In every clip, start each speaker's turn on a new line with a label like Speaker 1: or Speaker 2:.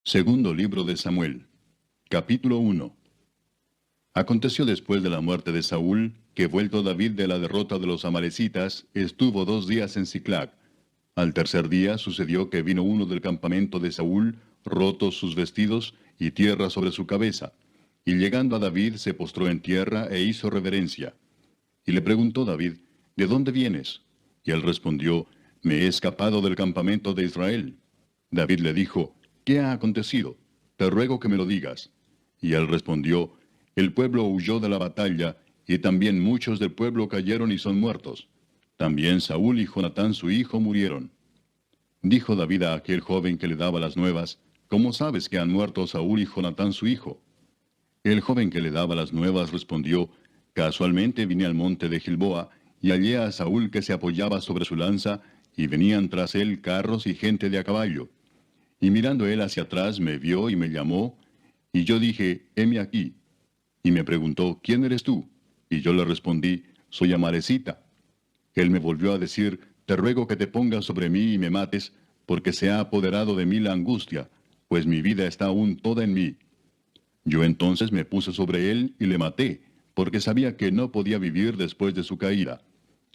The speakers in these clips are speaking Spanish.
Speaker 1: Segundo libro de Samuel, capítulo 1. Aconteció después de la muerte de Saúl, que vuelto David de la derrota de los amalecitas, estuvo 2 días en Siclag. Al tercer día sucedió que vino uno del campamento de Saúl, rotos sus vestidos y tierra sobre su cabeza. Y llegando a David se postró en tierra e hizo reverencia. Y le preguntó David, ¿de dónde vienes? Y él respondió, me he escapado del campamento de Israel. David le dijo, ¿qué ha acontecido? Te ruego que me lo digas. Y él respondió, el pueblo huyó de la batalla, y también muchos del pueblo cayeron y son muertos. También Saúl y Jonatán su hijo murieron. Dijo David a aquel joven que le daba las nuevas, ¿cómo sabes que han muerto Saúl y Jonatán su hijo? El joven que le daba las nuevas respondió, casualmente vine al monte de Gilboa, y hallé a Saúl que se apoyaba sobre su lanza, y venían tras él carros y gente de a caballo. Y mirando él hacia atrás me vio y me llamó, y yo dije, heme aquí. Y me preguntó, ¿quién eres tú? Y yo le respondí, soy Amalecita. Él me volvió a decir, te ruego que te pongas sobre mí y me mates, porque se ha apoderado de mí la angustia, pues mi vida está aún toda en mí. Yo entonces me puse sobre él y le maté, porque sabía que no podía vivir después de su caída.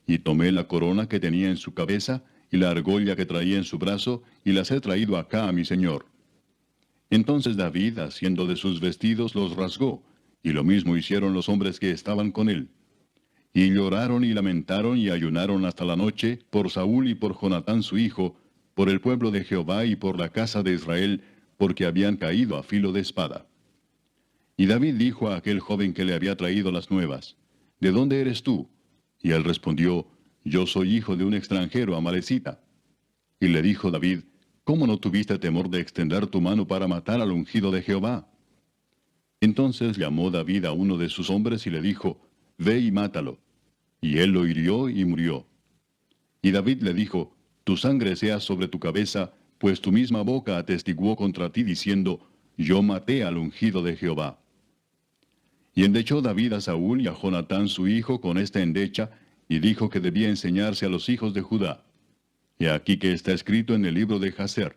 Speaker 1: Y tomé la corona que tenía en su cabeza, y la argolla que traía en su brazo, y las he traído acá a mi señor. Entonces David, haciendo de sus vestidos, los rasgó, y lo mismo hicieron los hombres que estaban con él. Y lloraron y lamentaron y ayunaron hasta la noche por Saúl y por Jonatán su hijo, por el pueblo de Jehová y por la casa de Israel, porque habían caído a filo de espada. Y David dijo a aquel joven que le había traído las nuevas, ¿de dónde eres tú? Y él respondió, yo soy hijo de un extranjero amalecita. Y le dijo David, ¿cómo no tuviste temor de extender tu mano para matar al ungido de Jehová? Entonces llamó David a uno de sus hombres y le dijo, ve y mátalo. Y él lo hirió y murió. Y David le dijo, tu sangre sea sobre tu cabeza, pues tu misma boca atestiguó contra ti diciendo, yo maté al ungido de Jehová. Y endechó David a Saúl y a Jonatán su hijo con esta endecha, y dijo que debía enseñarse a los hijos de Judá. Y aquí que está escrito en el libro de Jaser.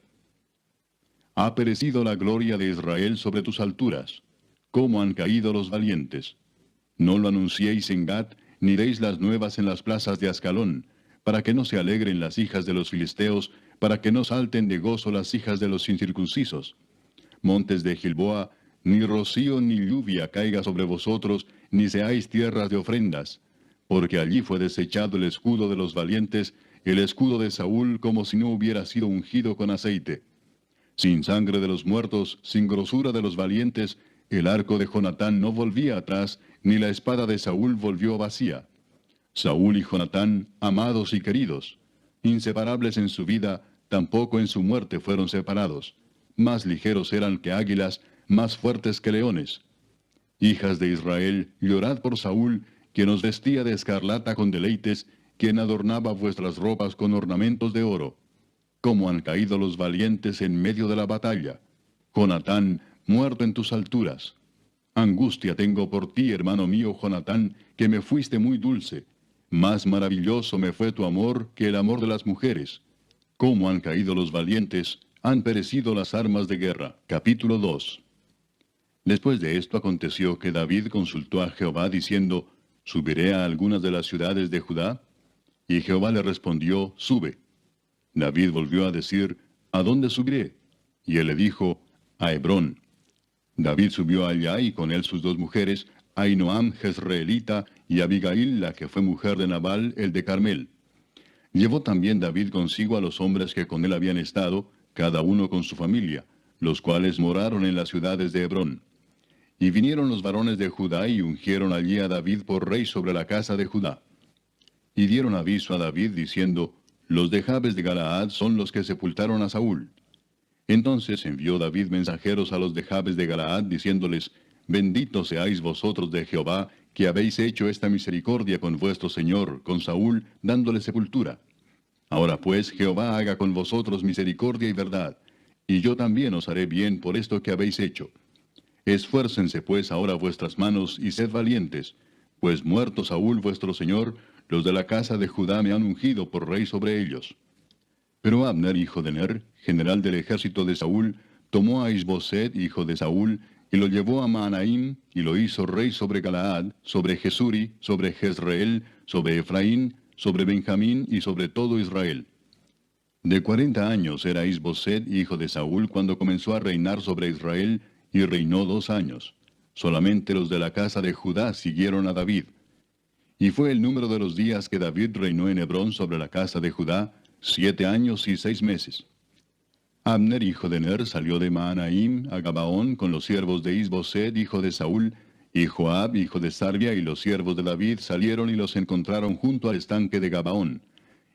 Speaker 1: Ha perecido la gloria de Israel sobre tus alturas. ¿Cómo han caído los valientes? No lo anunciéis en Gat, ni deis las nuevas en las plazas de Ascalón, para que no se alegren las hijas de los filisteos, para que no salten de gozo las hijas de los incircuncisos. Montes de Gilboa, ni rocío ni lluvia caiga sobre vosotros, ni seáis tierras de ofrendas, porque allí fue desechado el escudo de los valientes, el escudo de Saúl como si no hubiera sido ungido con aceite. Sin sangre de los muertos, sin grosura de los valientes, el arco de Jonatán no volvía atrás, ni la espada de Saúl volvió vacía. Saúl y Jonatán, amados y queridos, inseparables en su vida, tampoco en su muerte fueron separados. Más ligeros eran que águilas, más fuertes que leones. Hijas de Israel, llorad por Saúl, quien os vestía de escarlata con deleites, quien adornaba vuestras ropas con ornamentos de oro. Cómo han caído los valientes en medio de la batalla. Jonatán, muerto en tus alturas. Angustia tengo por ti, hermano mío Jonatán, que me fuiste muy dulce. Más maravilloso me fue tu amor que el amor de las mujeres. Cómo han caído los valientes, han perecido las armas de guerra. Capítulo 2. Después de esto aconteció que David consultó a Jehová diciendo, ¿subiré a algunas de las ciudades de Judá? Y Jehová le respondió, sube. David volvió a decir, ¿a dónde subiré? Y él le dijo, a Hebrón. David subió allá y con él sus 2 mujeres, Ahinoam jezreelita y Abigail, la que fue mujer de Nabal, el de Carmel. Llevó también David consigo a los hombres que con él habían estado, cada uno con su familia, los cuales moraron en las ciudades de Hebrón. Y vinieron los varones de Judá y ungieron allí a David por rey sobre la casa de Judá. Y dieron aviso a David diciendo, los de Jabes de Galaad son los que sepultaron a Saúl. Entonces envió David mensajeros a los de Jabes de Galaad, diciéndoles, benditos seáis vosotros de Jehová, que habéis hecho esta misericordia con vuestro señor, con Saúl, dándole sepultura. Ahora pues Jehová haga con vosotros misericordia y verdad, y yo también os haré bien por esto que habéis hecho. Esfuércense pues ahora vuestras manos y sed valientes, pues muerto Saúl vuestro señor, los de la casa de Judá me han ungido por rey sobre ellos. Pero Abner, hijo de Ner, general del ejército de Saúl, tomó a Isboset, hijo de Saúl, y lo llevó a Mahanaim, y lo hizo rey sobre Galaad, sobre Jesuri, sobre Jezreel, sobre Efraín, sobre Benjamín y sobre todo Israel. De 40 años era Isboset, hijo de Saúl, cuando comenzó a reinar sobre Israel, y reinó 2 años. Solamente los de la casa de Judá siguieron a David. Y fue el número de los días que David reinó en Hebrón sobre la casa de Judá, 7 años y 6 meses. Abner, hijo de Ner, salió de Mahanaim a Gabaón con los siervos de Isboset, hijo de Saúl, y Joab, hijo de Sarvia, y los siervos de David salieron y los encontraron junto al estanque de Gabaón.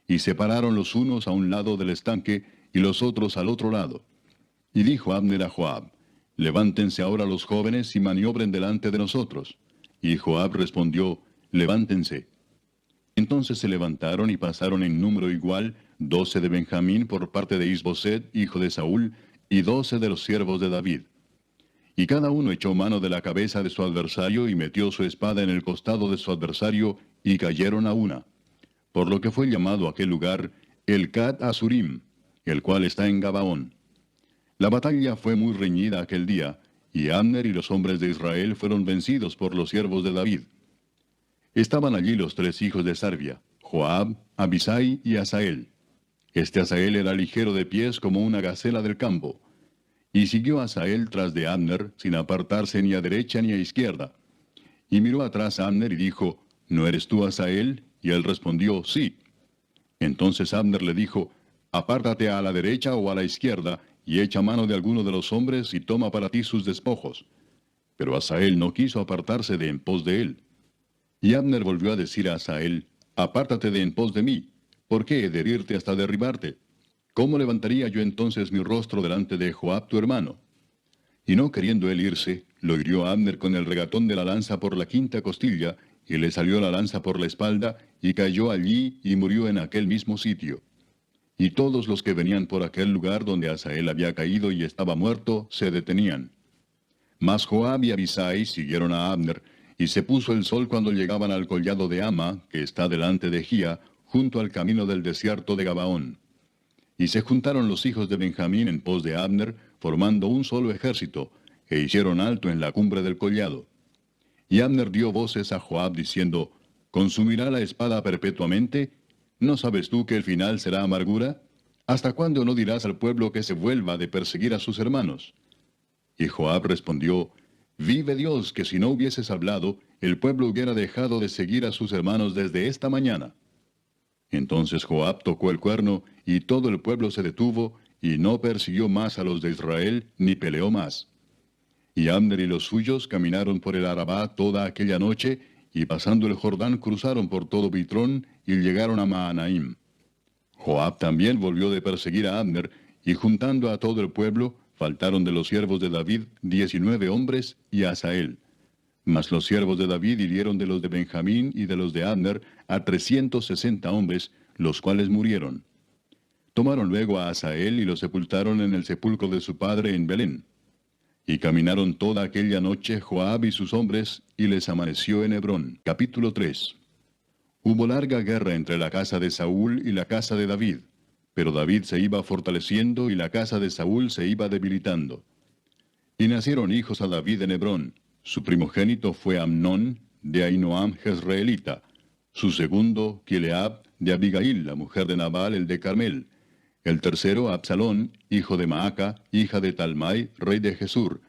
Speaker 1: Y separaron los unos a un lado del estanque, y los otros al otro lado. Y dijo Abner a Joab: Levántense ahora los jóvenes y maniobren delante de nosotros. Y Joab respondió: Levántense. Entonces se levantaron y pasaron en número igual 12 de Benjamín por parte de Isboset, hijo de Saúl, y 12 de los siervos de David. Y cada uno echó mano de la cabeza de su adversario y metió su espada en el costado de su adversario, y cayeron a una. Por lo que fue llamado aquel lugar el Cat Asurim, el cual está en Gabaón. La batalla fue muy reñida aquel día, y Abner y los hombres de Israel fueron vencidos por los siervos de David. Estaban allí los 3 hijos de Sarvia, Joab, Abisai y Asael. Este Asael era ligero de pies como una gacela del campo. Y siguió Asael tras de Abner, sin apartarse ni a derecha ni a izquierda. Y miró atrás a Abner y dijo: ¿No eres tú Asael? Y él respondió: Sí. Entonces Abner le dijo: Apártate a la derecha o a la izquierda, y echa mano de alguno de los hombres y toma para ti sus despojos. Pero Asael no quiso apartarse de en pos de él. Y Abner volvió a decir a Asael: Apártate de en pos de mí. ¿Por qué he de herirte hasta derribarte? ¿Cómo levantaría yo entonces mi rostro delante de Joab tu hermano? Y no queriendo él irse, lo hirió a Abner con el regatón de la lanza por la 5ª costilla, y le salió la lanza por la espalda, y cayó allí y murió en aquel mismo sitio. Y todos los que venían por aquel lugar donde Asael había caído y estaba muerto, se detenían. Mas Joab y Abisai siguieron a Abner, y se puso el sol cuando llegaban al collado de Ama, que está delante de Gía, junto al camino del desierto de Gabaón. Y se juntaron los hijos de Benjamín en pos de Abner, formando un solo ejército, e hicieron alto en la cumbre del collado. Y Abner dio voces a Joab diciendo: ¿Consumirá la espada perpetuamente? ¿No sabes tú que el final será amargura? ¿Hasta cuándo no dirás al pueblo que se vuelva de perseguir a sus hermanos? Y Joab respondió: Vive Dios, que si no hubieses hablado, el pueblo hubiera dejado de seguir a sus hermanos desde esta mañana. Entonces Joab tocó el cuerno, y todo el pueblo se detuvo, y no persiguió más a los de Israel, ni peleó más. Y Abner y los suyos caminaron por el Arabá toda aquella noche, y pasando el Jordán cruzaron por todo Bitrón, y llegaron a Mahanaim. Joab también volvió de perseguir a Abner, y juntando a todo el pueblo, faltaron de los siervos de David 19 hombres y a Asael. Mas los siervos de David hirieron de los de Benjamín y de los de Abner a 360 hombres, los cuales murieron. Tomaron luego a Asael y lo sepultaron en el sepulcro de su padre en Belén. Y caminaron toda aquella noche Joab y sus hombres, y les amaneció en Hebrón. Capítulo 3. Hubo larga guerra entre la casa de Saúl y la casa de David, pero David se iba fortaleciendo y la casa de Saúl se iba debilitando. Y nacieron hijos a David en Hebrón. Su primogénito fue Amnón, de Ahinoam Jezreelita. Su segundo, Kileab, de Abigail, la mujer de Nabal, el de Carmel. El tercero, Absalón, hijo de Maaca, hija de Talmai, rey de Jesur.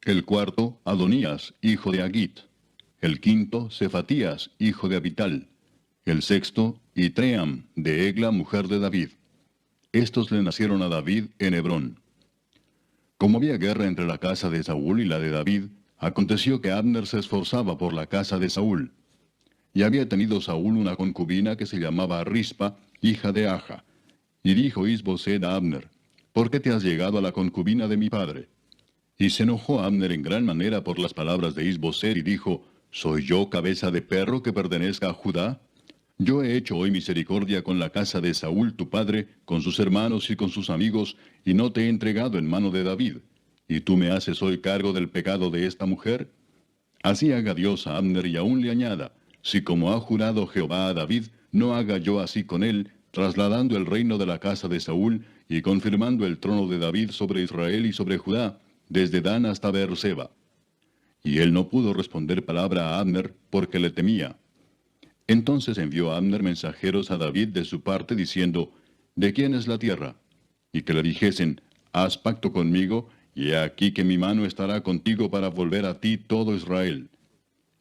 Speaker 1: El cuarto, Adonías, hijo de Agit. El quinto, Cefatías, hijo de Abital. El sexto, Itream, de Egla, mujer de David. Estos le nacieron a David en Hebrón. Como había guerra entre la casa de Saúl y la de David, aconteció que Abner se esforzaba por la casa de Saúl. Y había tenido Saúl una concubina que se llamaba Rispa, hija de Aja. Y dijo Isboset a Abner: ¿Por qué te has llegado a la concubina de mi padre? Y se enojó Abner en gran manera por las palabras de Isboset, y dijo: ¿Soy yo cabeza de perro que pertenezca a Judá? Yo he hecho hoy misericordia con la casa de Saúl tu padre, con sus hermanos y con sus amigos, y no te he entregado en mano de David. ¿Y tú me haces hoy cargo del pecado de esta mujer? Así haga Dios a Abner, y aún le añada: si como ha jurado Jehová a David, no haga yo así con él, trasladando el reino de la casa de Saúl, y confirmando el trono de David sobre Israel y sobre Judá, desde Dan hasta Beerseba. Y él no pudo responder palabra a Abner, porque le temía. Entonces envió Abner mensajeros a David de su parte, diciendo, ¿de quién es la tierra? Y que le dijesen, haz pacto conmigo, y he aquí que mi mano estará contigo para volver a ti todo Israel.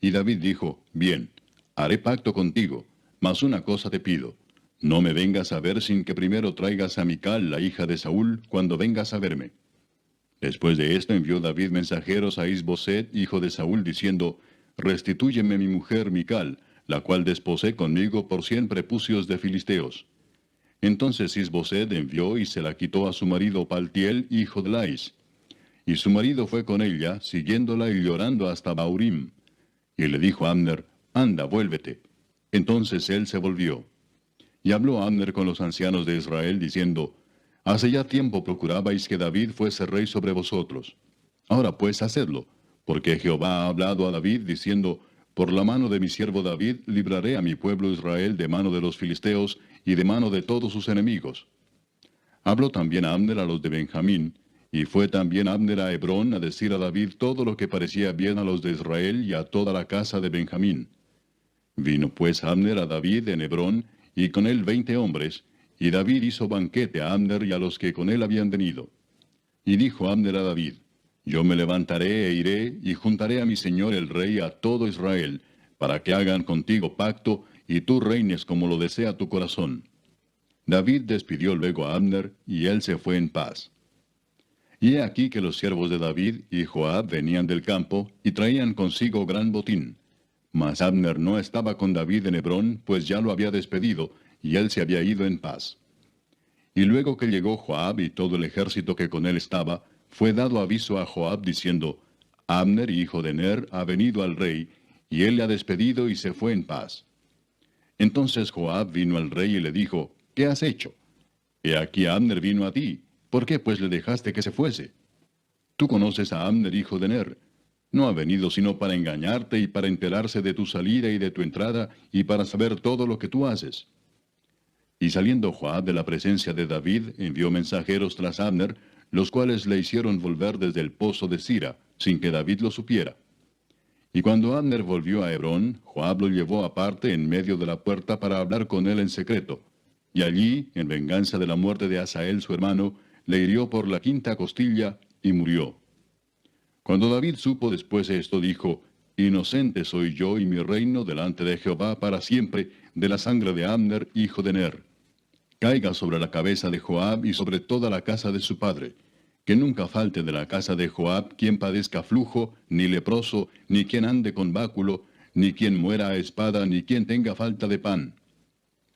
Speaker 1: Y David dijo, bien, haré pacto contigo, mas una cosa te pido, no me vengas a ver sin que primero traigas a Mical, la hija de Saúl, cuando vengas a verme. Después de esto envió David mensajeros a Is-Boset, hijo de Saúl, diciendo, restitúyeme mi mujer Mical, la cual desposé conmigo por 100 prepucios de filisteos. Entonces Is-Boset envió y se la quitó a su marido Paltiel, hijo de Lais. Y su marido fue con ella, siguiéndola y llorando hasta Baurim. Y le dijo a Abner, anda, vuélvete. Entonces él se volvió. Y habló Abner con los ancianos de Israel, diciendo, hace ya tiempo procurabais que David fuese rey sobre vosotros. Ahora pues hacedlo, porque Jehová ha hablado a David, diciendo, por la mano de mi siervo David libraré a mi pueblo Israel de mano de los filisteos y de mano de todos sus enemigos. Habló también Abner a los de Benjamín, y fue también Abner a Hebrón a decir a David todo lo que parecía bien a los de Israel y a toda la casa de Benjamín. Vino pues Abner a David en Hebrón, y con él 20 hombres, y David hizo banquete a Abner y a los que con él habían venido. Y dijo Abner a David, yo me levantaré e iré, y juntaré a mi señor el rey a todo Israel, para que hagan contigo pacto, y tú reines como lo desea tu corazón. David despidió luego a Abner, y él se fue en paz. Y he aquí que los siervos de David y Joab venían del campo, y traían consigo gran botín. Mas Abner no estaba con David en Hebrón, pues ya lo había despedido, y él se había ido en paz. Y luego que llegó Joab y todo el ejército que con él estaba, fue dado aviso a Joab diciendo, Abner, hijo de Ner, ha venido al rey, y él le ha despedido y se fue en paz. Entonces Joab vino al rey y le dijo, ¿qué has hecho? He aquí Abner vino a ti, ¿por qué pues le dejaste que se fuese? Tú conoces a Abner, hijo de Ner. No ha venido sino para engañarte y para enterarse de tu salida y de tu entrada, y para saber todo lo que tú haces. Y saliendo Joab de la presencia de David, envió mensajeros tras Abner, los cuales le hicieron volver desde el pozo de Sira, sin que David lo supiera. Y cuando Abner volvió a Hebrón, Joab lo llevó aparte en medio de la puerta para hablar con él en secreto. Y allí, en venganza de la muerte de Asael su hermano, le hirió por la quinta costilla y murió. Cuando David supo después esto, dijo, inocente soy yo y mi reino delante de Jehová para siempre de la sangre de Abner, hijo de Ner. Caiga sobre la cabeza de Joab y sobre toda la casa de su padre. Que nunca falte de la casa de Joab quien padezca flujo, ni leproso, ni quien ande con báculo, ni quien muera a espada, ni quien tenga falta de pan.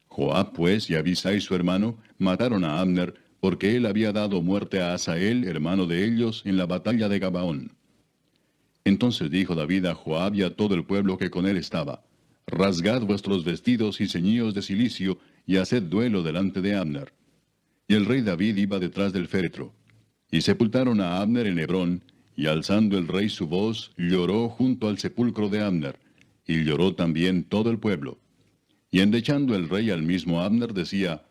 Speaker 1: Joab pues y Abisai su hermano mataron a Abner, porque él había dado muerte a Asael, hermano de ellos, en la batalla de Gabaón. Entonces dijo David a Joab y a todo el pueblo que con él estaba, rasgad vuestros vestidos y ceñíos de cilicio, y haced duelo delante de Abner. Y el rey David iba detrás del féretro. Y sepultaron a Abner en Hebrón, y alzando el rey su voz, lloró junto al sepulcro de Abner, y lloró también todo el pueblo. Y endechando el rey al mismo Abner, decía,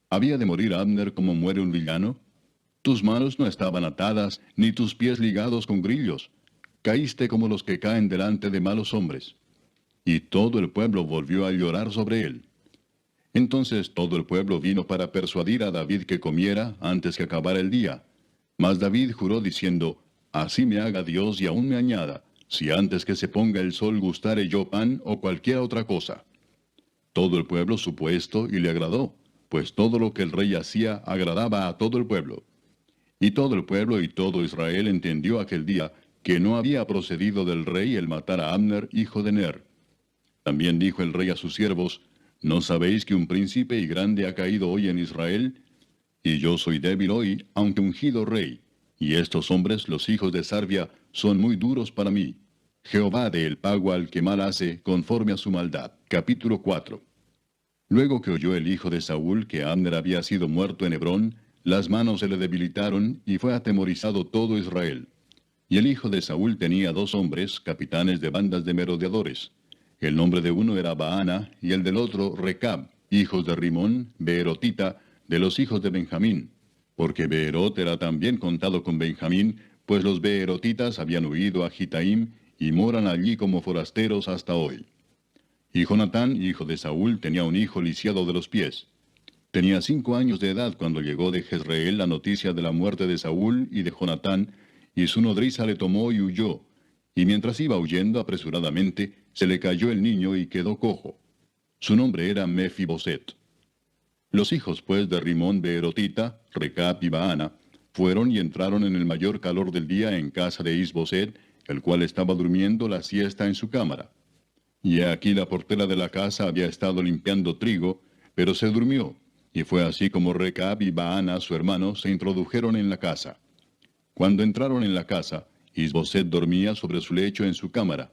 Speaker 1: ¿había de morir Abner como muere un villano? Tus manos no estaban atadas, ni tus pies ligados con grillos. Caíste como los que caen delante de malos hombres. Y todo el pueblo volvió a llorar sobre él. Entonces todo el pueblo vino para persuadir a David que comiera antes que acabara el día. Mas David juró diciendo, así me haga Dios y aún me añada, si antes que se ponga el sol gustare yo pan o cualquier otra cosa. Todo el pueblo supo esto y le agradó, pues todo lo que el rey hacía agradaba a todo el pueblo. Y todo el pueblo y todo Israel entendió aquel día que no había procedido del rey el matar a Abner, hijo de Ner. También dijo el rey a sus siervos, ¿no sabéis que un príncipe y grande ha caído hoy en Israel? Y yo soy débil hoy, aunque ungido rey, y estos hombres, los hijos de Sarvia, son muy duros para mí. Jehová dé el pago al que mal hace, conforme a su maldad. Capítulo 4. Luego que oyó el hijo de Saúl que Abner había sido muerto en Hebrón, las manos se le debilitaron, y fue atemorizado todo Israel. Y el hijo de Saúl tenía 2 hombres, capitanes de bandas de merodeadores. El nombre de uno era Baana, y el del otro Recab, hijos de Rimón, Beerotita, de los hijos de Benjamín. porque Beerot era también contado con Benjamín, pues los beerotitas habían huido a Gitaim y moran allí como forasteros hasta hoy. Y Jonatán, hijo de Saúl, tenía un hijo lisiado de los pies. Tenía 5 años de edad cuando llegó de Jezreel la noticia de la muerte de Saúl y de Jonatán, y su nodriza le tomó y huyó. Y mientras iba huyendo apresuradamente, se le cayó el niño y quedó cojo. Su nombre era Mefiboset. Los hijos pues de Rimón beerotita, Recab y Baana, fueron y entraron en el mayor calor del día en casa de Isboset, el cual estaba durmiendo la siesta en su cámara. Y he aquí la portera de la casa había estado limpiando trigo, pero se durmió, y fue así como Recab y Baana, su hermano, se introdujeron en la casa. Cuando entraron en la casa, Isboset dormía sobre su lecho en su cámara.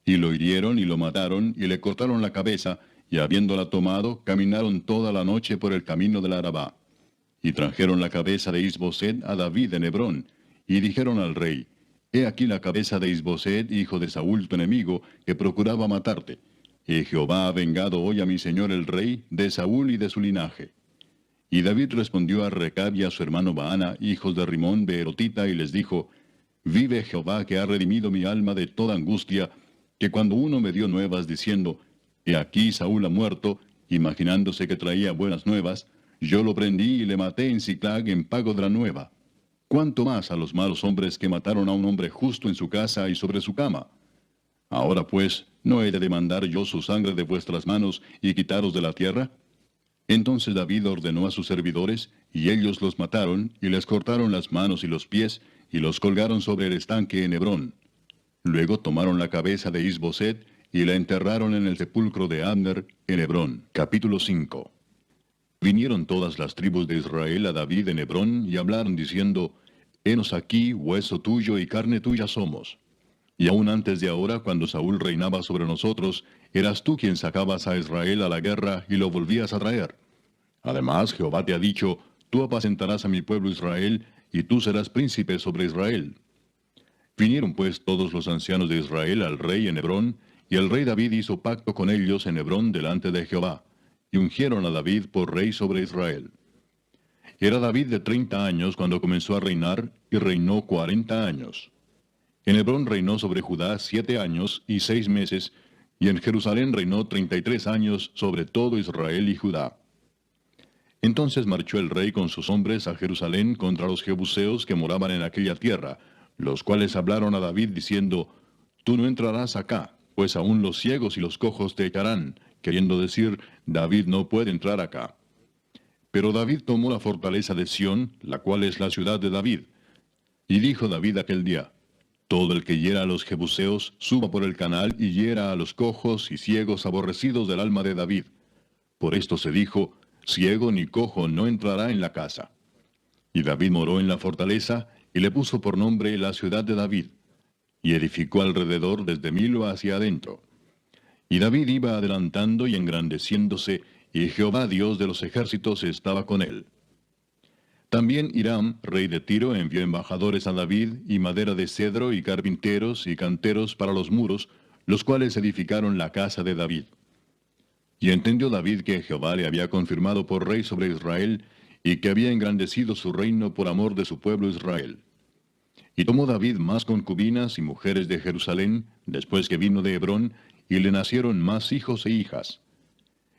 Speaker 1: Y lo hirieron y lo mataron, y le cortaron la cabeza, y habiéndola tomado, caminaron toda la noche por el camino del Arabá. Y trajeron la cabeza de Isboset a David en Hebrón, y dijeron al rey, He aquí la cabeza de Isboset, hijo de Saúl tu enemigo, que procuraba matarte. Y Jehová ha vengado hoy a mi señor el rey, de Saúl y de su linaje. Y David respondió a Recab y a su hermano Baana, hijos de Rimón beerotita, y les dijo, Vive Jehová que ha redimido mi alma de toda angustia, que cuando uno me dio nuevas diciendo, He aquí Saúl ha muerto, imaginándose que traía buenas nuevas, yo lo prendí y le maté en Siclag en pago de la nueva. ¿Cuánto más a los malos hombres que mataron a un hombre justo en su casa y sobre su cama? Ahora pues, ¿no he de demandar yo su sangre de vuestras manos y quitaros de la tierra? Entonces David ordenó a sus servidores, y ellos los mataron, y les cortaron las manos y los pies, y los colgaron sobre el estanque en Hebrón. Luego tomaron la cabeza de Isboset, y la enterraron en el sepulcro de Abner, en Hebrón. Capítulo 5. Vinieron todas las tribus de Israel a David en Hebrón, y hablaron diciendo, Henos aquí, hueso tuyo y carne tuya somos. Y aún antes de ahora, cuando Saúl reinaba sobre nosotros, eras tú quien sacabas a Israel a la guerra y lo volvías a traer. Además, Jehová te ha dicho, tú apacentarás a mi pueblo Israel, y tú serás príncipe sobre Israel. Vinieron pues todos los ancianos de Israel al rey en Hebrón, y el rey David hizo pacto con ellos en Hebrón delante de Jehová, y ungieron a David por rey sobre Israel. Era David de 30 años cuando comenzó a reinar, y reinó 40 años. En Hebrón reinó sobre Judá 7 años y 6 meses, y en Jerusalén reinó 33 años sobre todo Israel y Judá. Entonces marchó el rey con sus hombres a Jerusalén contra los jebuseos que moraban en aquella tierra, los cuales hablaron a David diciendo, Tú no entrarás acá, pues aún los ciegos y los cojos te echarán, queriendo decir, David no puede entrar acá. Pero David tomó la fortaleza de Sión, la cual es la ciudad de David. Y dijo David aquel día, Todo el que hiera a los jebuseos, suba por el canal y hiera a los cojos y ciegos aborrecidos del alma de David. Por esto se dijo, ciego ni cojo no entrará en la casa. Y David moró en la fortaleza, y le puso por nombre la ciudad de David, y edificó alrededor desde Milo hacia adentro. Y David iba adelantando y engrandeciéndose, y Jehová Dios de los ejércitos estaba con él. También Hiram, rey de Tiro, envió embajadores a David, y madera de cedro, y carpinteros, y canteros para los muros, los cuales edificaron la casa de David. Y entendió David que Jehová le había confirmado por rey sobre Israel, y que había engrandecido su reino por amor de su pueblo Israel. Y tomó David más concubinas y mujeres de Jerusalén, después que vino de Hebrón, y le nacieron más hijos e hijas.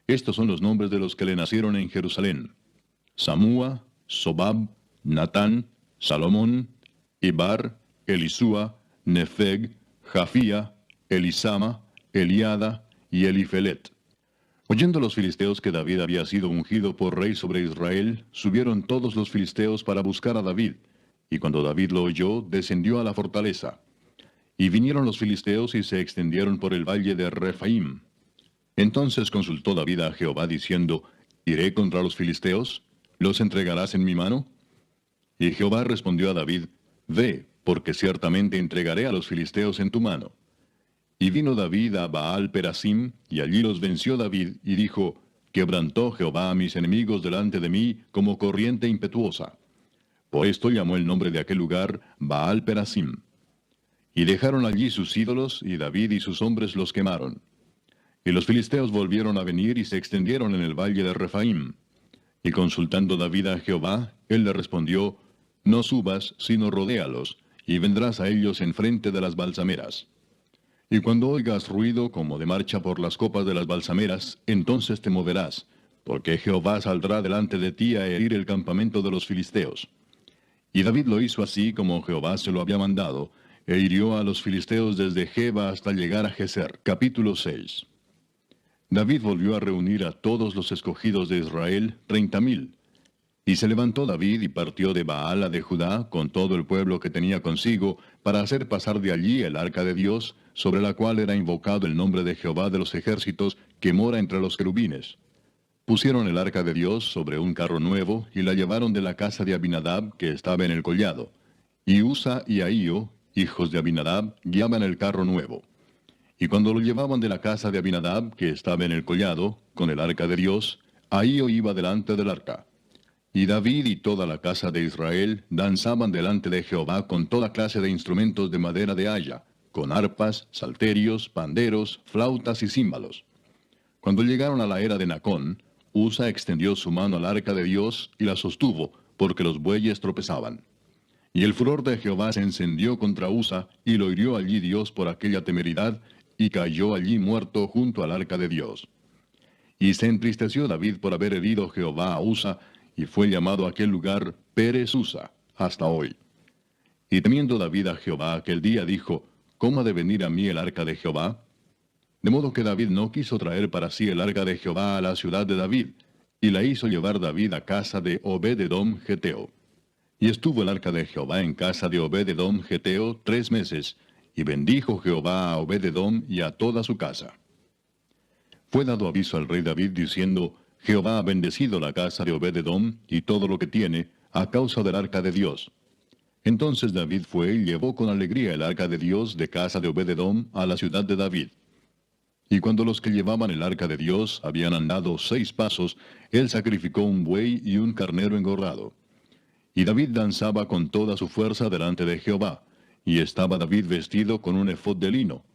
Speaker 1: Estos son los nombres de los que le nacieron en Jerusalén: Samúa, Sobab, Natán, Salomón, Ibar, Elisúa, Nefeg, Jafía, Elisama, Eliada y Elifelet. Oyendo los filisteos que David había sido ungido por rey sobre Israel, subieron todos los filisteos para buscar a David, y cuando David lo oyó, descendió a la fortaleza. Y vinieron los filisteos y se extendieron por el valle de Rephaim. Entonces consultó David a Jehová diciendo, ¿Iré contra los filisteos? ¿Los entregarás en mi mano? Y Jehová respondió a David, Ve, porque ciertamente entregaré a los filisteos en tu mano. Y vino David a Baal Perasim, y allí los venció David, y dijo, Quebrantó Jehová a mis enemigos delante de mí como corriente impetuosa. Por esto llamó el nombre de aquel lugar Baal Perasim. Y dejaron allí sus ídolos, y David y sus hombres los quemaron. Y los filisteos volvieron a venir y se extendieron en el valle de Rephaim. Y consultando David a Jehová, él le respondió, no subas, sino rodéalos, y vendrás a ellos enfrente de las balsameras. Y cuando oigas ruido como de marcha por las copas de las balsameras, entonces te moverás, porque Jehová saldrá delante de ti a herir el campamento de los filisteos. Y David lo hizo así como Jehová se lo había mandado, e hirió a los filisteos desde Geba hasta llegar a Geser. Capítulo 6. David volvió a reunir a todos los escogidos de Israel, 30,000. Y se levantó David y partió de Baala de Judá con todo el pueblo que tenía consigo, para hacer pasar de allí el arca de Dios, sobre la cual era invocado el nombre de Jehová de los ejércitos, que mora entre los querubines. Pusieron el arca de Dios sobre un carro nuevo, y la llevaron de la casa de Abinadab, que estaba en el collado. Y Usa y Ahío, hijos de Abinadab, guiaban el carro nuevo. Y cuando lo llevaban de la casa de Abinadab, que estaba en el collado, con el arca de Dios, Ahío iba delante del arca. Y David y toda la casa de Israel danzaban delante de Jehová con toda clase de instrumentos de madera de haya, con arpas, salterios, panderos, flautas y címbalos. Cuando llegaron a la era de Nacón, Usa extendió su mano al arca de Dios y la sostuvo, porque los bueyes tropezaban. Y el furor de Jehová se encendió contra Usa, y lo hirió allí Dios por aquella temeridad, y cayó allí muerto junto al arca de Dios. Y se entristeció David por haber herido Jehová a Usa, y fue llamado aquel lugar Pérez Usa, hasta hoy. Y temiendo David a Jehová aquel día dijo, ¿cómo ha de venir a mí el arca de Jehová? De modo que David no quiso traer para sí el arca de Jehová a la ciudad de David, y la hizo llevar David a casa de Obed-edom Geteo. Y estuvo el arca de Jehová en casa de Obed-edom Geteo 3 meses, y bendijo Jehová a Obed-edom y a toda su casa. Fue dado aviso al rey David diciendo, Jehová ha bendecido la casa de Obed-edom y todo lo que tiene, a causa del arca de Dios. Entonces David fue y llevó con alegría el arca de Dios de casa de Obed-edom a la ciudad de David. Y cuando los que llevaban el arca de Dios habían andado 6 pasos, él sacrificó un buey y un carnero engordado. Y David danzaba con toda su fuerza delante de Jehová, y estaba David vestido con un efod de lino.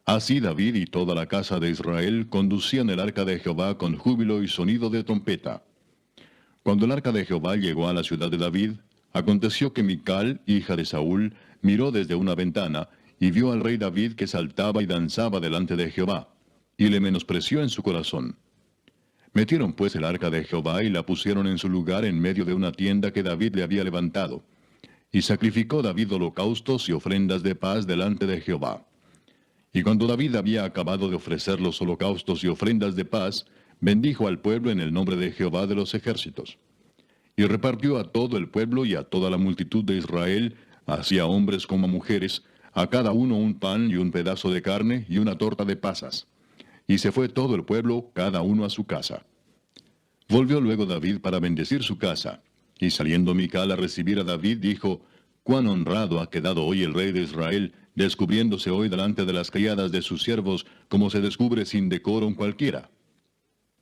Speaker 1: Así David y toda la casa de Israel conducían el arca de Jehová con júbilo y sonido de trompeta. Cuando el arca de Jehová llegó a la ciudad de David, aconteció que Mical, hija de Saúl, miró desde una ventana, y vio al rey David que saltaba y danzaba delante de Jehová, y le menospreció en su corazón. Metieron pues el arca de Jehová y la pusieron en su lugar en medio de una tienda que David le había levantado. Y sacrificó David holocaustos y ofrendas de paz delante de Jehová. Y cuando David había acabado de ofrecer los holocaustos y ofrendas de paz, bendijo al pueblo en el nombre de Jehová de los ejércitos. Y repartió a todo el pueblo y a toda la multitud de Israel, así a hombres como a mujeres, a cada uno un pan y un pedazo de carne y una torta de pasas. Y se fue todo el pueblo, cada uno a su casa. Volvió luego David para bendecir su casa. Y saliendo Mical a recibir a David, dijo, «Cuán honrado ha quedado hoy el rey de Israel, descubriéndose hoy delante de las criadas de sus siervos, como se descubre sin decoro cualquiera».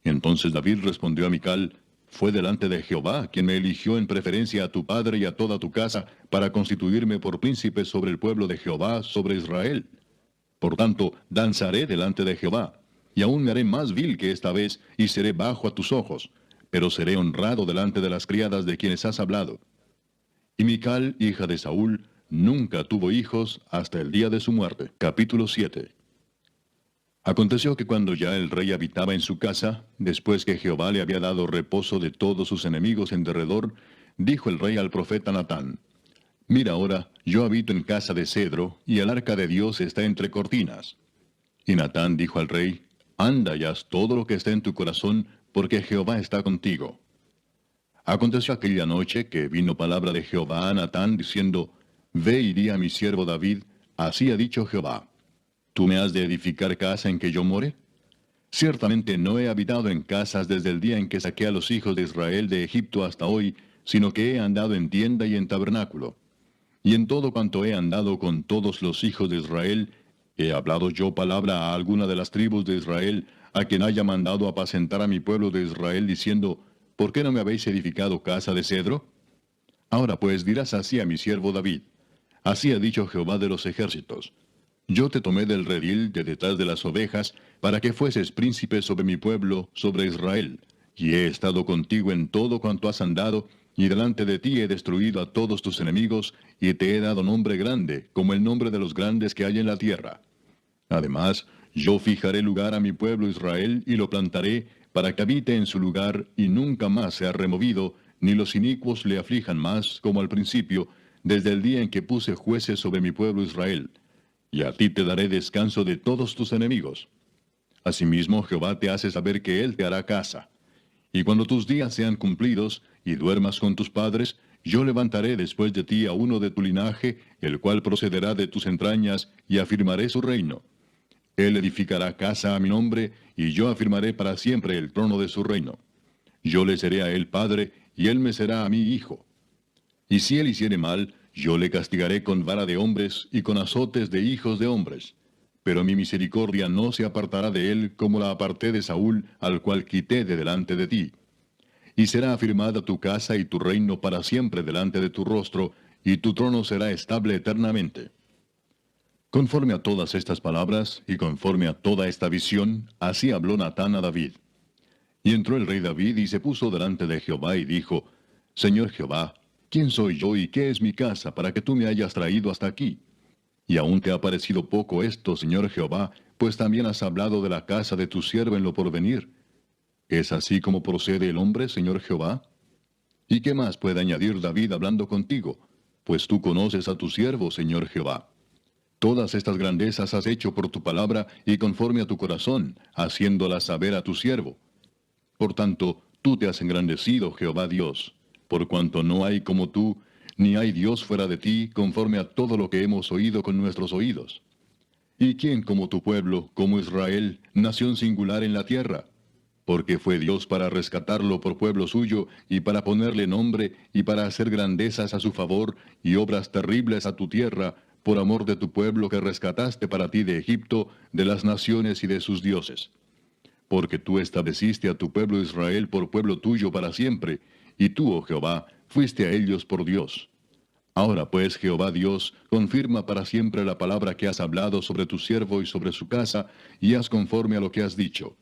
Speaker 1: Entonces David respondió a Mical, «Fue delante de Jehová quien me eligió en preferencia a tu padre y a toda tu casa, para constituirme por príncipe sobre el pueblo de Jehová, sobre Israel. Por tanto, danzaré delante de Jehová, y aún me haré más vil que esta vez, y seré bajo a tus ojos, pero seré honrado delante de las criadas de quienes has hablado». Y Mical, hija de Saúl, nunca tuvo hijos hasta el día de su muerte. Capítulo 7. Aconteció que cuando ya el rey habitaba en su casa, después que Jehová le había dado reposo de todos sus enemigos en derredor, dijo el rey al profeta Natán, «Mira ahora, yo habito en casa de cedro, y el arca de Dios está entre cortinas». Y Natán dijo al rey, «Anda y haz todo lo que esté en tu corazón, porque Jehová está contigo». Aconteció aquella noche que vino palabra de Jehová a Natán, diciendo, «Ve y di a mi siervo David, así ha dicho Jehová, ¿tú me has de edificar casa en que yo more? Ciertamente no he habitado en casas desde el día en que saqué a los hijos de Israel de Egipto hasta hoy, sino que he andado en tienda y en tabernáculo. Y en todo cuanto he andado con todos los hijos de Israel, ¿he hablado yo palabra a alguna de las tribus de Israel, a quien haya mandado apacentar a mi pueblo de Israel, diciendo, ¿por qué no me habéis edificado casa de cedro? Ahora pues dirás así a mi siervo David, así ha dicho Jehová de los ejércitos, yo te tomé del redil de detrás de las ovejas, para que fueses príncipe sobre mi pueblo, sobre Israel, y he estado contigo en todo cuanto has andado, y delante de ti he destruido a todos tus enemigos, y te he dado nombre grande, como el nombre de los grandes que hay en la tierra. Además, yo fijaré lugar a mi pueblo Israel, y lo plantaré, para que habite en su lugar, y nunca más sea removido, ni los inicuos le aflijan más, como al principio, desde el día en que puse jueces sobre mi pueblo Israel. Y a ti te daré descanso de todos tus enemigos. Asimismo, Jehová te hace saber que Él te hará casa. Y cuando tus días sean cumplidos, y duermas con tus padres, yo levantaré después de ti a uno de tu linaje, el cual procederá de tus entrañas, y afirmaré su reino. Él edificará casa a mi nombre, y yo afirmaré para siempre el trono de su reino. Yo le seré a él padre, y él me será a mí hijo. Y si él hiciere mal, yo le castigaré con vara de hombres, y con azotes de hijos de hombres. Pero mi misericordia no se apartará de él como la aparté de Saúl, al cual quité de delante de ti. Y será afirmada tu casa y tu reino para siempre delante de tu rostro, y tu trono será estable eternamente. Conforme a todas estas palabras, y conforme a toda esta visión, así habló Natán a David. Y entró el rey David y se puso delante de Jehová y dijo, Señor Jehová, ¿quién soy yo y qué es mi casa para que tú me hayas traído hasta aquí? Y aún te ha parecido poco esto, Señor Jehová, pues también has hablado de la casa de tu siervo en lo porvenir. ¿Es así como procede el hombre, Señor Jehová? ¿Y qué más puede añadir David hablando contigo? Pues tú conoces a tu siervo, Señor Jehová. Todas estas grandezas has hecho por tu palabra y conforme a tu corazón, haciéndolas saber a tu siervo. Por tanto, tú te has engrandecido, Jehová Dios, por cuanto no hay como tú, ni hay Dios fuera de ti, conforme a todo lo que hemos oído con nuestros oídos. ¿Y quién como tu pueblo, como Israel, nación singular en la tierra? Porque fue Dios para rescatarlo por pueblo suyo, y para ponerle nombre, y para hacer grandezas a su favor, y obras terribles a tu tierra, por amor de tu pueblo que rescataste para ti de Egipto, de las naciones y de sus dioses. Porque tú estableciste a tu pueblo Israel por pueblo tuyo para siempre, y tú, oh Jehová, fuiste a ellos por Dios. Ahora pues, Jehová Dios, confirma para siempre la palabra que has hablado sobre tu siervo y sobre su casa, y haz conforme a lo que has dicho.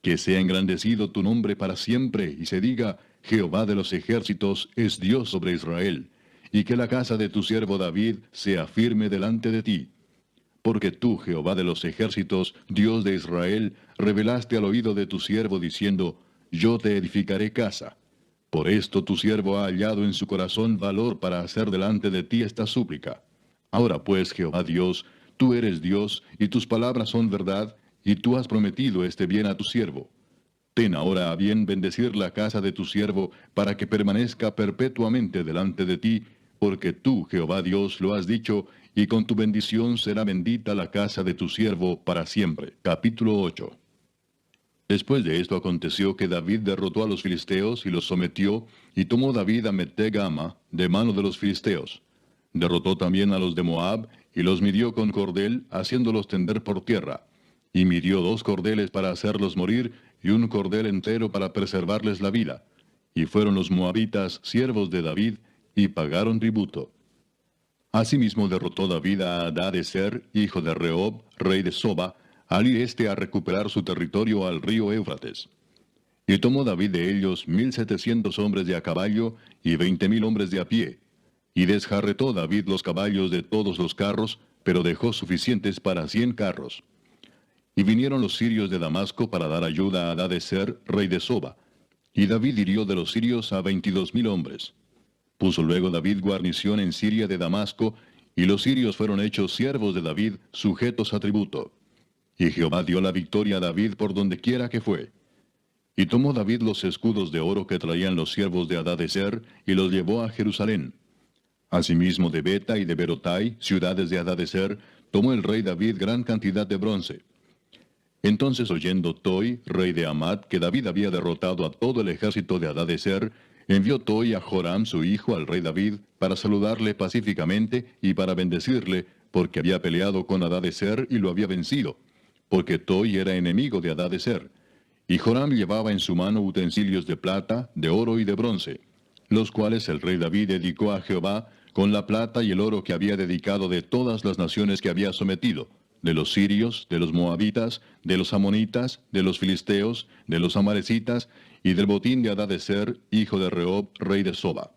Speaker 1: Que sea engrandecido tu nombre para siempre, y se diga, Jehová de los ejércitos es Dios sobre Israel, y que la casa de tu siervo David sea firme delante de ti. Porque tú, Jehová de los ejércitos, Dios de Israel, revelaste al oído de tu siervo diciendo, Yo te edificaré casa. Por esto tu siervo ha hallado en su corazón valor para hacer delante de ti esta súplica. Ahora pues, Jehová Dios, tú eres Dios, y tus palabras son verdad, y tú has prometido este bien a tu siervo. Ten ahora a bien bendecir la casa de tu siervo, para que permanezca perpetuamente delante de ti, porque tú, Jehová Dios, lo has dicho, y con tu bendición será bendita la casa de tu siervo para siempre. Capítulo 8. Después de esto aconteció que David derrotó a los filisteos y los sometió, y tomó David a Met-Gama de mano de los filisteos. Derrotó también a los de Moab, y los midió con cordel, haciéndolos tender por tierra. Y midió 2 cordeles para hacerlos morir, y un cordel entero para preservarles la vida. Y fueron los moabitas siervos de David, y pagaron tributo. Asimismo derrotó David a Hadadezer, hijo de Rehob, rey de Soba, al ir éste a recuperar su territorio al río Éufrates. Y tomó David de ellos 1,700 hombres de a caballo, y 20,000 hombres de a pie. Y desjarretó David los caballos de todos los carros, pero dejó suficientes para 100 carros. Y vinieron los sirios de Damasco para dar ayuda a Hadadezer, rey de Soba. Y David hirió de los sirios a 22,000 hombres. Puso luego David guarnición en Siria de Damasco, y los sirios fueron hechos siervos de David, sujetos a tributo. Y Jehová dio la victoria a David por donde quiera que fue. Y tomó David los escudos de oro que traían los siervos de Hadadezer, y los llevó a Jerusalén. Asimismo de Beta y de Berotai, ciudades de Hadadezer, tomó el rey David gran cantidad de bronce. Entonces oyendo Toi, rey de Amat, que David había derrotado a todo el ejército de Hadadezer, envió Toi a Joram su hijo al rey David, para saludarle pacíficamente y para bendecirle, porque había peleado con Hadadezer y lo había vencido, porque Toi era enemigo de Hadadezer. Y Joram llevaba en su mano utensilios de plata, de oro y de bronce, los cuales el rey David dedicó a Jehová, con la plata y el oro que había dedicado de todas las naciones que había sometido, de los sirios, de los moabitas, de los amonitas, de los filisteos, de los amalecitas, y del botín de Hadadezer, hijo de Rehob, rey de Soba.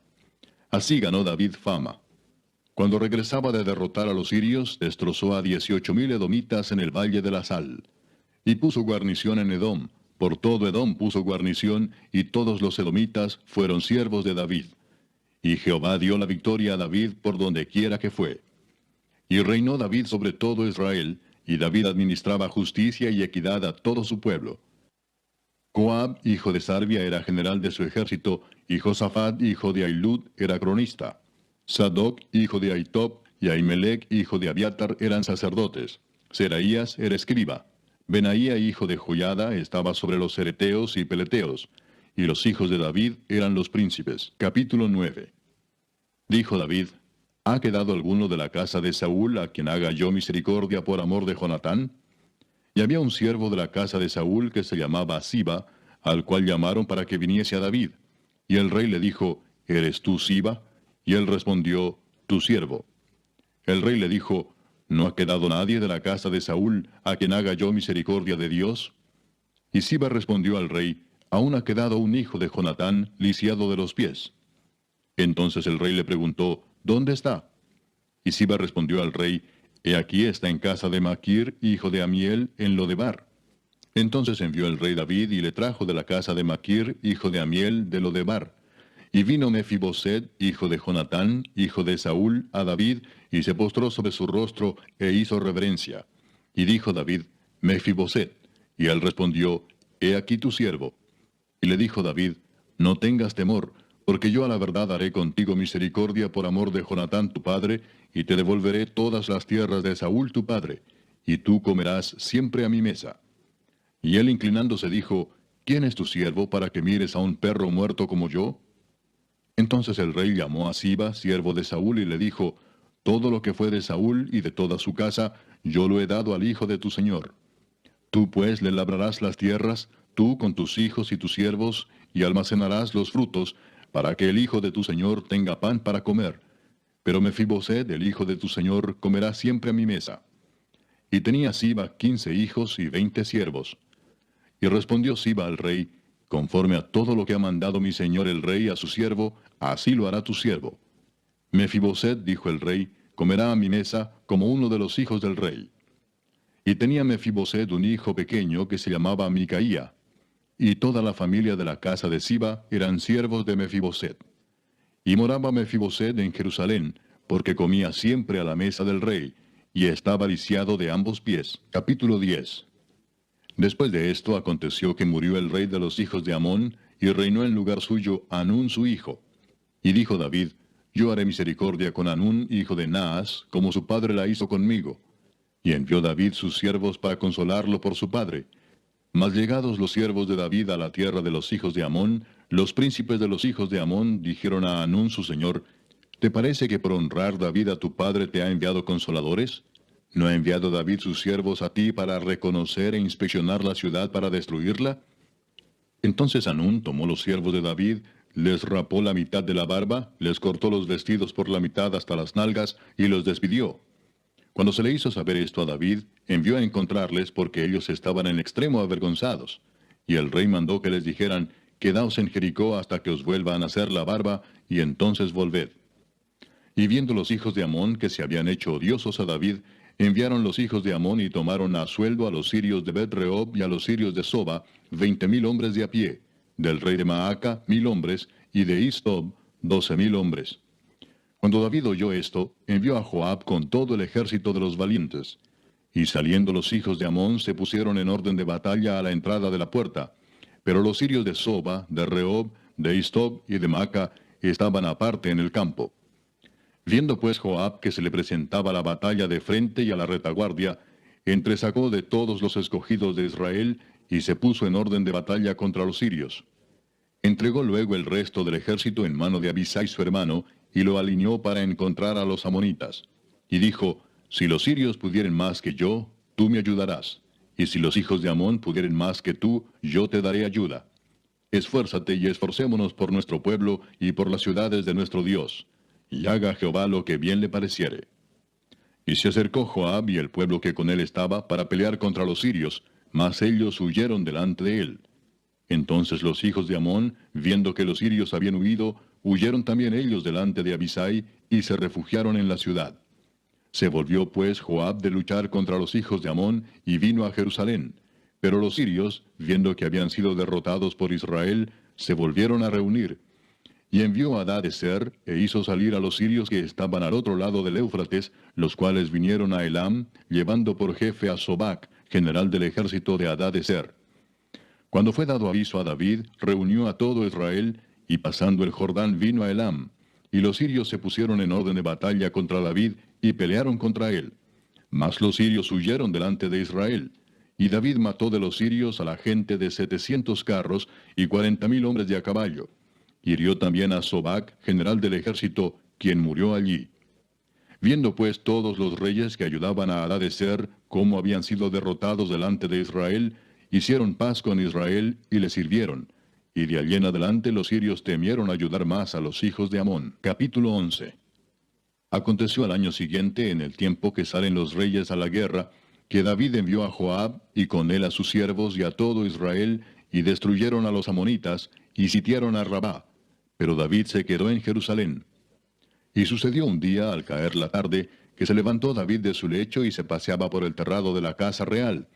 Speaker 1: Así ganó David fama. Cuando regresaba de derrotar a los sirios, destrozó a 18,000 edomitas en el valle de la Sal. Y puso guarnición en Edom. Por todo Edom puso guarnición, y todos los edomitas fueron siervos de David. Y Jehová dio la victoria a David por donde quiera que fue. Y reinó David sobre todo Israel, y David administraba justicia y equidad a todo su pueblo. Joab, hijo de Sarvia, era general de su ejército, y Josafat, hijo de Ahilud, era cronista. Sadoc, hijo de Ahitob, y Ahimelech, hijo de Abiatar, eran sacerdotes. Seraías era escriba. Benaía, hijo de Joiada, estaba sobre los cereteos y peleteos. Y los hijos de David eran los príncipes. Capítulo 9. Dijo David: ¿Ha quedado alguno de la casa de Saúl a quien haga yo misericordia por amor de Jonatán? Y había un siervo de la casa de Saúl que se llamaba Siba, al cual llamaron para que viniese a David. Y el rey le dijo: ¿Eres tú Siba? Y él respondió: Tu siervo. El rey le dijo: ¿No ha quedado nadie de la casa de Saúl a quien haga yo misericordia de Dios? Y Siba respondió al rey: Aún ha quedado un hijo de Jonatán, lisiado de los pies. Entonces el rey le preguntó: ¿Dónde está? Y Siba respondió al rey: He aquí está en casa de Maquir, hijo de Amiel, en Lodebar. Entonces envió el rey David y le trajo de la casa de Maquir, hijo de Amiel, de Lodebar. Y vino Mefiboset, hijo de Jonatán, hijo de Saúl, a David, y se postró sobre su rostro, e hizo reverencia. Y dijo David: Mefiboset. Y él respondió: He aquí tu siervo. Y le dijo David: No tengas temor, porque yo a la verdad haré contigo misericordia por amor de Jonatán tu padre, y te devolveré todas las tierras de Saúl tu padre, y tú comerás siempre a mi mesa. Y él inclinándose dijo: ¿Quién es tu siervo para que mires a un perro muerto como yo? Entonces el rey llamó a Siba, siervo de Saúl, y le dijo: Todo lo que fue de Saúl y de toda su casa, yo lo he dado al hijo de tu señor. Tú pues le labrarás las tierras, tú con tus hijos y tus siervos, y almacenarás los frutos, para que el hijo de tu señor tenga pan para comer. Pero Mefiboset, el hijo de tu señor, comerá siempre a mi mesa. Y tenía Siba 15 hijos y 20 siervos. Y respondió Siba al rey: Conforme a todo lo que ha mandado mi señor el rey a su siervo, así lo hará tu siervo. Mefiboset, dijo el rey, comerá a mi mesa como uno de los hijos del rey. Y tenía Mefiboset un hijo pequeño que se llamaba Micaía. Y toda la familia de la casa de Siba eran siervos de Mefiboset. Y moraba Mefiboset en Jerusalén, porque comía siempre a la mesa del rey, y estaba lisiado de ambos pies. Capítulo 10. Después de esto aconteció que murió el rey de los hijos de Amón, y reinó en lugar suyo Hanún su hijo. Y dijo David: Yo haré misericordia con Hanún, hijo de Naas, como su padre la hizo conmigo. Y envió David sus siervos para consolarlo por su padre. Mas llegados los siervos de David a la tierra de los hijos de Amón, los príncipes de los hijos de Amón dijeron a Hanún su señor: ¿Te parece que por honrar David a tu padre te ha enviado consoladores? ¿No ha enviado David sus siervos a ti para reconocer e inspeccionar la ciudad para destruirla? Entonces Hanún tomó los siervos de David, les rapó la mitad de la barba, les cortó los vestidos por la mitad hasta las nalgas, y los despidió. Cuando se le hizo saber esto a David, envió a encontrarles porque ellos estaban en extremo avergonzados. Y el rey mandó que les dijeran: Quedaos en Jericó hasta que os vuelvan a hacer la barba, y entonces volved. Y viendo los hijos de Amón que se habían hecho odiosos a David, enviaron los hijos de Amón y tomaron a sueldo a los sirios de Bet-Rehob y a los sirios de Soba, 20,000 hombres de a pie, del rey de Maaca 1,000 hombres, y de Istob 12,000 hombres. Cuando David oyó esto, envió a Joab con todo el ejército de los valientes. Y saliendo los hijos de Amón se pusieron en orden de batalla a la entrada de la puerta. Pero los sirios de Soba, de Rehob, de Istob y de Maaca estaban aparte en el campo. Viendo pues Joab que se le presentaba la batalla de frente y a la retaguardia, entresacó de todos los escogidos de Israel y se puso en orden de batalla contra los sirios. Entregó luego el resto del ejército en mano de Abisai su hermano, y lo alineó para encontrar a los amonitas. Y dijo: Si los sirios pudieren más que yo, tú me ayudarás. Y si los hijos de Amón pudieren más que tú, yo te daré ayuda. Esfuérzate y esforcémonos por nuestro pueblo y por las ciudades de nuestro Dios. Y haga Jehová lo que bien le pareciere. Y se acercó Joab y el pueblo que con él estaba para pelear contra los sirios, mas ellos huyeron delante de él. Entonces los hijos de Amón, viendo que los sirios habían huido, huyeron también ellos delante de Abisai, y se refugiaron en la ciudad. Se volvió pues Joab de luchar contra los hijos de Amón, y vino a Jerusalén. Pero los sirios, viendo que habían sido derrotados por Israel, se volvieron a reunir. Y envió a Hadadezer, e hizo salir a los sirios que estaban al otro lado del Éufrates, los cuales vinieron a Elam, llevando por jefe a Sobac, general del ejército de Hadadezer. Cuando fue dado aviso a David, reunió a todo Israel, y pasando el Jordán vino a Elam. Y los sirios se pusieron en orden de batalla contra David, y pelearon contra él. Mas los sirios huyeron delante de Israel. Y David mató de los sirios a la gente de 700 carros, y 40,000 hombres de a caballo. Hirió también a Sobac, general del ejército, quien murió allí. Viendo pues todos los reyes que ayudaban a Hadadezer cómo habían sido derrotados delante de Israel, hicieron paz con Israel y le sirvieron. Y de allí en adelante los sirios temieron ayudar más a los hijos de Amón. Capítulo 11. Aconteció al año siguiente, en el tiempo que salen los reyes a la guerra, que David envió a Joab, y con él a sus siervos y a todo Israel, y destruyeron a los amonitas, y sitiaron a Rabá. Pero David se quedó en Jerusalén. Y sucedió un día, al caer la tarde, que se levantó David de su lecho y se paseaba por el terrado de la casa real.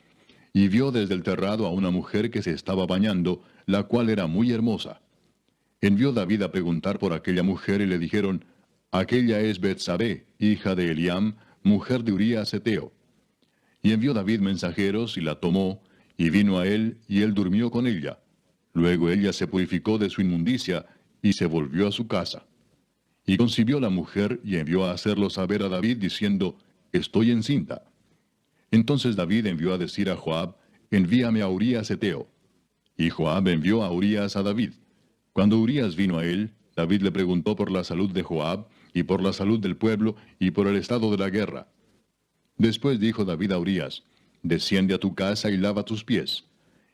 Speaker 1: Y vio desde el terrado a una mujer que se estaba bañando, la cual era muy hermosa. Envió David a preguntar por aquella mujer, y le dijeron: aquella es Betsabé, hija de Eliam, mujer de Urías Heteo. Y envió David mensajeros, y la tomó, y vino a él, y él durmió con ella. Luego ella se purificó de su inmundicia, y se volvió a su casa. Y concibió la mujer, y envió a hacerlo saber a David, diciendo: estoy encinta. Entonces David envió a decir a Joab: envíame a Urías Heteo. Y Joab envió a Urías a David. Cuando Urías vino a él, David le preguntó por la salud de Joab, y por la salud del pueblo, y por el estado de la guerra. Después dijo David a Urías: desciende a tu casa y lava tus pies.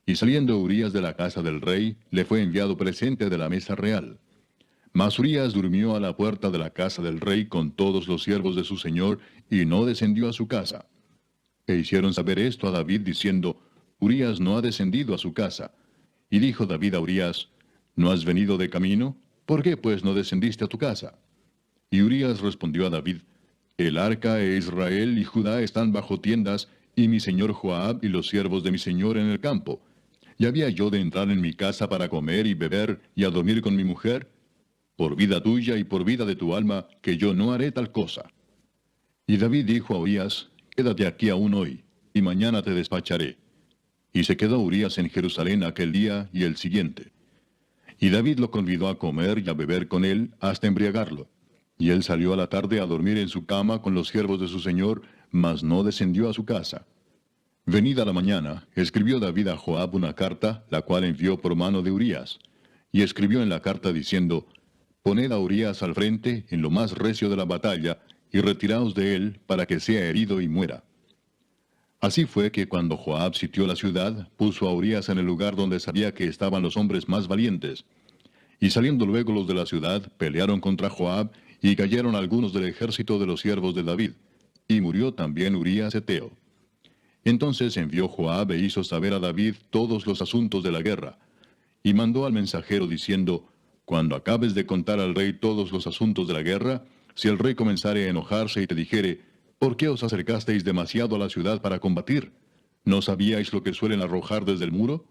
Speaker 1: Y saliendo Urías de la casa del rey, le fue enviado presente de la mesa real. Mas Urías durmió a la puerta de la casa del rey con todos los siervos de su señor, y no descendió a su casa. E hicieron saber esto a David, diciendo: Urías no ha descendido a su casa. Y dijo David a Urías: ¿no has venido de camino? ¿Por qué pues no descendiste a tu casa? Y Urías respondió a David: el arca e Israel y Judá están bajo tiendas, y mi señor Joab y los siervos de mi señor en el campo. ¿Y había yo de entrar en mi casa para comer y beber y a dormir con mi mujer? Por vida tuya y por vida de tu alma, que yo no haré tal cosa. Y David dijo a Urías: quédate aquí aún hoy, y mañana te despacharé. Y se quedó Urías en Jerusalén aquel día y el siguiente. Y David lo convidó a comer y a beber con él hasta embriagarlo. Y él salió a la tarde a dormir en su cama con los siervos de su señor, mas no descendió a su casa. Venida la mañana, escribió David a Joab una carta, la cual envió por mano de Urías. Y escribió en la carta diciendo: poned a Urías al frente en lo más recio de la batalla, y retiraos de él para que sea herido y muera. Así fue que cuando Joab sitió la ciudad, puso a Urías en el lugar donde sabía que estaban los hombres más valientes. Y saliendo luego los de la ciudad, pelearon contra Joab, y cayeron algunos del ejército de los siervos de David. Y murió también Urías Heteo. Entonces envió Joab e hizo saber a David todos los asuntos de la guerra. Y mandó al mensajero diciendo: cuando acabes de contar al rey todos los asuntos de la guerra, si el rey comenzare a enojarse y te dijere: ¿por qué os acercasteis demasiado a la ciudad para combatir? ¿No sabíais lo que suelen arrojar desde el muro?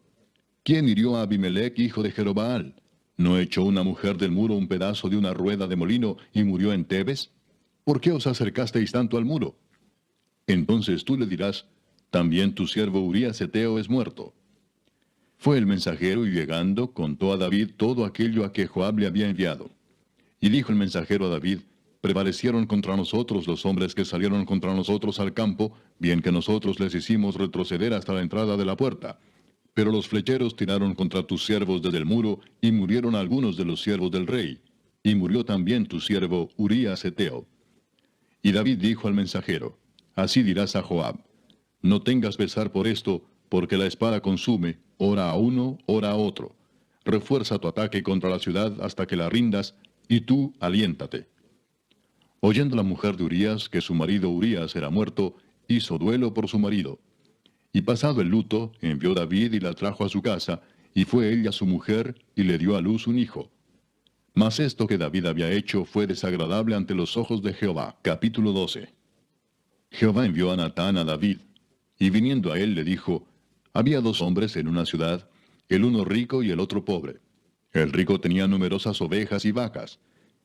Speaker 1: ¿Quién hirió a Abimelech, hijo de Jerobaal? ¿No echó una mujer del muro un pedazo de una rueda de molino y murió en Tebes? ¿Por qué os acercasteis tanto al muro? Entonces tú le dirás: también tu siervo Urías Heteo es muerto. Fue el mensajero, y llegando, contó a David todo aquello a que Joab le había enviado. Y dijo el mensajero a David: prevalecieron contra nosotros los hombres que salieron contra nosotros al campo, bien que nosotros les hicimos retroceder hasta la entrada de la puerta. Pero los flecheros tiraron contra tus siervos desde el muro, y murieron algunos de los siervos del rey. Y murió también tu siervo Urías Heteo. Y David dijo al mensajero: así dirás a Joab: no tengas pesar por esto, porque la espada consume, ora a uno, ora a otro. Refuerza tu ataque contra la ciudad hasta que la rindas, y tú aliéntate. Oyendo la mujer de Urías que su marido Urías era muerto, hizo duelo por su marido. Y pasado el luto, envió David y la trajo a su casa, y fue ella su mujer, y le dio a luz un hijo. Mas esto que David había hecho fue desagradable ante los ojos de Jehová. Capítulo 12. Jehová envió a Natán a David, y viniendo a él le dijo, había dos hombres en una ciudad, el uno rico y el otro pobre. El rico tenía numerosas ovejas y vacas,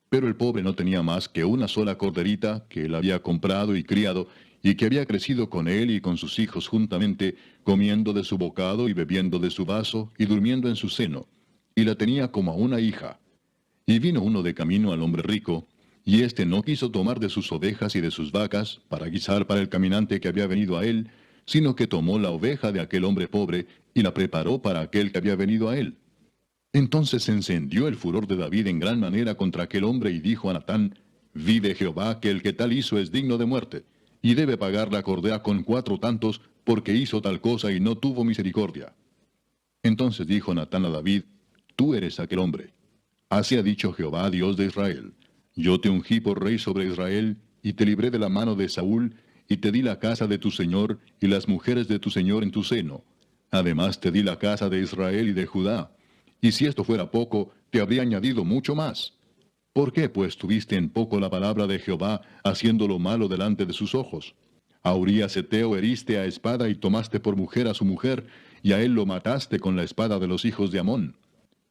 Speaker 1: pero el pobre no tenía más que una sola corderita que él había comprado y criado, y que había crecido con él y con sus hijos juntamente, comiendo de su bocado y bebiendo de su vaso, y durmiendo en su seno, y la tenía como a una hija. Y vino uno de camino al hombre rico, y éste no quiso tomar de sus ovejas y de sus vacas, para guisar para el caminante que había venido a él, sino que tomó la oveja de aquel hombre pobre, y la preparó para aquel que había venido a él. Entonces se encendió el furor de David en gran manera contra aquel hombre, y dijo a Natán, vive Jehová, que el que tal hizo es digno de muerte, y debe pagar la cordera con 4 tantos, porque hizo tal cosa y no tuvo misericordia. Entonces dijo Natán a David, tú eres aquel hombre. Así ha dicho Jehová, Dios de Israel, yo te ungí por rey sobre Israel, y te libré de la mano de Saúl, y te di la casa de tu señor, y las mujeres de tu señor en tu seno. Además te di la casa de Israel y de Judá. Y si esto fuera poco, te habría añadido mucho más. ¿Por qué, pues, tuviste en poco la palabra de Jehová, haciendo lo malo delante de sus ojos? A Urías Eteo heriste a espada y tomaste por mujer a su mujer, y a él lo mataste con la espada de los hijos de Amón.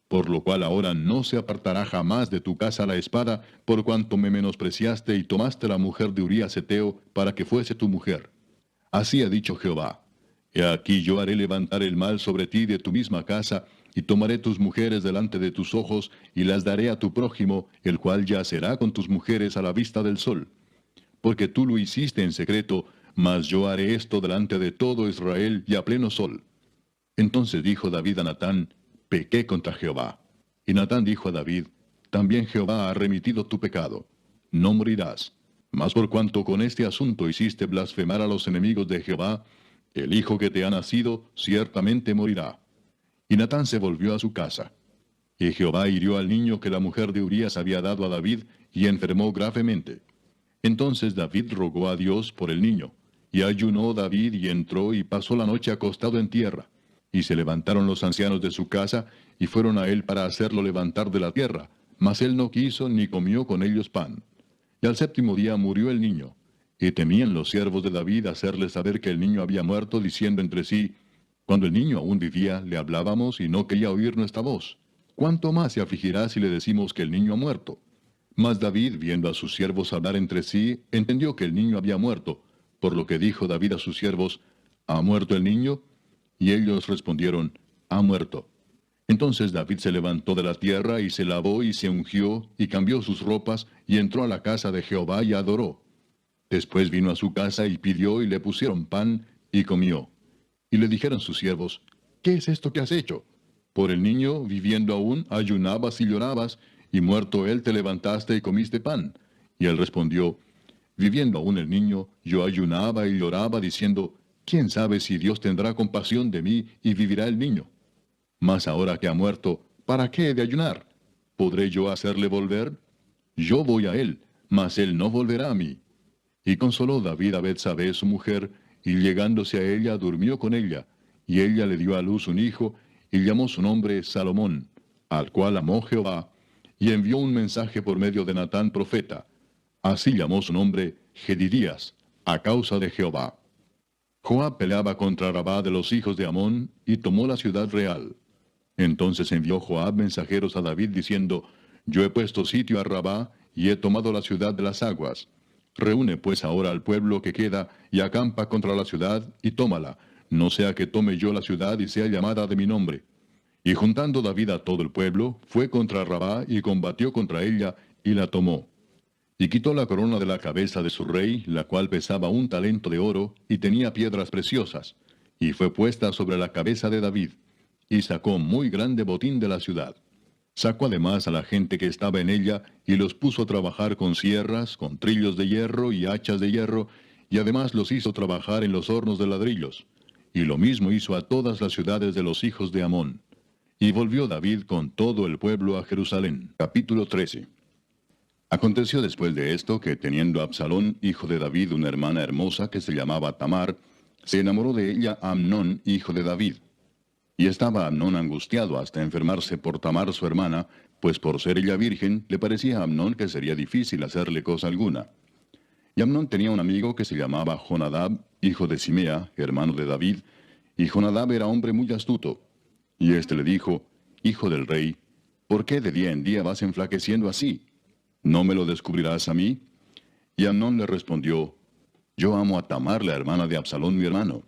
Speaker 1: Por lo cual ahora no se apartará jamás de tu casa la espada, por cuanto me menospreciaste y tomaste la mujer de Urías Eteo para que fuese tu mujer. Así ha dicho Jehová. He aquí yo haré levantar el mal sobre ti de tu misma casa, y tomaré tus mujeres delante de tus ojos, y las daré a tu prójimo, el cual yacerá con tus mujeres a la vista del sol. Porque tú lo hiciste en secreto, mas yo haré esto delante de todo Israel y a pleno sol. Entonces dijo David a Natán, pequé contra Jehová. Y Natán dijo a David, también Jehová ha remitido tu pecado. No morirás. Mas por cuanto con este asunto hiciste blasfemar a los enemigos de Jehová, el hijo que te ha nacido ciertamente morirá. Y Natán se volvió a su casa. Y Jehová hirió al niño que la mujer de Urías había dado a David, y enfermó gravemente. Entonces David rogó a Dios por el niño, y ayunó David y entró y pasó la noche acostado en tierra. Y se levantaron los ancianos de su casa, y fueron a él para hacerlo levantar de la tierra, mas él no quiso ni comió con ellos pan. Y al 7º día murió el niño. Y temían los siervos de David hacerle saber que el niño había muerto, diciendo entre sí, cuando el niño aún vivía, le hablábamos y no quería oír nuestra voz. ¿Cuánto más se afligirá si le decimos que el niño ha muerto? Mas David, viendo a sus siervos hablar entre sí, entendió que el niño había muerto, por lo que dijo David a sus siervos, ¿ha muerto el niño? Y ellos respondieron, ha muerto. Entonces David se levantó de la tierra, y se lavó, y se ungió, y cambió sus ropas, y entró a la casa de Jehová, y adoró. Después vino a su casa, y pidió, y le pusieron pan, y comió. Y le dijeron sus siervos, ¿qué es esto que has hecho? Por el niño, viviendo aún, ayunabas y llorabas, y muerto él te levantaste y comiste pan. Y él respondió, viviendo aún el niño, yo ayunaba y lloraba, diciendo, ¿quién sabe si Dios tendrá compasión de mí y vivirá el niño? Mas ahora que ha muerto, ¿para qué he de ayunar? ¿Podré yo hacerle volver? Yo voy a él, mas él no volverá a mí. Y consoló David a Betsabé su mujer, y llegándose a ella durmió con ella, y ella le dio a luz un hijo, y llamó su nombre Salomón, al cual amó Jehová, y envió un mensaje por medio de Natán profeta. Así llamó su nombre Jedidías, a causa de Jehová. Joab peleaba contra Rabá de los hijos de Amón, y tomó la ciudad real. Entonces envió Joab mensajeros a David diciendo, yo he puesto sitio a Rabá, y he tomado la ciudad de las aguas. Reúne pues ahora al pueblo que queda, y acampa contra la ciudad, y tómala, no sea que tome yo la ciudad y sea llamada de mi nombre. Y juntando David a todo el pueblo, fue contra Rabá, y combatió contra ella, y la tomó. Y quitó la corona de la cabeza de su rey, la cual pesaba 1 talento de oro, y tenía piedras preciosas, y fue puesta sobre la cabeza de David, y sacó muy grande botín de la ciudad. Sacó además a la gente que estaba en ella, y los puso a trabajar con sierras, con trillos de hierro y hachas de hierro, y además los hizo trabajar en los hornos de ladrillos. Y lo mismo hizo a todas las ciudades de los hijos de Amón. Y volvió David con todo el pueblo a Jerusalén. Capítulo 13. Aconteció después de esto que, teniendo Absalón, hijo de David, una hermana hermosa que se llamaba Tamar, se enamoró de ella Amnón, hijo de David. Y estaba Amnón angustiado hasta enfermarse por Tamar su hermana, pues por ser ella virgen, le parecía a Amnón que sería difícil hacerle cosa alguna. Y Amnón tenía un amigo que se llamaba Jonadab, hijo de Simea, hermano de David, y Jonadab era hombre muy astuto. Y éste le dijo, Hijo del rey, ¿por qué de día en día vas enflaqueciendo así? ¿No me lo descubrirás a mí? Y Amnón le respondió, Yo amo a Tamar, la hermana de Absalón, mi hermano.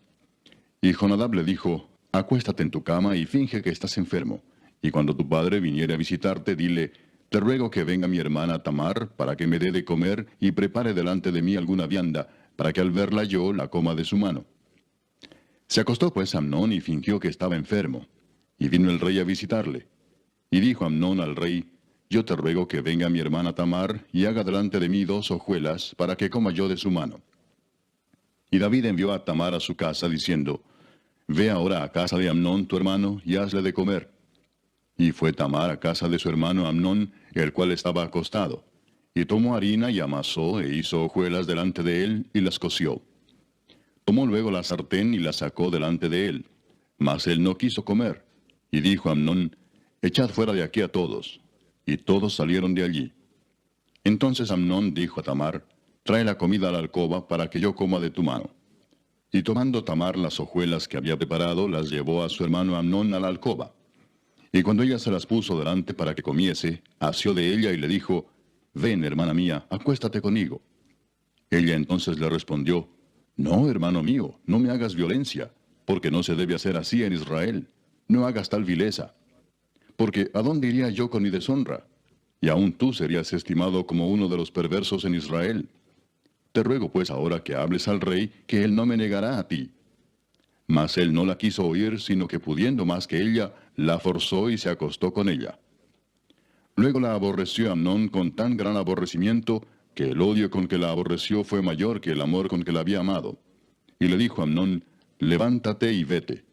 Speaker 1: Y Jonadab le dijo, Acuéstate en tu cama y finge que estás enfermo. Y cuando tu padre viniere a visitarte, dile, Te ruego que venga mi hermana Tamar, para que me dé de comer y prepare delante de mí alguna vianda, para que al verla yo la coma de su mano. Se acostó pues Amnón y fingió que estaba enfermo. Y vino el rey a visitarle. Y dijo Amnón al rey, Yo te ruego que venga mi hermana Tamar, y haga delante de mí 2 hojuelas, para que coma yo de su mano. Y David envió a Tamar a su casa, diciendo, Ve ahora a casa de Amnón tu hermano, y hazle de comer. Y fue Tamar a casa de su hermano Amnón, el cual estaba acostado. Y tomó harina y amasó, e hizo hojuelas delante de él, y las coció. Tomó luego la sartén y la sacó delante de él. Mas él no quiso comer. Y dijo Amnón, Echad fuera de aquí a todos. Y todos salieron de allí. Entonces Amnón dijo a Tamar, Trae la comida a la alcoba, para que yo coma de tu mano. Y tomando Tamar las hojuelas que había preparado, las llevó a su hermano Amnón a la alcoba. Y cuando ella se las puso delante para que comiese, asió de ella y le dijo, Ven, hermana mía, acuéstate conmigo. Ella entonces le respondió, No, hermano mío, no me hagas violencia, porque no se debe hacer así en Israel. No hagas tal vileza. Porque ¿a dónde iría yo con mi deshonra? Y aún tú serías estimado como uno de los perversos en Israel. Te ruego pues ahora que hables al rey, que él no me negará a ti. Mas él no la quiso oír, sino que pudiendo más que ella, la forzó y se acostó con ella. Luego la aborreció Amnón con tan gran aborrecimiento, que el odio con que la aborreció fue mayor que el amor con que la había amado. Y le dijo a Amnón, Levántate y vete.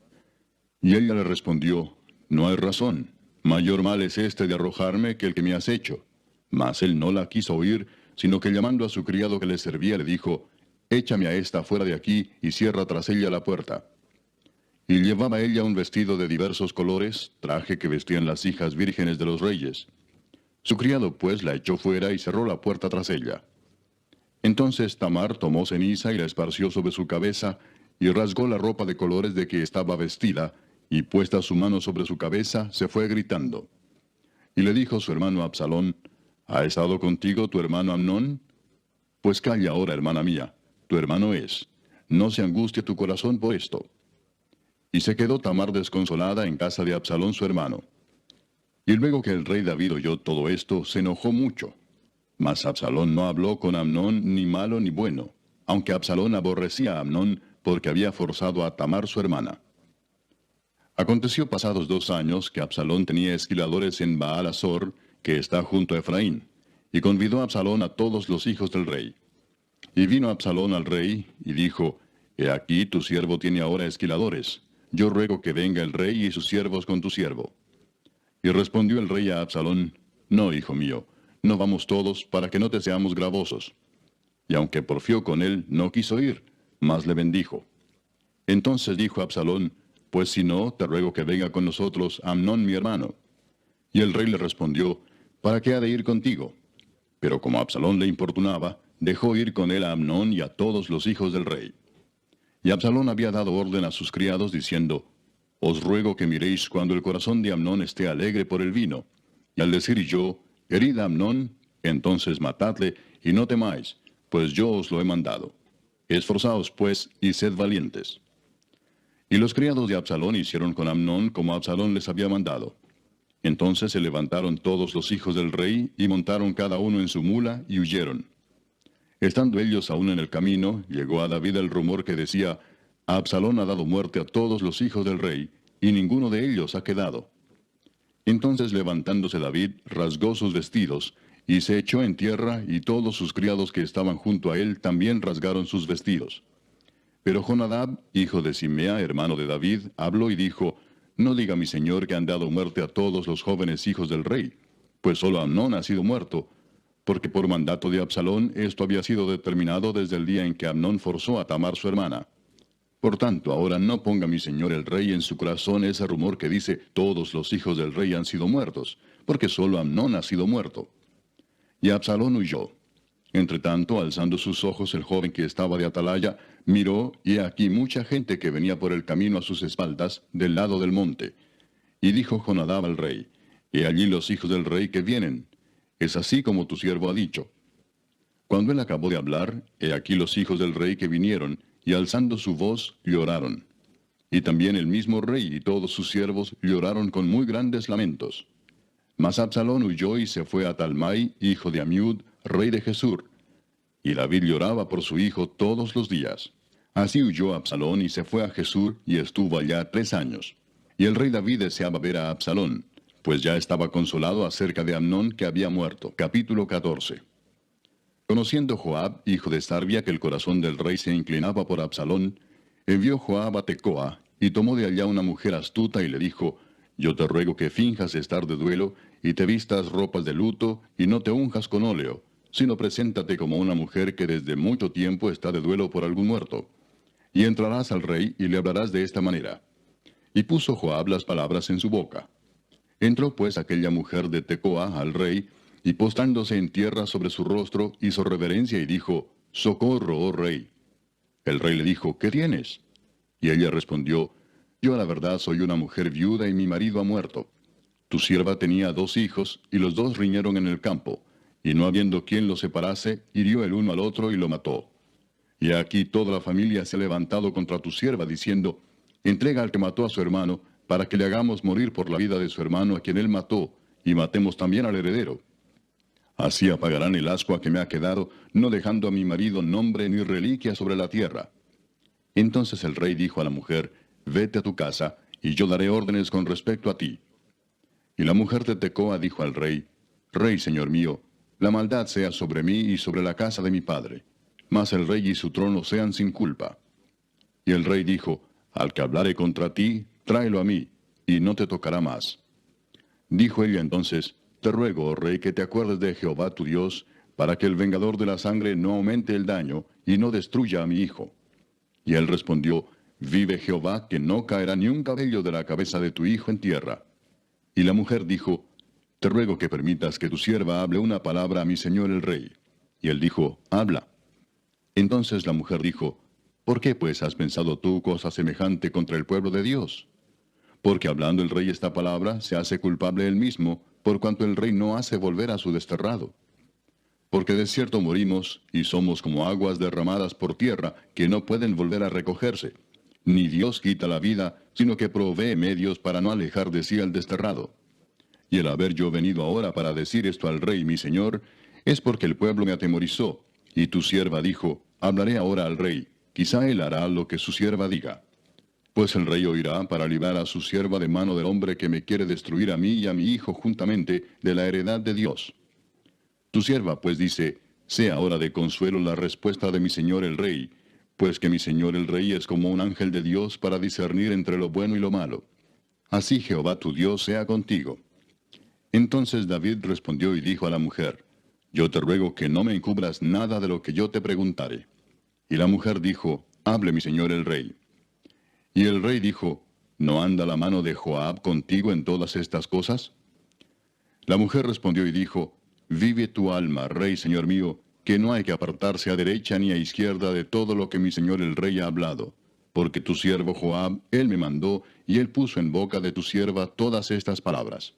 Speaker 1: Y ella le respondió, No hay razón, mayor mal es este de arrojarme que el que me has hecho. Mas él no la quiso oír, sino que llamando a su criado que le servía, le dijo, Échame a esta fuera de aquí y cierra tras ella la puerta. Y llevaba ella un vestido de diversos colores, traje que vestían las hijas vírgenes de los reyes. Su criado pues la echó fuera y cerró la puerta tras ella. Entonces Tamar tomó ceniza y la esparció sobre su cabeza, y rasgó la ropa de colores de que estaba vestida, y puesta su mano sobre su cabeza, se fue gritando. Y le dijo su hermano Absalón, ¿Ha estado contigo tu hermano Amnón? Pues calla ahora, hermana mía, tu hermano es. No se angustie tu corazón por esto. Y se quedó Tamar desconsolada en casa de Absalón su hermano. Y luego que el rey David oyó todo esto, se enojó mucho. Mas Absalón no habló con Amnón ni malo ni bueno, aunque Absalón aborrecía a Amnón porque había forzado a Tamar su hermana. Aconteció pasados 2 años que Absalón tenía esquiladores en Baal-Azor, que está junto a Efraín, y convidó a Absalón a todos los hijos del rey. Y vino Absalón al rey, y dijo, He aquí tu siervo tiene ahora esquiladores. Yo ruego que venga el rey y sus siervos con tu siervo. Y respondió el rey a Absalón, No, hijo mío, no vamos todos, para que no te seamos gravosos. Y aunque porfió con él, no quiso ir, mas le bendijo. Entonces dijo Absalón, Pues si no, te ruego que venga con nosotros Amnón mi hermano. Y el rey le respondió, ¿Para qué ha de ir contigo? Pero como Absalón le importunaba, dejó ir con él a Amnón y a todos los hijos del rey. Y Absalón había dado orden a sus criados, diciendo, Os ruego que miréis cuando el corazón de Amnón esté alegre por el vino. Y al decir yo, Herid a Amnón, entonces matadle, y no temáis, pues yo os lo he mandado. Esforzaos, pues, y sed valientes. Y los criados de Absalón hicieron con Amnón como Absalón les había mandado. Entonces se levantaron todos los hijos del rey, y montaron cada uno en su mula, y huyeron. Estando ellos aún en el camino, llegó a David el rumor que decía, Absalón ha dado muerte a todos los hijos del rey, y ninguno de ellos ha quedado. Entonces levantándose David, rasgó sus vestidos, y se echó en tierra, y todos sus criados que estaban junto a él también rasgaron sus vestidos. Pero Jonadab, hijo de Simea, hermano de David, habló y dijo, No diga mi señor que han dado muerte a todos los jóvenes hijos del rey, pues solo Amnón ha sido muerto, porque por mandato de Absalón esto había sido determinado desde el día en que Amnón forzó a Tamar su hermana. Por tanto, ahora no ponga mi señor el rey en su corazón ese rumor que dice, todos los hijos del rey han sido muertos, porque solo Amnón ha sido muerto. Y Absalón huyó. Entretanto, alzando sus ojos, el joven que estaba de atalaya, miró, y he aquí mucha gente que venía por el camino a sus espaldas, del lado del monte. Y dijo Jonadab al rey, he allí los hijos del rey que vienen. Es así como tu siervo ha dicho. Cuando él acabó de hablar, he aquí los hijos del rey que vinieron, y alzando su voz, lloraron. Y también el mismo rey y todos sus siervos lloraron con muy grandes lamentos. Mas Absalón huyó y se fue a Talmai, hijo de Amiud, rey de Gesur. Y David lloraba por su hijo todos los días. Así huyó Absalón y se fue a Gesur, y estuvo allá 3 años. Y el rey David deseaba ver a Absalón, pues ya estaba consolado acerca de Amnón que había muerto. Capítulo 14. Conociendo Joab, hijo de Sarvia, que el corazón del rey se inclinaba por Absalón, envió Joab a Tecoa, y tomó de allá una mujer astuta y le dijo, yo te ruego que finjas estar de duelo, y te vistas ropas de luto, y no te unjas con óleo, sino preséntate como una mujer que desde mucho tiempo está de duelo por algún muerto. Y entrarás al rey, y le hablarás de esta manera. Y puso Joab las palabras en su boca. Entró pues aquella mujer de Tecoa al rey, y postrándose en tierra sobre su rostro, hizo reverencia y dijo, socorro, oh rey. El rey le dijo, ¿qué tienes? Y ella respondió, yo a la verdad soy una mujer viuda y mi marido ha muerto. Tu sierva tenía 2 hijos, y los 2 riñeron en el campo, y no habiendo quien los separase, hirió el uno al otro y lo mató. Y aquí toda la familia se ha levantado contra tu sierva, diciendo, entrega al que mató a su hermano, para que le hagamos morir por la vida de su hermano a quien él mató, y matemos también al heredero. Así apagarán el ascua que me ha quedado, no dejando a mi marido nombre ni reliquia sobre la tierra. Entonces el rey dijo a la mujer, vete a tu casa, y yo daré órdenes con respecto a ti. Y la mujer de Tecoa dijo al rey, Rey, señor mío, la maldad sea sobre mí y sobre la casa de mi padre, mas el rey y su trono sean sin culpa. Y el rey dijo, al que hablare contra ti, tráelo a mí, y no te tocará más. Dijo ella entonces, te ruego, oh rey, que te acuerdes de Jehová tu Dios, para que el vengador de la sangre no aumente el daño, y no destruya a mi hijo. Y él respondió, vive Jehová, que no caerá ni un cabello de la cabeza de tu hijo en tierra. Y la mujer dijo, te ruego que permitas que tu sierva hable una palabra a mi señor el rey. Y él dijo, habla. Entonces la mujer dijo, ¿por qué pues has pensado tú cosa semejante contra el pueblo de Dios? Porque hablando el rey esta palabra, se hace culpable él mismo, por cuanto el rey no hace volver a su desterrado. Porque de cierto morimos, y somos como aguas derramadas por tierra, que no pueden volver a recogerse. Ni Dios quita la vida, sino que provee medios para no alejar de sí al desterrado. Y el haber yo venido ahora para decir esto al rey mi señor, es porque el pueblo me atemorizó, y tu sierva dijo, hablaré ahora al rey, quizá él hará lo que su sierva diga. Pues el rey oirá para librar a su sierva de mano del hombre que me quiere destruir a mí y a mi hijo juntamente de la heredad de Dios. Tu sierva pues dice, sea ahora de consuelo la respuesta de mi señor el rey, pues que mi señor el rey es como un ángel de Dios para discernir entre lo bueno y lo malo. Así Jehová tu Dios sea contigo. Entonces David respondió y dijo a la mujer, yo te ruego que no me encubras nada de lo que yo te preguntare. Y la mujer dijo, hable mi señor el rey. Y el rey dijo, ¿no anda la mano de Joab contigo en todas estas cosas? La mujer respondió y dijo, vive tu alma, rey señor mío, que no hay que apartarse a derecha ni a izquierda de todo lo que mi señor el rey ha hablado. Porque tu siervo Joab, él me mandó, y él puso en boca de tu sierva todas estas palabras.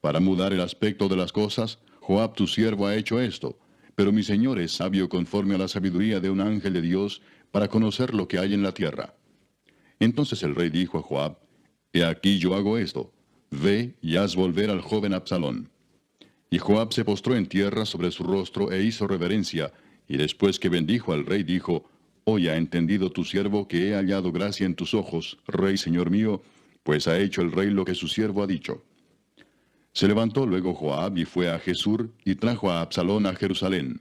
Speaker 1: Para mudar el aspecto de las cosas, Joab tu siervo ha hecho esto, pero mi señor es sabio conforme a la sabiduría de un ángel de Dios, para conocer lo que hay en la tierra. Entonces el rey dijo a Joab, he aquí yo hago esto, ve y haz volver al joven Absalón. Y Joab se postró en tierra sobre su rostro e hizo reverencia, y después que bendijo al rey dijo, hoy ha entendido tu siervo que he hallado gracia en tus ojos, rey señor mío, pues ha hecho el rey lo que su siervo ha dicho. Se levantó luego Joab y fue a Gesur, y trajo a Absalón a Jerusalén.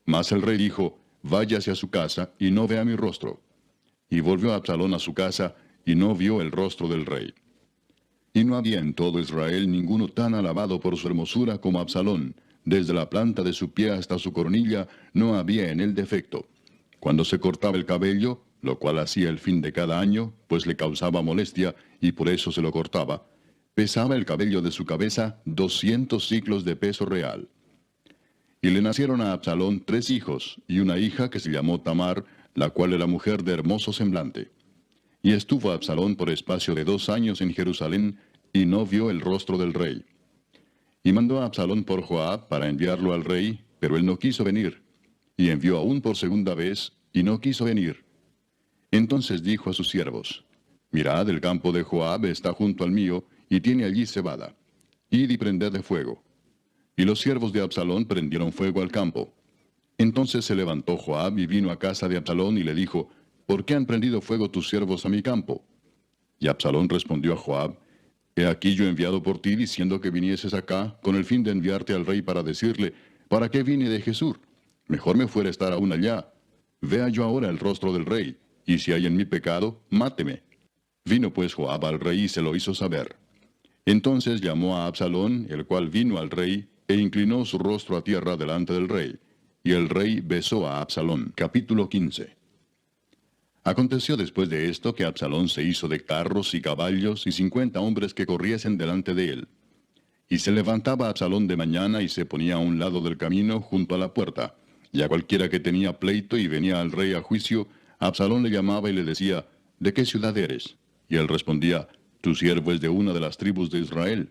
Speaker 1: Mas el rey dijo, váyase a su casa, y no vea mi rostro. Y volvió Absalón a su casa, y no vio el rostro del rey. Y no había en todo Israel ninguno tan alabado por su hermosura como Absalón. Desde la planta de su pie hasta su coronilla no había en él defecto. Cuando se cortaba el cabello, lo cual hacía el fin de cada año, pues le causaba molestia, y por eso se lo cortaba, pesaba el cabello de su cabeza 200 siclos de peso real. Y le nacieron a Absalón 3 hijos, y una hija que se llamó Tamar, la cual era mujer de hermoso semblante. Y estuvo Absalón por espacio de 2 años en Jerusalén, y no vio el rostro del rey. Y mandó a Absalón por Joab para enviarlo al rey, pero él no quiso venir. Y envió aún por segunda vez, y no quiso venir. Entonces dijo a sus siervos: Mirad, el campo de Joab está junto al mío, y tiene allí cebada. Id y prended de fuego. Y los siervos de Absalón prendieron fuego al campo. Entonces se levantó Joab y vino a casa de Absalón y le dijo: ¿Por qué han prendido fuego tus siervos a mi campo? Y Absalón respondió a Joab: He aquí yo he enviado por ti diciendo que vinieses acá, con el fin de enviarte al rey para decirle: ¿Para qué vine de Jesús? Mejor me fuera estar aún allá. Vea yo ahora el rostro del rey, y si hay en mí pecado, máteme. Vino pues Joab al rey y se lo hizo saber. Entonces llamó a Absalón, el cual vino al rey, e inclinó su rostro a tierra delante del rey. Y el rey besó a Absalón. Capítulo 15. Aconteció después de esto que Absalón se hizo de carros y caballos y 50 hombres que corriesen delante de él. Y se levantaba Absalón de mañana y se ponía a un lado del camino junto a la puerta. Y a cualquiera que tenía pleito y venía al rey a juicio, Absalón le llamaba y le decía: ¿De qué ciudad eres? Y él respondía: Tu siervo es de una de las tribus de Israel.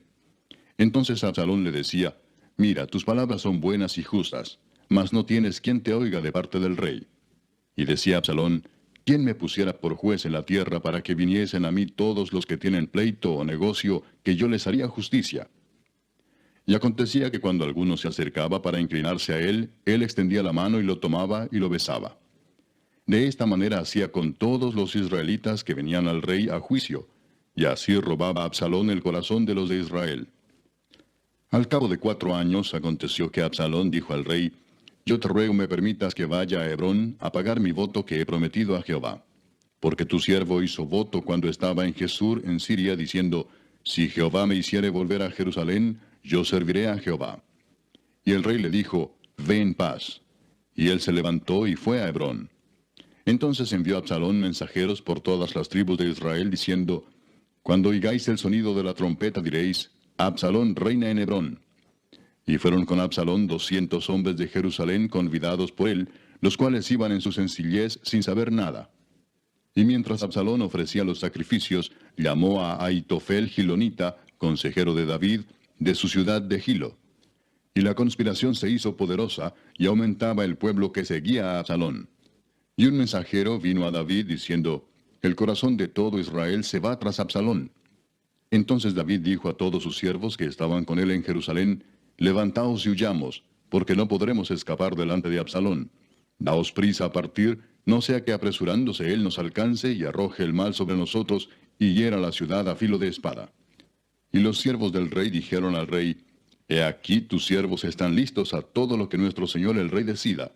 Speaker 1: Entonces Absalón le decía: Mira, tus palabras son buenas y justas, mas no tienes quien te oiga de parte del rey. Y decía Absalón: ¿Quién me pusiera por juez en la tierra para que viniesen a mí todos los que tienen pleito o negocio, que yo les haría justicia? Y acontecía que cuando alguno se acercaba para inclinarse a él, él extendía la mano y lo tomaba y lo besaba. De esta manera hacía con todos los israelitas que venían al rey a juicio, y así robaba Absalón el corazón de los de Israel. Al cabo de 4 años aconteció que Absalón dijo al rey: Yo te ruego me permitas que vaya a Hebrón a pagar mi voto que he prometido a Jehová. Porque tu siervo hizo voto cuando estaba en Jesús en Siria, diciendo: Si Jehová me hiciere volver a Jerusalén, yo serviré a Jehová. Y el rey le dijo: Ve en paz. Y él se levantó y fue a Hebrón. Entonces envió Absalón mensajeros por todas las tribus de Israel, diciendo: Cuando oigáis el sonido de la trompeta diréis: Absalón reina en Hebrón. Y fueron con Absalón 200 hombres de Jerusalén convidados por él, los cuales iban en su sencillez sin saber nada. Y mientras Absalón ofrecía los sacrificios, llamó a Ahitofel Gilonita, consejero de David, de su ciudad de Gilo. Y la conspiración se hizo poderosa, y aumentaba el pueblo que seguía a Absalón. Y un mensajero vino a David diciendo: El corazón de todo Israel se va tras Absalón. Entonces David dijo a todos sus siervos que estaban con él en Jerusalén: Levantaos y huyamos, porque no podremos escapar delante de Absalón. Daos prisa a partir, no sea que apresurándose él nos alcance y arroje el mal sobre nosotros y hiera la ciudad a filo de espada. Y los siervos del rey dijeron al rey: He aquí tus siervos están listos a todo lo que nuestro señor el rey decida.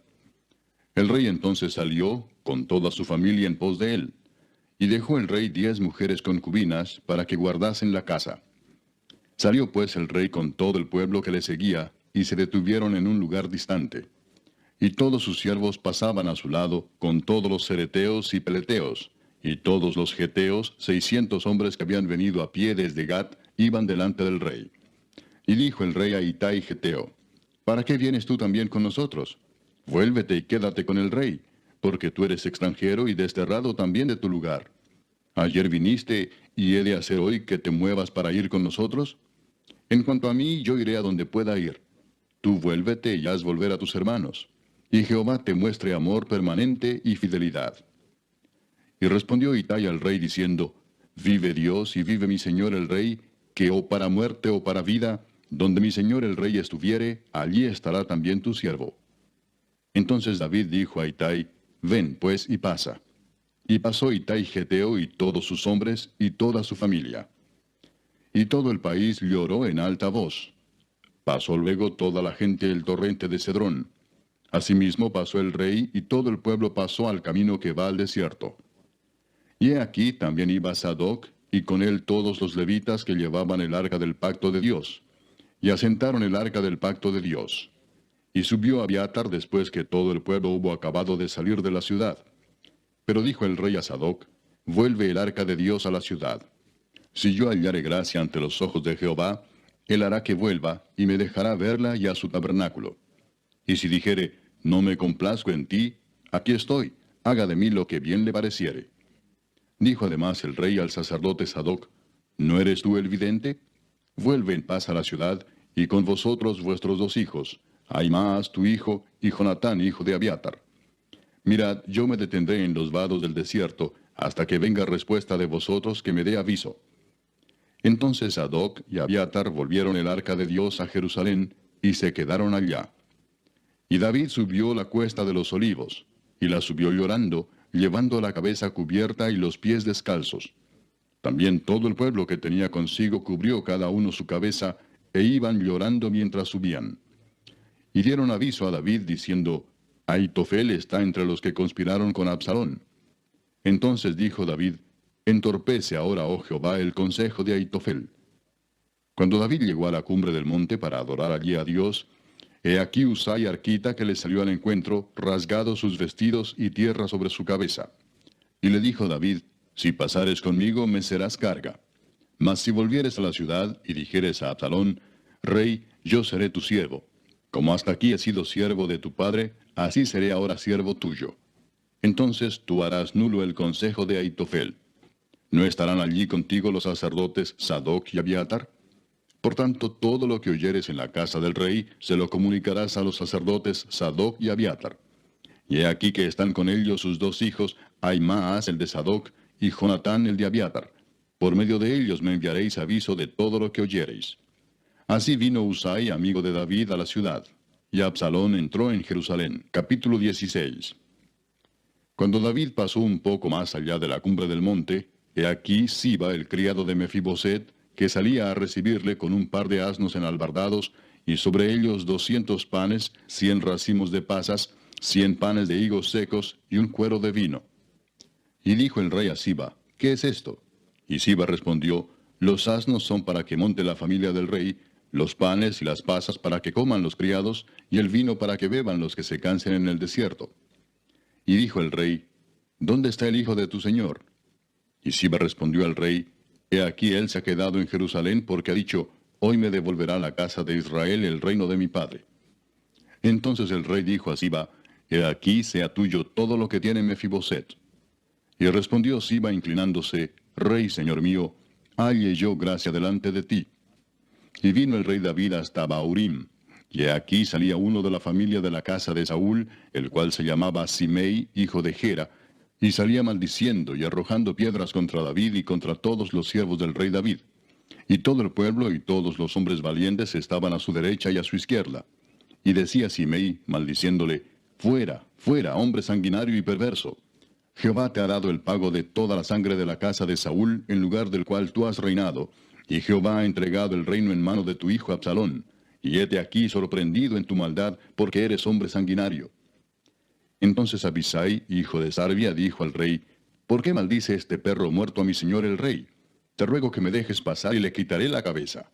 Speaker 1: El rey entonces salió, con toda su familia en pos de él. Y dejó el rey 10 mujeres concubinas para que guardasen la casa. Salió pues el rey con todo el pueblo que le seguía, y se detuvieron en un lugar distante. Y todos sus siervos pasaban a su lado, con todos los cereteos y peleteos, y todos los geteos, 600 hombres que habían venido a pie desde Gat, iban delante del rey. Y dijo el rey a Itai geteo: ¿Para qué vienes tú también con nosotros? Vuélvete y quédate con el rey, porque tú eres extranjero y desterrado también de tu lugar. Ayer viniste, ¿y he de hacer hoy que te muevas para ir con nosotros? En cuanto a mí, yo iré a donde pueda ir. Tú vuélvete y haz volver a tus hermanos, y Jehová te muestre amor permanente y fidelidad. Y respondió Itai al rey diciendo: Vive Dios y vive mi señor el rey, que o para muerte o para vida, donde mi señor el rey estuviere, allí estará también tu siervo. Entonces David dijo a Itai: Ven pues y pasa. Y pasó Itai geteo y todos sus hombres y toda su familia. Y todo el país lloró en alta voz. Pasó luego toda la gente el torrente de Cedrón. Asimismo pasó el rey y todo el pueblo pasó al camino que va al desierto. Y he aquí también iba Sadoc, y con él todos los levitas que llevaban el arca del pacto de Dios. Y asentaron el arca del pacto de Dios. Y subió Abiatar después que todo el pueblo hubo acabado de salir de la ciudad. Pero dijo el rey a Sadoc, vuelve el arca de Dios a la ciudad. Si yo hallare gracia ante los ojos de Jehová, él hará que vuelva, y me dejará verla y a su tabernáculo. Y si dijere, no me complazco en ti, aquí estoy, haga de mí lo que bien le pareciere. Dijo además el rey al sacerdote Sadoc, ¿no eres tú el vidente? Vuelve en paz a la ciudad, y con vosotros vuestros 2 hijos, Ahimaas tu hijo, y Jonatán hijo de Abiatar. Mirad, yo me detendré en los vados del desierto, hasta que venga respuesta de vosotros que me dé aviso. Entonces Sadoc y Abiatar volvieron el arca de Dios a Jerusalén, y se quedaron allá. Y David subió la cuesta de los olivos, y la subió llorando, llevando la cabeza cubierta y los pies descalzos. También todo el pueblo que tenía consigo cubrió cada uno su cabeza, e iban llorando mientras subían. Y dieron aviso a David diciendo, Ahitofel está entre los que conspiraron con Absalón. Entonces dijo David, entorpece ahora, oh Jehová, el consejo de Ahitofel. Cuando David llegó a la cumbre del monte para adorar allí a Dios, he aquí Husai arquita que le salió al encuentro, rasgados sus vestidos y tierra sobre su cabeza. Y le dijo David, si pasares conmigo me serás carga. Mas si volvieres a la ciudad y dijeres a Absalón, Rey, yo seré tu siervo. Como hasta aquí he sido siervo de tu padre, así seré ahora siervo tuyo. Entonces tú harás nulo el consejo de Ahitofel. ¿No estarán allí contigo los sacerdotes Sadoc y Abiatar? Por tanto, todo lo que oyeres en la casa del rey, se lo comunicarás a los sacerdotes Sadoc y Abiatar. Y he aquí que están con ellos sus 2 hijos, Ahimaas el de Sadoc, y Jonatán el de Abiatar. Por medio de ellos me enviaréis aviso de todo lo que oyereis. Así vino Husai, amigo de David, a la ciudad. Y Absalón entró en Jerusalén. Capítulo 16. Cuando David pasó un poco más allá de la cumbre del monte, he aquí Siba, el criado de Mefiboset, que salía a recibirle con un par de asnos enalbardados, y sobre ellos 200 panes, 100 racimos de pasas, 100 panes de higos secos, y un cuero de vino. Y dijo el rey a Siba, ¿qué es esto? Y Siba respondió, los asnos son para que monte la familia del rey, los panes y las pasas para que coman los criados, y el vino para que beban los que se cansen en el desierto. Y dijo el rey, ¿dónde está el hijo de tu señor? Y Siba respondió al rey, he aquí él se ha quedado en Jerusalén porque ha dicho, hoy me devolverá la casa de Israel el reino de mi padre. Entonces el rey dijo a Siba, he aquí sea tuyo todo lo que tiene Mefiboset. Y respondió Siba inclinándose, Rey, señor mío, halle yo gracia delante de ti. Y vino el rey David hasta Bahurim, y aquí salía uno de la familia de la casa de Saúl, el cual se llamaba Simei, hijo de Gera, y salía maldiciendo y arrojando piedras contra David y contra todos los siervos del rey David. Y todo el pueblo y todos los hombres valientes estaban a su derecha y a su izquierda. Y decía Simei, maldiciéndole, fuera, fuera, hombre sanguinario y perverso. Jehová te ha dado el pago de toda la sangre de la casa de Saúl, en lugar del cual tú has reinado, y Jehová ha entregado el reino en mano de tu hijo Absalón, y hete aquí sorprendido en tu maldad, porque eres hombre sanguinario. Entonces Abisai, hijo de Sarbia, dijo al rey, ¿por qué maldice este perro muerto a mi señor el rey? Te ruego que me dejes pasar y le quitaré la cabeza.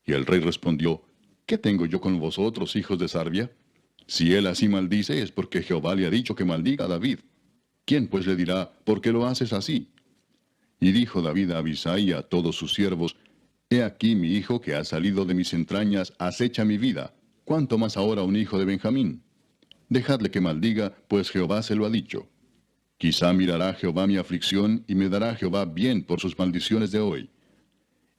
Speaker 1: Y el rey respondió, ¿qué tengo yo con vosotros, hijos de Sarbia? Si él así maldice, es porque Jehová le ha dicho que maldiga a David. ¿Quién pues le dirá, por qué lo haces así? Y dijo David a Abisai y a todos sus siervos, he aquí mi hijo que ha salido de mis entrañas acecha mi vida, ¿cuánto más ahora un hijo de Benjamín? Dejadle que maldiga, pues Jehová se lo ha dicho. Quizá mirará Jehová mi aflicción, y me dará Jehová bien por sus maldiciones de hoy.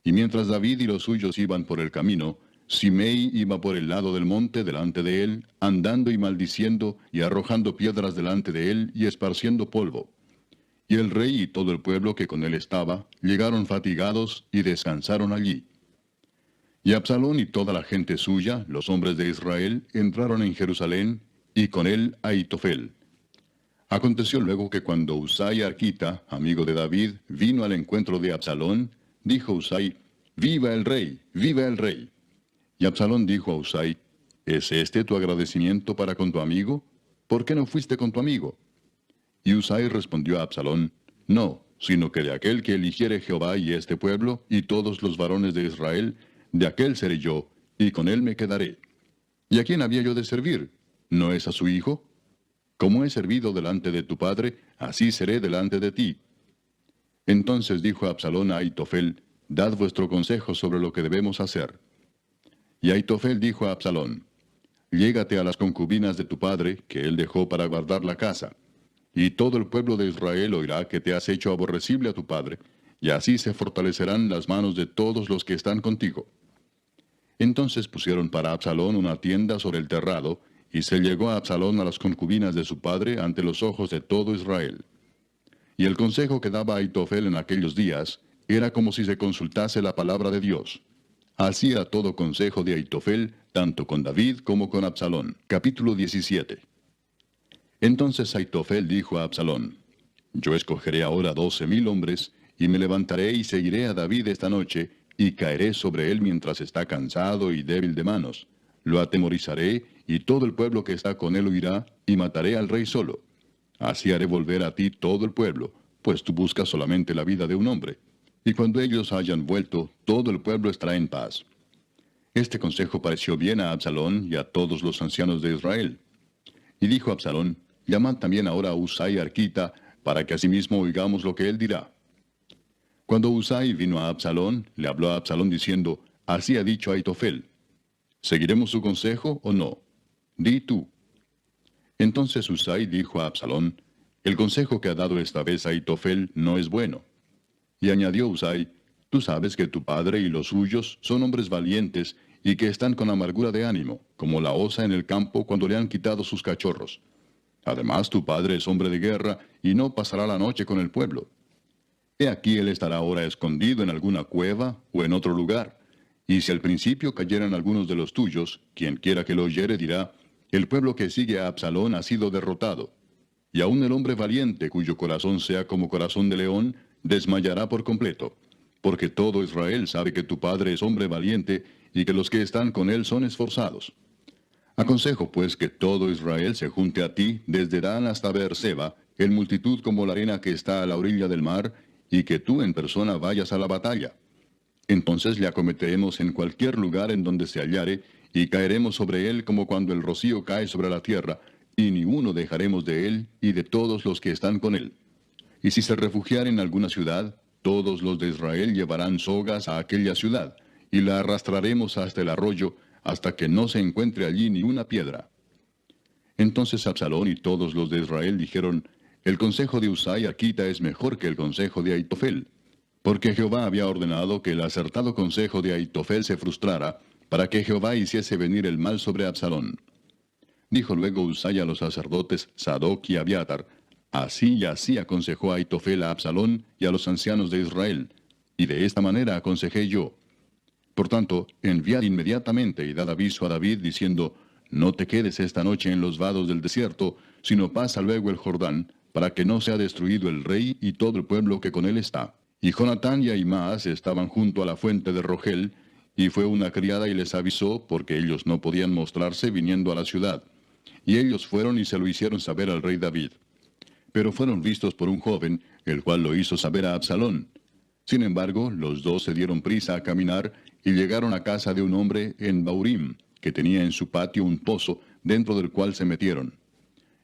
Speaker 1: Y mientras David y los suyos iban por el camino, Simei iba por el lado del monte delante de él, andando y maldiciendo, y arrojando piedras delante de él, y esparciendo polvo. Y el rey y todo el pueblo que con él estaba, llegaron fatigados, y descansaron allí. Y Absalón y toda la gente suya, los hombres de Israel, entraron en Jerusalén, y con él Ahitofel. Aconteció luego que cuando Husai arquita, amigo de David, vino al encuentro de Absalón, dijo Husai, ¡viva el rey! ¡Viva el rey! Y Absalón dijo a Husai, ¿es este tu agradecimiento para con tu amigo? ¿Por qué no fuiste con tu amigo? Y Husai respondió a Absalón, no, sino que de aquel que eligiere Jehová y este pueblo, y todos los varones de Israel, de aquel seré yo, y con él me quedaré. ¿Y a quién había yo de servir? ¿No es a su hijo? Como he servido delante de tu padre, así seré delante de ti. Entonces dijo Absalón a Ahitofel, dad vuestro consejo sobre lo que debemos hacer. Y Ahitofel dijo a Absalón, llégate a las concubinas de tu padre, que él dejó para guardar la casa. Y todo el pueblo de Israel oirá que te has hecho aborrecible a tu padre, y así se fortalecerán las manos de todos los que están contigo. Entonces pusieron para Absalón una tienda sobre el terrado, y se llegó a Absalón a las concubinas de su padre ante los ojos de todo Israel. Y el consejo que daba Ahitofel en aquellos días era como si se consultase la palabra de Dios. Así era todo consejo de Ahitofel, tanto con David como con Absalón. Capítulo 17. Entonces Ahitofel dijo a Absalón, yo escogeré ahora 12,000 hombres, y me levantaré y seguiré a David esta noche, y caeré sobre él mientras está cansado y débil de manos. Lo atemorizaré, y todo el pueblo que está con él huirá, y mataré al rey solo. Así haré volver a ti todo el pueblo, pues tú buscas solamente la vida de un hombre. Y cuando ellos hayan vuelto, todo el pueblo estará en paz. Este consejo pareció bien a Absalón y a todos los ancianos de Israel. Y dijo Absalón, llamad también ahora a Husai arquita, para que asimismo oigamos lo que él dirá. Cuando Husai vino a Absalón, le habló a Absalón diciendo, así ha dicho Ahitofel, ¿seguiremos su consejo o no? Di tú. Entonces Husai dijo a Absalón, el consejo que ha dado esta vez Ahitofel no es bueno. Y añadió Husai, tú sabes que tu padre y los suyos son hombres valientes y que están con amargura de ánimo, como la osa en el campo cuando le han quitado sus cachorros. Además tu padre es hombre de guerra y no pasará la noche con el pueblo. He aquí él estará ahora escondido en alguna cueva o en otro lugar. Y si al principio cayeran algunos de los tuyos, quien quiera que lo oyere dirá, el pueblo que sigue a Absalón ha sido derrotado. Y aun el hombre valiente, cuyo corazón sea como corazón de león, desmayará por completo. Porque todo Israel sabe que tu padre es hombre valiente, y que los que están con él son esforzados. Aconsejo pues que todo Israel se junte a ti desde Dan hasta Beerseba, en multitud como la arena que está a la orilla del mar, y que tú en persona vayas a la batalla. Entonces le acometeremos en cualquier lugar en donde se hallare, y caeremos sobre él como cuando el rocío cae sobre la tierra, y ni uno dejaremos de él y de todos los que están con él. Y si se refugiare en alguna ciudad, todos los de Israel llevarán sogas a aquella ciudad, y la arrastraremos hasta el arroyo, hasta que no se encuentre allí ni una piedra. Entonces Absalón y todos los de Israel dijeron, el consejo de Husai arquita es mejor que el consejo de Ahitofel, porque Jehová había ordenado que el acertado consejo de Ahitofel se frustrara, para que Jehová hiciese venir el mal sobre Absalón. Dijo luego Husai a los sacerdotes Sadoc y Abiatar, así y así aconsejó Ahitofel a Absalón y a los ancianos de Israel, y de esta manera aconsejé yo. Por tanto, enviad inmediatamente y dad aviso a David diciendo, no te quedes esta noche en los vados del desierto, sino pasa luego el Jordán, para que no sea destruido el rey y todo el pueblo que con él está. Y Jonatán y Ahimaas estaban junto a la fuente de Rogel, y fue una criada y les avisó, porque ellos no podían mostrarse viniendo a la ciudad. Y ellos fueron y se lo hicieron saber al rey David. Pero fueron vistos por un joven, el cual lo hizo saber a Absalón. Sin embargo, los dos se dieron prisa a caminar, y llegaron a casa de un hombre en Baurim, que tenía en su patio un pozo, dentro del cual se metieron.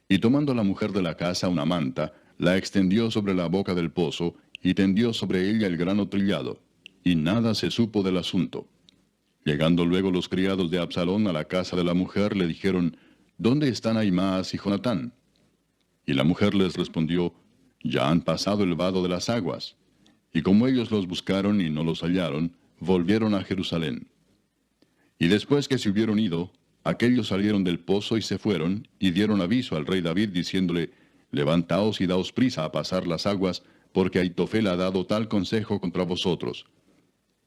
Speaker 1: Y tomando la mujer de la casa una manta, la extendió sobre la boca del pozo, y tendió sobre ella el grano trillado, y nada se supo del asunto. Llegando luego los criados de Absalón a la casa de la mujer, le dijeron, ¿dónde están Ahimaas y Jonatán? Y la mujer les respondió, ya han pasado el vado de las aguas. Y como ellos los buscaron y no los hallaron, volvieron a Jerusalén. Y después que se hubieron ido, aquellos salieron del pozo y se fueron, y dieron aviso al rey David, diciéndole, levantaos y daos prisa a pasar las aguas, porque Ahitofel ha dado tal consejo contra vosotros.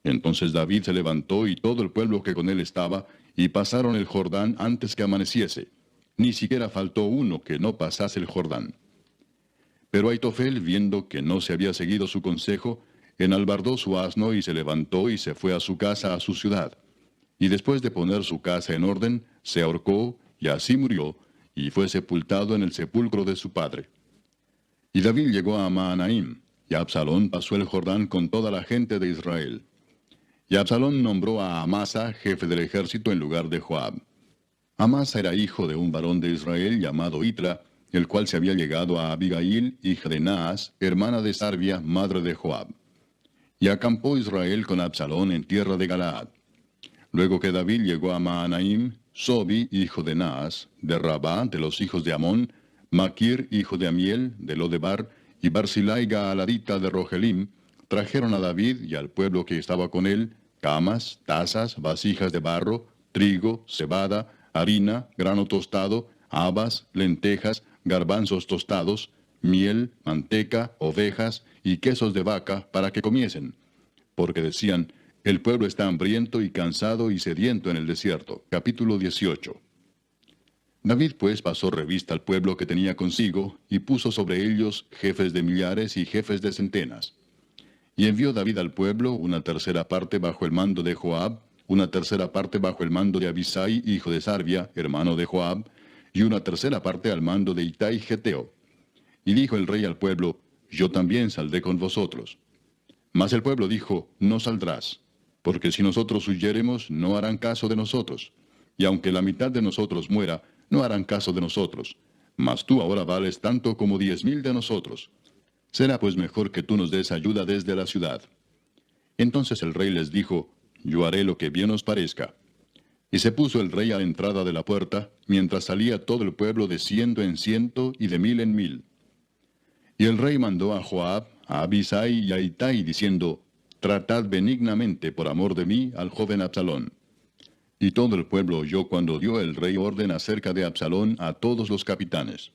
Speaker 1: Entonces David se levantó y todo el pueblo que con él estaba, y pasaron el Jordán antes que amaneciese. Ni siquiera faltó uno que no pasase el Jordán. Pero Ahitofel, viendo que no se había seguido su consejo, enalbardó su asno y se levantó y se fue a su casa, a su ciudad. Y después de poner su casa en orden, se ahorcó, y así murió, y fue sepultado en el sepulcro de su padre. Y David llegó a Mahanaim, y Absalón pasó el Jordán con toda la gente de Israel. Y Absalón nombró a Amasa jefe del ejército en lugar de Joab. Amasa era hijo de un varón de Israel llamado Itra, el cual se había llegado a Abigail, hija de Naas, hermana de Sarvia, madre de Joab. Y acampó Israel con Absalón en tierra de Galaad. Luego que David llegó a Mahanaim, Sobi, hijo de Naas, de Rabá, de los hijos de Amón, Maquir, hijo de Amiel, de Lodebar, y Barzilai Gaaladita de Rogelim, trajeron a David y al pueblo que estaba con él, camas, tazas, vasijas de barro, trigo, cebada, harina, grano tostado, habas, lentejas, garbanzos tostados, miel, manteca, ovejas y quesos de vaca para que comiesen. Porque decían, el pueblo está hambriento y cansado y sediento en el desierto. Capítulo 18. David pues pasó revista al pueblo que tenía consigo, y puso sobre ellos jefes de millares y jefes de centenas. Y envió David al pueblo una tercera parte bajo el mando de Joab, una tercera parte bajo el mando de Abisai, hijo de Sarvia, hermano de Joab, y una tercera parte al mando de Itai Geteo. Y dijo el rey al pueblo, yo también saldré con vosotros. Mas el pueblo dijo, no saldrás, porque si nosotros huyéremos, no harán caso de nosotros. Y aunque la mitad de nosotros muera, no harán caso de nosotros. Mas tú ahora vales tanto como 10,000 de nosotros. Será pues mejor que tú nos des ayuda desde la ciudad. Entonces el rey les dijo, yo haré lo que bien os parezca. Y se puso el rey a la entrada de la puerta, mientras salía todo el pueblo de 100 en 100 y de 1000 en 1000. Y el rey mandó a Joab, a Abisai y a Itai, diciendo, tratad benignamente por amor de mí al joven Absalón. Y todo el pueblo oyó cuando dio el rey orden acerca de Absalón a todos los capitanes.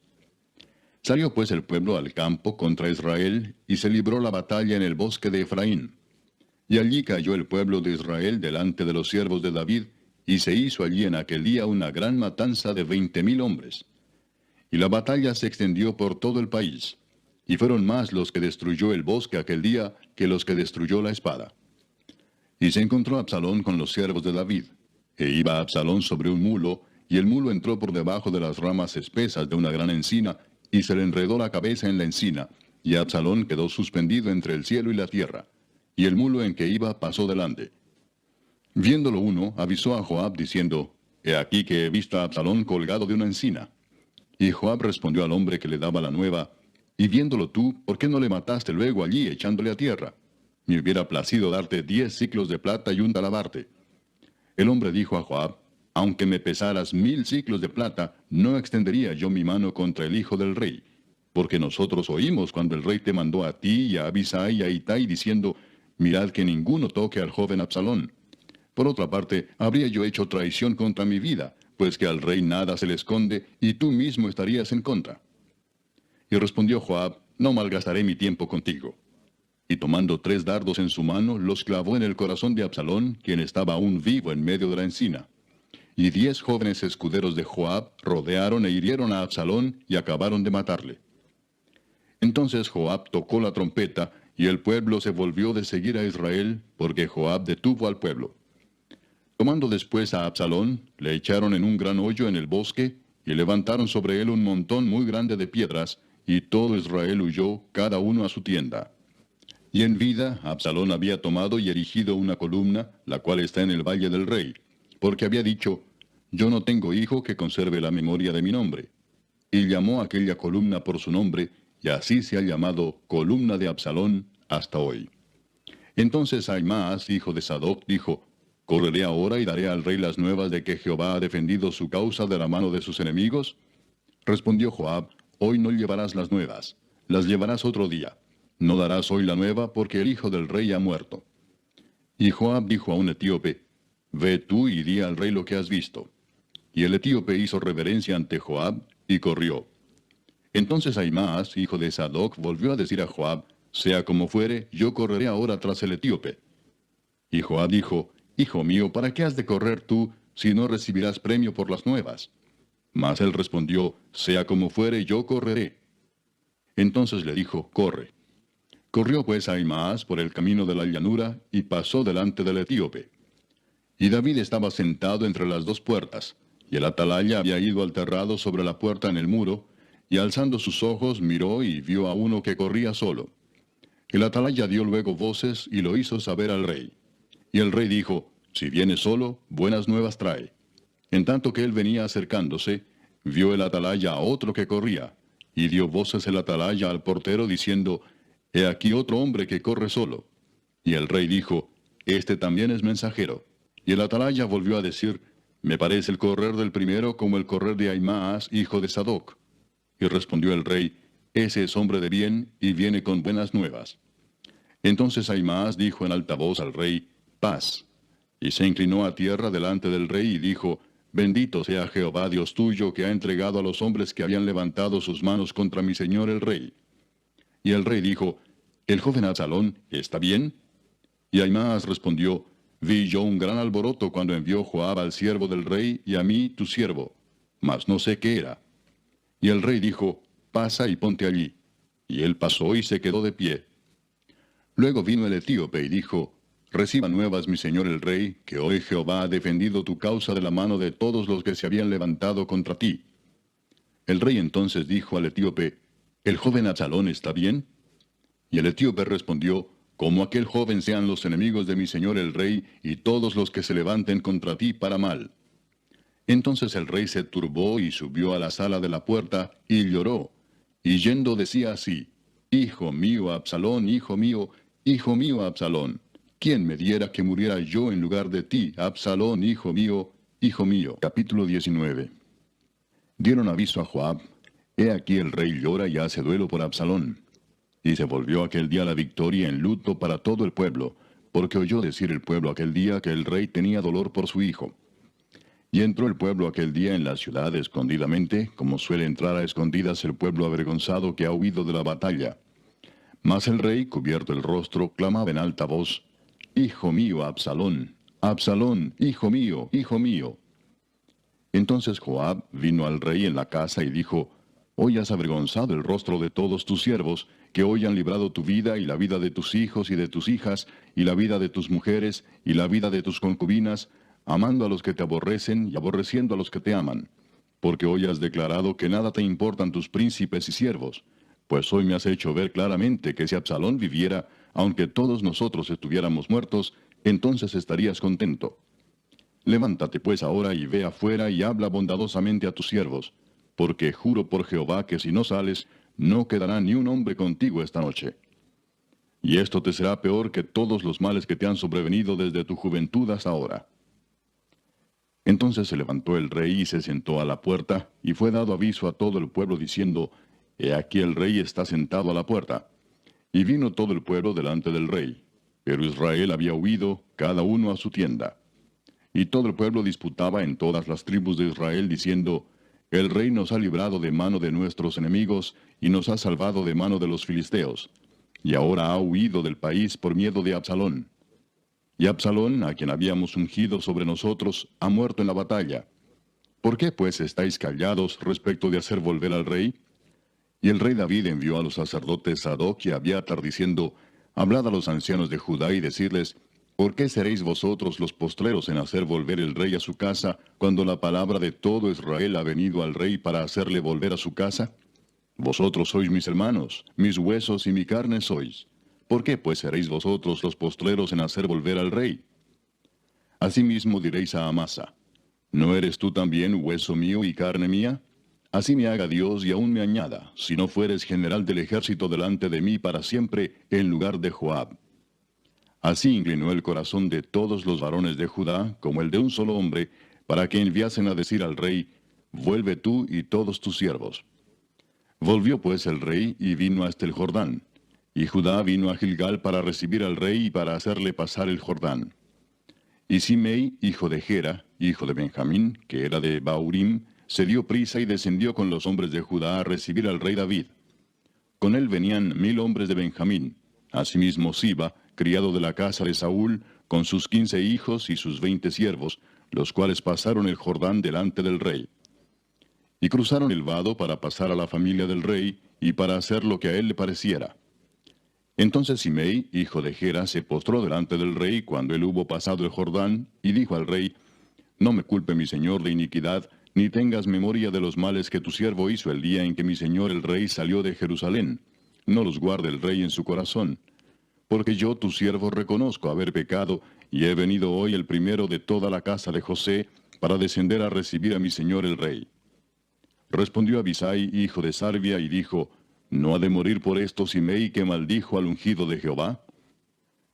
Speaker 1: Salió pues el pueblo al campo contra Israel, y se libró la batalla en el bosque de Efraín. Y allí cayó el pueblo de Israel delante de los siervos de David, y se hizo allí en aquel día una gran matanza de 20,000 hombres. Y la batalla se extendió por todo el país, y fueron más los que destruyó el bosque aquel día que los que destruyó la espada. Y se encontró Absalón con los siervos de David. E iba Absalón sobre un mulo, y el mulo entró por debajo de las ramas espesas de una gran encina, y se le enredó la cabeza en la encina, y Absalón quedó suspendido entre el cielo y la tierra, y el mulo en que iba pasó delante. Viéndolo uno, avisó a Joab diciendo, he aquí que he visto a Absalón colgado de una encina. Y Joab respondió al hombre que le daba la nueva, y viéndolo tú, ¿por qué no le mataste luego allí echándole a tierra? Me hubiera placido darte 10 siclos de plata y un talabarte. El hombre dijo a Joab, aunque me pesaras 1000 siclos de plata, no extendería yo mi mano contra el hijo del rey, porque nosotros oímos cuando el rey te mandó a ti y a Abisai y a Itai diciendo, mirad que ninguno toque al joven Absalón. Por otra parte, habría yo hecho traición contra mi vida, pues que al rey nada se le esconde, y tú mismo estarías en contra. Y respondió Joab, no malgastaré mi tiempo contigo. Y tomando 3 dardos en su mano, los clavó en el corazón de Absalón, quien estaba aún vivo en medio de la encina. Y 10 jóvenes escuderos de Joab rodearon e hirieron a Absalón y acabaron de matarle. Entonces Joab tocó la trompeta, y el pueblo se volvió de seguir a Israel, porque Joab detuvo al pueblo. Tomando después a Absalón, le echaron en un gran hoyo en el bosque, y levantaron sobre él un montón muy grande de piedras, y todo Israel huyó, cada uno a su tienda. Y en vida, Absalón había tomado y erigido una columna, la cual está en el valle del rey, porque había dicho, yo no tengo hijo que conserve la memoria de mi nombre. Y llamó a aquella columna por su nombre, y así se ha llamado columna de Absalón hasta hoy. Entonces Ahimaas, hijo de Sadoc, dijo, ¿correré ahora y daré al rey las nuevas de que Jehová ha defendido su causa de la mano de sus enemigos? Respondió Joab, hoy no llevarás las nuevas, las llevarás otro día. No darás hoy la nueva, porque el hijo del rey ha muerto. Y Joab dijo a un etíope, ve tú y di al rey lo que has visto. Y el etíope hizo reverencia ante Joab, y corrió. Entonces Ahimaas, hijo de Sadoc, volvió a decir a Joab, sea como fuere, yo correré ahora tras el etíope. Y Joab dijo, hijo mío, ¿para qué has de correr tú, si no recibirás premio por las nuevas? Mas él respondió, sea como fuere, yo correré. Entonces le dijo, corre. Corrió pues Ahimaas por el camino de la llanura, y pasó delante del etíope. Y David estaba sentado entre las 2 puertas, y el atalaya había ido al terrado sobre la puerta en el muro, y alzando sus ojos miró y vio a uno que corría solo. El atalaya dio luego voces y lo hizo saber al rey. Y el rey dijo, si viene solo, buenas nuevas trae. En tanto que él venía acercándose, vio el atalaya a otro que corría, y dio voces el atalaya al portero diciendo, He aquí otro hombre que corre solo. Y el rey dijo, Este también es mensajero. Y el atalaya volvió a decir, Me parece el correr del primero como el correr de Ahimaas, hijo de Sadoc. Y respondió el rey, Ese es hombre de bien, y viene con buenas nuevas. Entonces Ahimaas dijo en alta voz al rey, Paz. Y se inclinó a tierra delante del rey y dijo, Bendito sea Jehová Dios tuyo, que ha entregado a los hombres que habían levantado sus manos contra mi señor el rey. Y el rey dijo, ¿El joven Absalón está bien? Y Ahimaas respondió, Vi yo un gran alboroto cuando envió Joab al siervo del rey y a mí tu siervo, mas no sé qué era. Y el rey dijo, Pasa y ponte allí. Y él pasó y se quedó de pie. Luego vino el etíope y dijo, Reciba nuevas mi señor el rey, que hoy Jehová ha defendido tu causa de la mano de todos los que se habían levantado contra ti. El rey entonces dijo al etíope, ¿El joven Absalón está bien? Y el etíope respondió, Como aquel joven sean los enemigos de mi señor el rey, y todos los que se levanten contra ti para mal. Entonces el rey se turbó y subió a la sala de la puerta, y lloró. Y yendo decía así, Hijo mío Absalón, hijo mío Absalón, ¿quién me diera que muriera yo en lugar de ti, Absalón, hijo mío, hijo mío? Capítulo 19. Dieron aviso a Joab, He aquí el rey llora y hace duelo por Absalón. Y se volvió aquel día la victoria en luto para todo el pueblo, porque oyó decir el pueblo aquel día que el rey tenía dolor por su hijo. Y entró el pueblo aquel día en la ciudad escondidamente, como suele entrar a escondidas el pueblo avergonzado que ha huido de la batalla. Mas el rey, cubierto el rostro, clamaba en alta voz, Hijo mío, Absalón, Absalón, hijo mío, hijo mío. Entonces Joab vino al rey en la casa y dijo, Hoy has avergonzado el rostro de todos tus siervos, que hoy han librado tu vida y la vida de tus hijos y de tus hijas, y la vida de tus mujeres y la vida de tus concubinas, amando a los que te aborrecen y aborreciendo a los que te aman. Porque hoy has declarado que nada te importan tus príncipes y siervos. Pues hoy me has hecho ver claramente que si Absalón viviera, aunque todos nosotros estuviéramos muertos, entonces estarías contento. Levántate pues ahora y ve afuera y habla bondadosamente a tus siervos, porque juro por Jehová que si no sales, no quedará ni un hombre contigo esta noche. Y esto te será peor que todos los males que te han sobrevenido desde tu juventud hasta ahora. Entonces se levantó el rey y se sentó a la puerta, y fue dado aviso a todo el pueblo diciendo, He aquí el rey está sentado a la puerta. Y vino todo el pueblo delante del rey. Pero Israel había huido, cada uno a su tienda. Y todo el pueblo disputaba en todas las tribus de Israel, diciendo, El rey nos ha librado de mano de nuestros enemigos, y nos ha salvado de mano de los filisteos. Y ahora ha huido del país por miedo de Absalón. Y Absalón, a quien habíamos ungido sobre nosotros, ha muerto en la batalla. ¿Por qué pues estáis callados respecto de hacer volver al rey? Y el rey David envió a los sacerdotes Sadoc y Abiatar diciendo, Hablad a los ancianos de Judá y decirles, ¿por qué seréis vosotros los postreros en hacer volver el rey a su casa, cuando la palabra de todo Israel ha venido al rey para hacerle volver a su casa? Vosotros sois mis hermanos, mis huesos y mi carne sois. ¿Por qué pues seréis vosotros los postreros en hacer volver al rey? Asimismo diréis a Amasa, ¿no eres tú también hueso mío y carne mía? Así me haga Dios y aún me añada, si no fueres general del ejército delante de mí para siempre, en lugar de Joab. Así inclinó el corazón de todos los varones de Judá, como el de un solo hombre, para que enviasen a decir al rey, Vuelve tú y todos tus siervos. Volvió pues el rey y vino hasta el Jordán. Y Judá vino a Gilgal para recibir al rey y para hacerle pasar el Jordán. Y Simei, hijo de Gera, hijo de Benjamín, que era de Baurim, se dio prisa y descendió con los hombres de Judá a recibir al rey David. Con él venían 1000 hombres de Benjamín, asimismo Siba, criado de la casa de Saúl, con sus 15 hijos y sus 20 siervos, los cuales pasaron el Jordán delante del rey. Y cruzaron el vado para pasar a la familia del rey, y para hacer lo que a él le pareciera. Entonces Simei, hijo de Gera, se postró delante del rey cuando él hubo pasado el Jordán, y dijo al rey, No me culpe mi señor de iniquidad, ni tengas memoria de los males que tu siervo hizo el día en que mi señor el rey salió de Jerusalén. No los guarde el rey en su corazón. Porque yo, tu siervo, reconozco haber pecado, y he venido hoy el primero de toda la casa de José, para descender a recibir a mi señor el rey. Respondió Abisai, hijo de Sarvia, y dijo, ¿no ha de morir por esto Simei que maldijo al ungido de Jehová?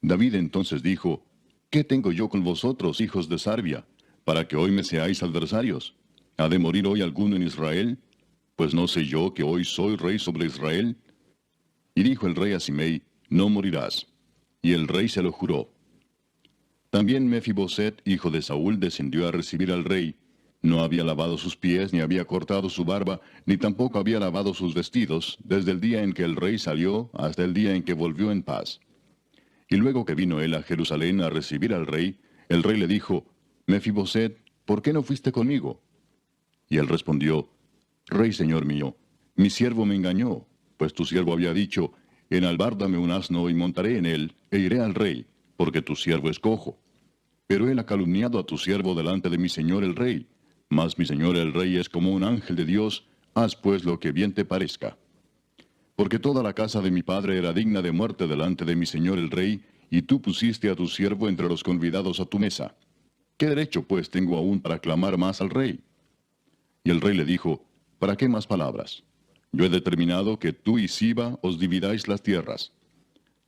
Speaker 1: David entonces dijo, ¿qué tengo yo con vosotros, hijos de Sarvia, para que hoy me seáis adversarios? ¿Ha de morir hoy alguno en Israel? Pues no sé yo que hoy soy rey sobre Israel. Y dijo el rey a Simei, no morirás. Y el rey se lo juró. También Mefiboset, hijo de Saúl, descendió a recibir al rey. No había lavado sus pies, ni había cortado su barba, ni tampoco había lavado sus vestidos, desde el día en que el rey salió hasta el día en que volvió en paz. Y luego que vino él a Jerusalén a recibir al rey, el rey le dijo, Mefiboset, ¿por qué no fuiste conmigo? Y él respondió, Rey señor mío, mi siervo me engañó, pues tu siervo había dicho, enalbárdame un asno y montaré en él, e iré al rey, porque tu siervo es cojo. Pero él ha calumniado a tu siervo delante de mi señor el rey. Mas mi señor el rey es como un ángel de Dios, haz pues lo que bien te parezca. Porque toda la casa de mi padre era digna de muerte delante de mi señor el rey, y tú pusiste a tu siervo entre los convidados a tu mesa. ¿Qué derecho pues tengo aún para clamar más al rey? Y el rey le dijo, ¿para qué más palabras? Yo he determinado que tú y Siba os dividáis las tierras.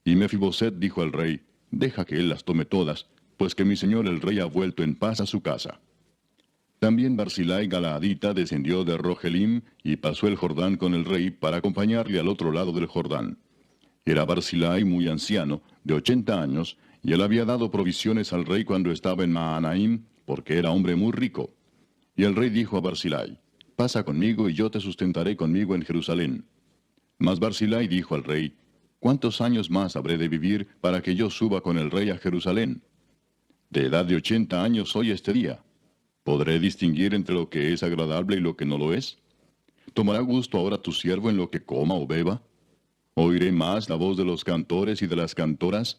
Speaker 1: Y Mefiboset dijo al rey, deja que él las tome todas, pues que mi señor el rey ha vuelto en paz a su casa. También Barzillai Galaadita descendió de Rogelim y pasó el Jordán con el rey para acompañarle al otro lado del Jordán. Era Barzillai muy anciano, de 80 años, y él había dado provisiones al rey cuando estaba en Mahanaim, porque era hombre muy rico. Y el rey dijo a Barzillai, pasa conmigo y yo te sustentaré conmigo en Jerusalén. Mas Barzillai dijo al rey, ¿cuántos años más habré de vivir para que yo suba con el rey a Jerusalén? De edad de 80 años soy este día. ¿Podré distinguir entre lo que es agradable y lo que no lo es? ¿Tomará gusto ahora tu siervo en lo que coma o beba? ¿Oiré más la voz de los cantores y de las cantoras?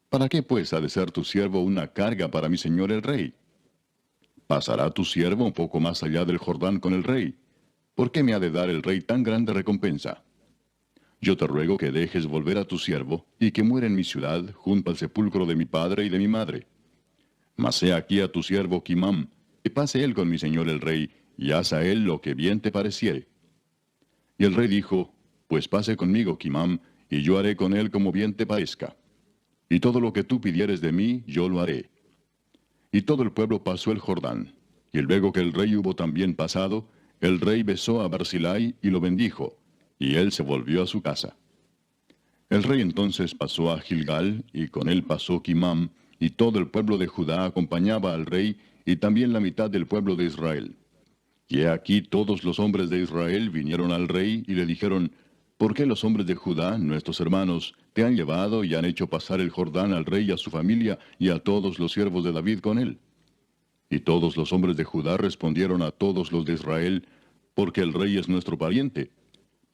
Speaker 1: ¿Para qué pues ha de ser tu siervo una carga para mi señor el rey? ¿Pasará tu siervo un poco más allá del Jordán con el rey? ¿Por qué me ha de dar el rey tan grande recompensa? Yo te ruego que dejes volver a tu siervo, y que muera en mi ciudad, junto al sepulcro de mi padre y de mi madre. Mas he aquí a tu siervo Kimam, que pase él con mi señor el rey, y haz a él lo que bien te pareciere. Y el rey dijo, pues pase conmigo Kimam, y yo haré con él como bien te parezca. Y todo lo que tú pidieres de mí, yo lo haré. Y todo el pueblo pasó el Jordán. Y luego que el rey hubo también pasado, el rey besó a Barzillai y lo bendijo, y él se volvió a su casa. El rey entonces pasó a Gilgal, y con él pasó Kimam, y todo el pueblo de Judá acompañaba al rey, y también la mitad del pueblo de Israel. Y he aquí todos los hombres de Israel vinieron al rey, y le dijeron, ¿por qué los hombres de Judá, nuestros hermanos, te han llevado y han hecho pasar el Jordán al rey y a su familia, y a todos los siervos de David con él? Y todos los hombres de Judá respondieron a todos los de Israel, porque el rey es nuestro pariente.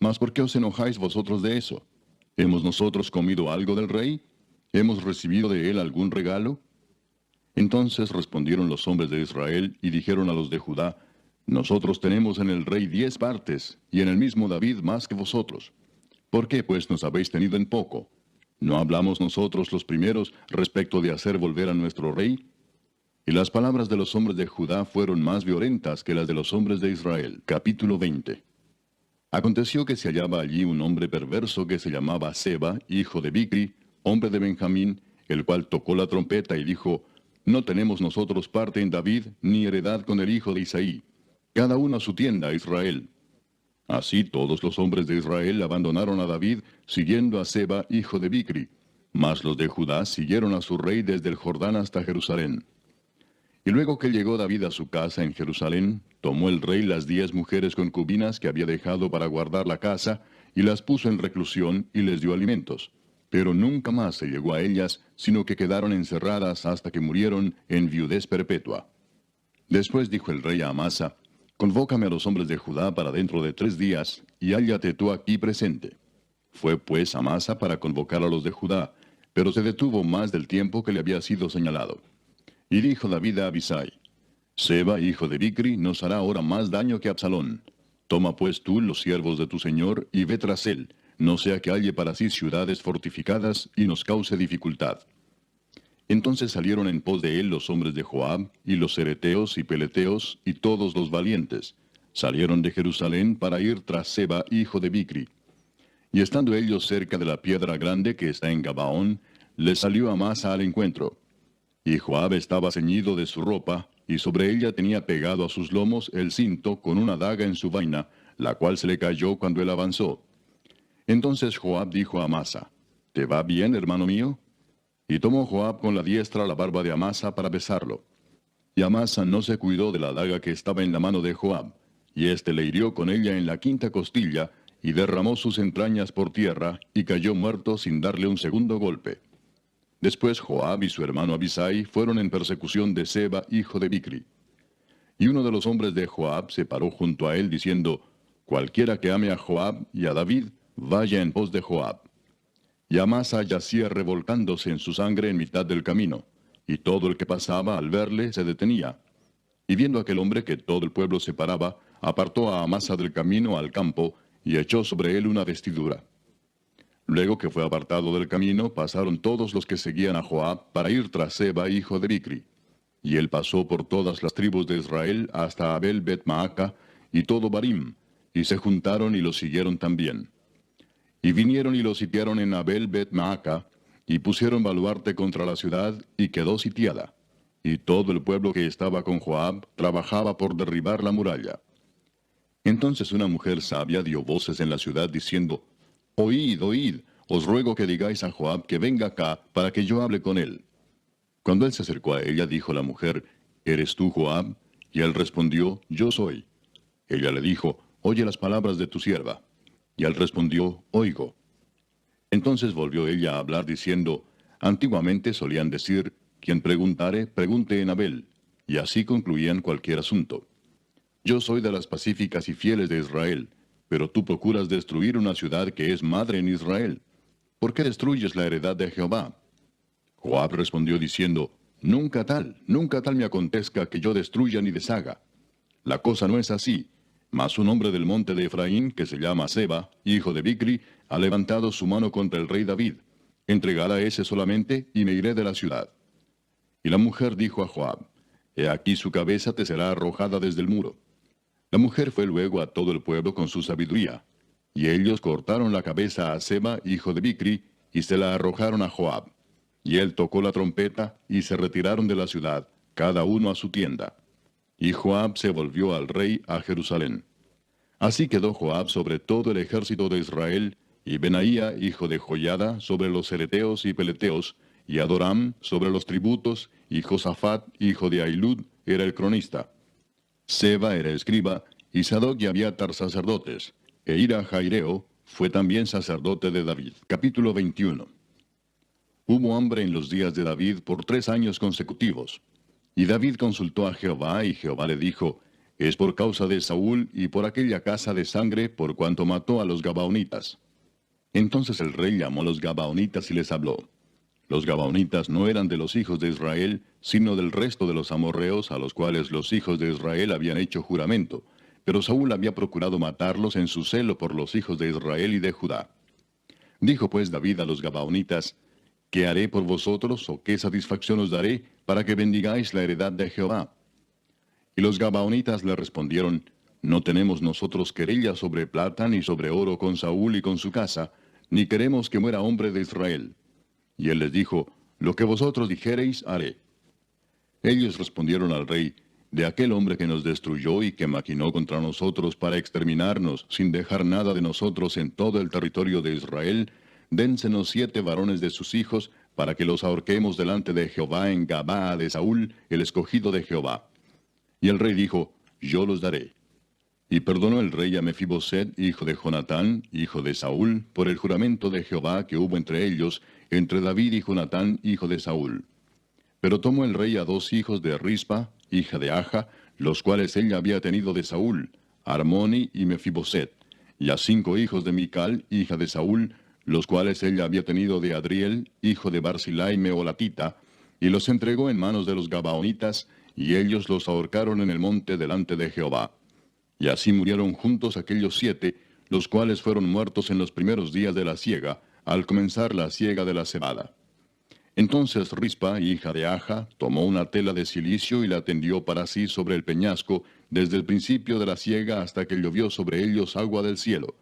Speaker 1: Mas ¿por qué os enojáis vosotros de eso? ¿Hemos nosotros comido algo del rey? ¿Hemos recibido de él algún regalo? Entonces respondieron los hombres de Israel y dijeron a los de Judá, nosotros tenemos en el rey 10 partes, y en el mismo David más que vosotros. ¿Por qué pues nos habéis tenido en poco? ¿No hablamos nosotros los primeros respecto de hacer volver a nuestro rey? Y las palabras de los hombres de Judá fueron más violentas que las de los hombres de Israel. Capítulo 20. Aconteció que se hallaba allí un hombre perverso que se llamaba Seba, hijo de Bicri, hombre de Benjamín, el cual tocó la trompeta y dijo, no tenemos nosotros parte en David, ni heredad con el hijo de Isaí. Cada uno a su tienda, Israel. Así todos los hombres de Israel abandonaron a David, siguiendo a Seba, hijo de Bicri. Mas los de Judá siguieron a su rey desde el Jordán hasta Jerusalén. Y luego que llegó David a su casa en Jerusalén, tomó el rey las 10 mujeres concubinas que había dejado para guardar la casa, y las puso en reclusión y les dio alimentos. Pero nunca más se llegó a ellas, sino que quedaron encerradas hasta que murieron en viudez perpetua. Después dijo el rey a Amasa, convócame a los hombres de Judá para dentro de 3 días, y hállate tú aquí presente. Fue pues Amasa para convocar a los de Judá, pero se detuvo más del tiempo que le había sido señalado. Y dijo David a Abisai, Seba, hijo de Bicri, nos hará ahora más daño que Absalón. Toma pues tú los siervos de tu señor y ve tras él, no sea que halle para sí ciudades fortificadas y nos cause dificultad. Entonces salieron en pos de él los hombres de Joab, y los cereteos y peleteos, y todos los valientes. Salieron de Jerusalén para ir tras Seba, hijo de Bicri. Y estando ellos cerca de la piedra grande que está en Gabaón, les salió Amasa al encuentro. Y Joab estaba ceñido de su ropa, y sobre ella tenía pegado a sus lomos el cinto con una daga en su vaina, la cual se le cayó cuando él avanzó. Entonces Joab dijo a Amasa, ¿te va bien, hermano mío? Y tomó Joab con la diestra la barba de Amasa para besarlo. Y Amasa no se cuidó de la daga que estaba en la mano de Joab, y éste le hirió con ella en la quinta costilla, y derramó sus entrañas por tierra, y cayó muerto sin darle un segundo golpe. Después Joab y su hermano Abisai fueron en persecución de Seba, hijo de Bicri. Y uno de los hombres de Joab se paró junto a él, diciendo, cualquiera que ame a Joab y a David, vaya en pos de Joab. Y Amasa yacía revolcándose en su sangre en mitad del camino, y todo el que pasaba al verle se detenía. Y viendo aquel hombre que todo el pueblo se paraba, apartó a Amasa del camino al campo, y echó sobre él una vestidura. Luego que fue apartado del camino, pasaron todos los que seguían a Joab para ir tras Seba, hijo de Bicri. Y él pasó por todas las tribus de Israel hasta Abel Bet-Maaca y todo Barim, y se juntaron y lo siguieron también. Y vinieron y lo sitiaron en Abel Bet-Maaca, y pusieron baluarte contra la ciudad, y quedó sitiada. Y todo el pueblo que estaba con Joab trabajaba por derribar la muralla. Entonces una mujer sabia dio voces en la ciudad diciendo, Oíd, oíd, os ruego que digáis a Joab que venga acá para que yo hable con él. Cuando él se acercó a ella, dijo la mujer, ¿eres tú Joab? Y él respondió, yo soy. Ella le dijo, oye las palabras de tu sierva. Y él respondió, oigo. Entonces volvió ella a hablar diciendo, antiguamente solían decir, quien preguntare, pregunte en Abel. Y así concluían cualquier asunto. Yo soy de las pacíficas y fieles de Israel, pero tú procuras destruir una ciudad que es madre en Israel. ¿Por qué destruyes la heredad de Jehová? Joab respondió diciendo, nunca tal me acontezca que yo destruya ni deshaga. La cosa no es así, mas un hombre del monte de Efraín, que se llama Seba, hijo de Bicri, ha levantado su mano contra el rey David. Entregad a ese solamente, y me iré de la ciudad. Y la mujer dijo a Joab, he aquí su cabeza te será arrojada desde el muro. La mujer fue luego a todo el pueblo con su sabiduría, y ellos cortaron la cabeza a Seba, hijo de Bicri, y se la arrojaron a Joab. Y él tocó la trompeta, y se retiraron de la ciudad, cada uno a su tienda. Y Joab se volvió al rey a Jerusalén. Así quedó Joab sobre todo el ejército de Israel, y Benaía, hijo de Joiada, sobre los cereteos y peleteos, y Adoram sobre los tributos, y Josafat, hijo de Ahilud, era el cronista. Seba era escriba, y Sadoc y Abiatar sacerdotes, e Ira Jaireo fue también sacerdote de David. Capítulo 21. Hubo hambre en los días de David por 3 años consecutivos. Y David consultó a Jehová, y Jehová le dijo, es por causa de Saúl y por aquella casa de sangre por cuanto mató a los Gabaonitas. Entonces el rey llamó a los Gabaonitas y les habló. Los Gabaonitas no eran de los hijos de Israel, sino del resto de los amorreos a los cuales los hijos de Israel habían hecho juramento, pero Saúl había procurado matarlos en su celo por los hijos de Israel y de Judá. Dijo pues David a los Gabaonitas, ¿qué haré por vosotros o qué satisfacción os daré para que bendigáis la heredad de Jehová? Y los Gabaonitas le respondieron, no tenemos nosotros querella sobre plata ni sobre oro con Saúl y con su casa, ni queremos que muera hombre de Israel. Y él les dijo, lo que vosotros dijereis haré. Ellos respondieron al rey, de aquel hombre que nos destruyó y que maquinó contra nosotros para exterminarnos, sin dejar nada de nosotros en todo el territorio de Israel, dénsenos 7 varones de sus hijos, para que los ahorquemos delante de Jehová en Gabaa de Saúl, el escogido de Jehová. Y el rey dijo, yo los daré. Y perdonó el rey a Mefiboset, hijo de Jonatán, hijo de Saúl, por el juramento de Jehová que hubo entre ellos, entre David y Jonatán, hijo de Saúl. Pero tomó el rey a 2 hijos de Rispa, hija de Aja, los cuales ella había tenido de Saúl, Armoni y Mefiboset, y a 5 hijos de Mical, hija de Saúl, los cuales ella había tenido de Adriel, hijo de Barzilai Meolatita, y los entregó en manos de los Gabaonitas, y ellos los ahorcaron en el monte delante de Jehová. Y así murieron juntos aquellos 7, los cuales fueron muertos en los primeros días de la siega, al comenzar la siega de la cebada. Entonces Rispa, hija de Aja, tomó una tela de cilicio y la tendió para sí sobre el peñasco, desde el principio de la siega hasta que llovió sobre ellos agua del cielo.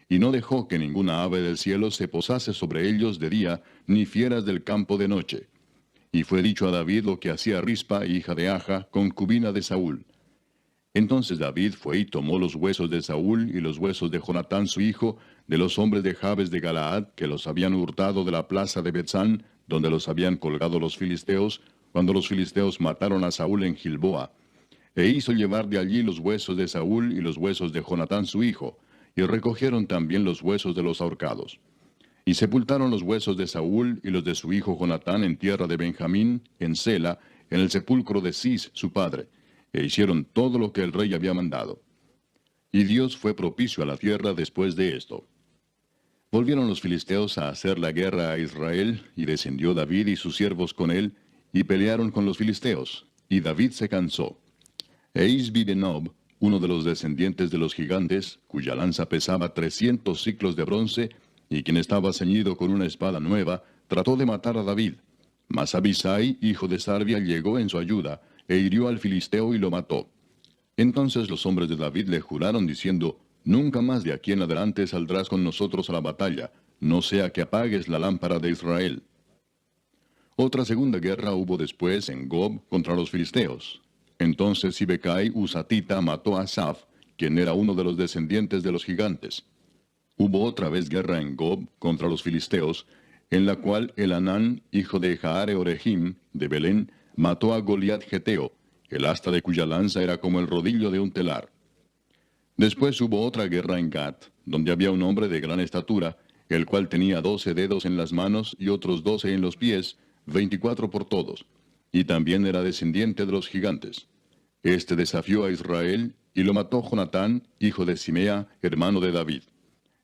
Speaker 1: Y no dejó que ninguna ave del cielo se posase sobre ellos de día, ni fieras del campo de noche. Y fue dicho a David lo que hacía Rispa, hija de Aja, concubina de Saúl. Entonces David fue y tomó los huesos de Saúl y los huesos de Jonatán su hijo, de los hombres de Jabes de Galaad, que los habían hurtado de la plaza de Betzán, donde los habían colgado los filisteos, cuando los filisteos mataron a Saúl en Gilboa. E hizo llevar de allí los huesos de Saúl y los huesos de Jonatán su hijo, y recogieron también los huesos de los ahorcados. Y sepultaron los huesos de Saúl y los de su hijo Jonatán en tierra de Benjamín, en Sela, en el sepulcro de Cis su padre, e hicieron todo lo que el rey había mandado. Y Dios fue propicio a la tierra después de esto. Volvieron los filisteos a hacer la guerra a Israel, y descendió David y sus siervos con él, y pelearon con los filisteos, y David se cansó. E Isbi-Benob, uno de los descendientes de los gigantes, cuya lanza pesaba 300 siclos de bronce, y quien estaba ceñido con una espada nueva, trató de matar a David. Mas Abisai, hijo de Sarbia, llegó en su ayuda, e hirió al filisteo y lo mató. Entonces los hombres de David le juraron diciendo, nunca más de aquí en adelante saldrás con nosotros a la batalla, no sea que apagues la lámpara de Israel. Otra segunda guerra hubo después en Gob contra los filisteos. Entonces Sibecai Husatita mató a Asaph, quien era uno de los descendientes de los gigantes. Hubo otra vez guerra en Gob contra los filisteos, en la cual Elanán, hijo de Jaare Orehim, de Belén, mató a Goliat Geteo, el asta de cuya lanza era como el rodillo de un telar. Después hubo otra guerra en Gat, donde había un hombre de gran estatura, el cual tenía 12 dedos en las manos y otros 12 en los pies, 24 por todos, y también era descendiente de los gigantes. Este desafió a Israel, y lo mató Jonatán, hijo de Simea, hermano de David.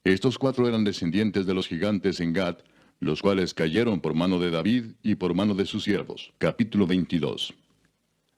Speaker 1: Estos 4 eran descendientes de los gigantes en Gat, los cuales cayeron por mano de David y por mano de sus siervos. Capítulo 22.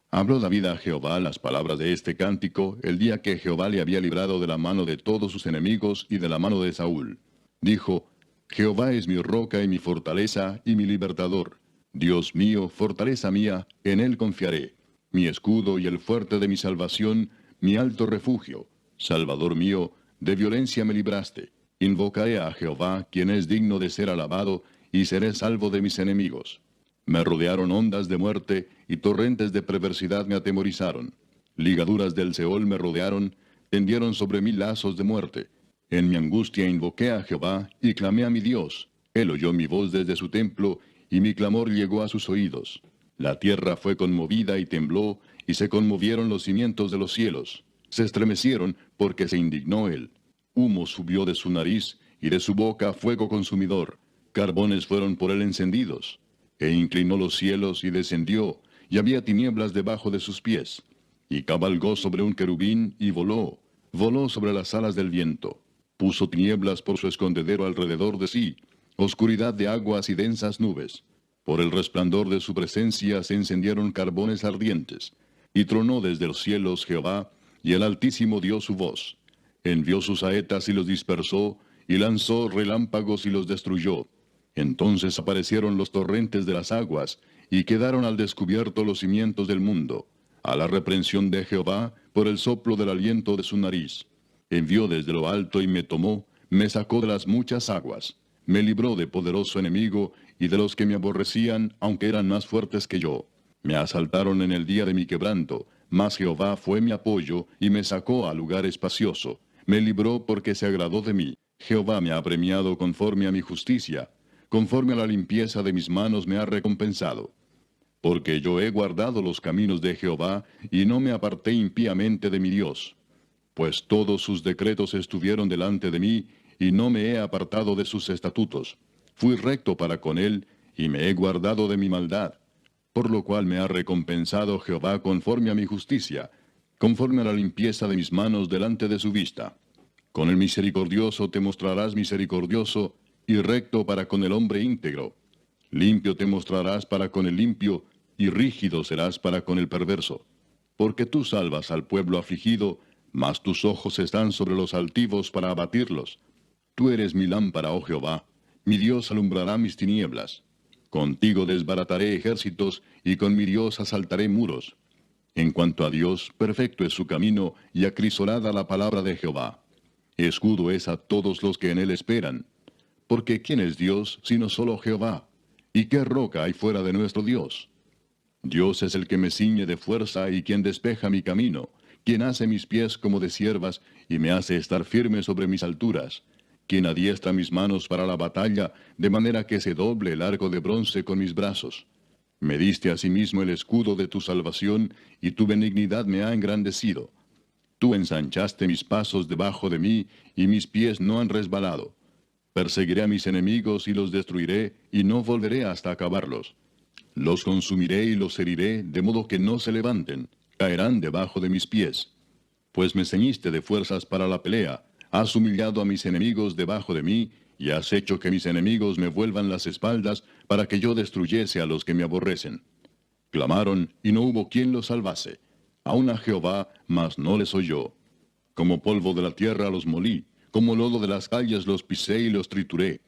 Speaker 1: Habló David a Jehová las palabras de este cántico el día que Jehová le había librado de la mano de todos sus enemigos y de la mano de Saúl. Dijo, Jehová es mi roca y mi fortaleza y mi libertador. Dios mío, fortaleza mía, en él confiaré. Mi escudo y el fuerte de mi salvación, mi alto refugio. Salvador mío, de violencia me libraste. Invocaré a Jehová, quien es digno de ser alabado, y seré salvo de mis enemigos. Me rodearon ondas de muerte, y torrentes de perversidad me atemorizaron. Ligaduras del Seol me rodearon, tendieron sobre mí lazos de muerte. En mi angustia invoqué a Jehová, y clamé a mi Dios. Él oyó mi voz desde su templo, y mi clamor llegó a sus oídos. La tierra fue conmovida y tembló, y se conmovieron los cimientos de los cielos. Se estremecieron, porque se indignó él. Humo subió de su nariz, y de su boca fuego consumidor. Carbones fueron por él encendidos. E inclinó los cielos y descendió, y había tinieblas debajo de sus pies. Y cabalgó sobre un querubín y voló sobre las alas del viento. Puso tinieblas por su escondedero alrededor de sí, oscuridad de aguas y densas nubes. Por el resplandor de su presencia se encendieron carbones ardientes. Y tronó desde los cielos Jehová, y el Altísimo dio su voz. Envió sus saetas y los dispersó, y lanzó relámpagos y los destruyó. Entonces aparecieron los torrentes de las aguas, y quedaron al descubierto los cimientos del mundo, a la reprensión de Jehová, por el soplo del aliento de su nariz. Envió desde lo alto y me tomó, me sacó de las muchas aguas, me libró de poderoso enemigo, y de los que me aborrecían, aunque eran más fuertes que yo. Me asaltaron en el día de mi quebranto, mas Jehová fue mi apoyo, y me sacó a lugar espacioso. Me libró porque se agradó de mí. Jehová me ha premiado conforme a mi justicia. Conforme a la limpieza de mis manos me ha recompensado. Porque yo he guardado los caminos de Jehová, y no me aparté impíamente de mi Dios. Pues todos sus decretos estuvieron delante de mí, y no me he apartado de sus estatutos. Fui recto para con él, y me he guardado de mi maldad. Por lo cual me ha recompensado Jehová conforme a mi justicia, conforme a la limpieza de mis manos delante de su vista. Con el misericordioso te mostrarás misericordioso, y recto para con el hombre íntegro. Limpio te mostrarás para con el limpio, y rígido serás para con el perverso. Porque tú salvas al pueblo afligido, mas tus ojos están sobre los altivos para abatirlos. Tú eres mi lámpara, oh Jehová, mi Dios alumbrará mis tinieblas. Contigo desbarataré ejércitos, y con mi Dios asaltaré muros. En cuanto a Dios, perfecto es su camino, y acrisolada la palabra de Jehová. Escudo es a todos los que en él esperan. Porque ¿quién es Dios sino solo Jehová? ¿Y qué roca hay fuera de nuestro Dios? Dios es el que me ciñe de fuerza y quien despeja mi camino, quien hace mis pies como de ciervas y me hace estar firme sobre mis alturas, quien adiestra mis manos para la batalla, de manera que se doble el arco de bronce con mis brazos. Me diste asimismo el escudo de tu salvación, y tu benignidad me ha engrandecido. Tú ensanchaste mis pasos debajo de mí, y mis pies no han resbalado. Perseguiré a mis enemigos y los destruiré, y no volveré hasta acabarlos. Los consumiré y los heriré, de modo que no se levanten, caerán debajo de mis pies. Pues me ceñiste de fuerzas para la pelea, has humillado a mis enemigos debajo de mí, y has hecho que mis enemigos me vuelvan las espaldas, para que yo destruyese a los que me aborrecen. Clamaron, y no hubo quien los salvase. Aun a Jehová, mas no les oyó. Como polvo de la tierra los molí, como lodo de las calles los pisé y los trituré.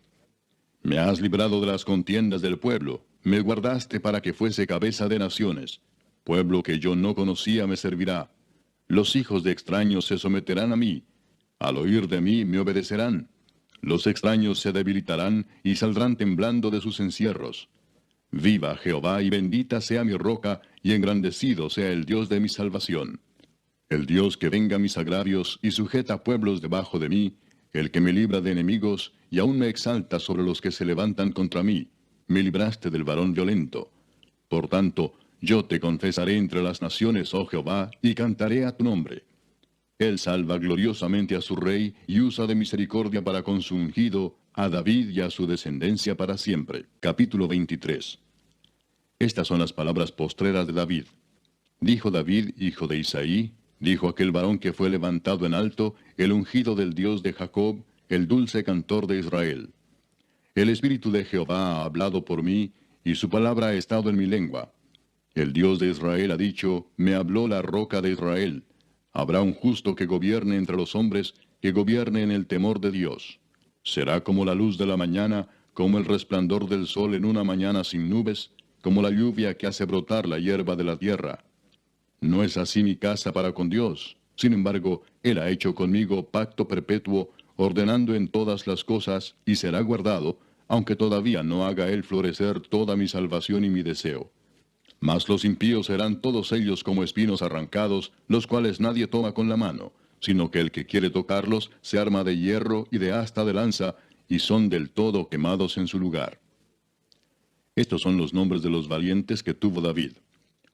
Speaker 1: Me has librado de las contiendas del pueblo, me guardaste para que fuese cabeza de naciones. Pueblo que yo no conocía me servirá. Los hijos de extraños se someterán a mí. Al oír de mí me obedecerán. Los extraños se debilitarán y saldrán temblando de sus encierros. Viva Jehová y bendita sea mi roca, y engrandecido sea el Dios de mi salvación. El Dios que venga mis agravios y sujeta pueblos debajo de mí, el que me libra de enemigos y aún me exalta sobre los que se levantan contra mí. Me libraste del varón violento. Por tanto, yo te confesaré entre las naciones, oh Jehová, y cantaré a tu nombre. Él salva gloriosamente a su rey y usa de misericordia para con su ungido, a David y a su descendencia para siempre. Capítulo 23. Estas son las palabras postreras de David. Dijo David, hijo de Isaí, dijo aquel varón que fue levantado en alto, el ungido del Dios de Jacob, el dulce cantor de Israel. El Espíritu de Jehová ha hablado por mí, y su palabra ha estado en mi lengua. El Dios de Israel ha dicho, me habló la roca de Israel. Habrá un justo que gobierne entre los hombres, que gobierne en el temor de Dios. Será como la luz de la mañana, como el resplandor del sol en una mañana sin nubes, como la lluvia que hace brotar la hierba de la tierra. No es así mi casa para con Dios. Sin embargo, Él ha hecho conmigo pacto perpetuo, ordenando en todas las cosas, y será guardado, aunque todavía no haga Él florecer toda mi salvación y mi deseo. Mas los impíos serán todos ellos como espinos arrancados, los cuales nadie toma con la mano, sino que el que quiere tocarlos se arma de hierro y de asta de lanza, y son del todo quemados en su lugar. Estos son los nombres de los valientes que tuvo David.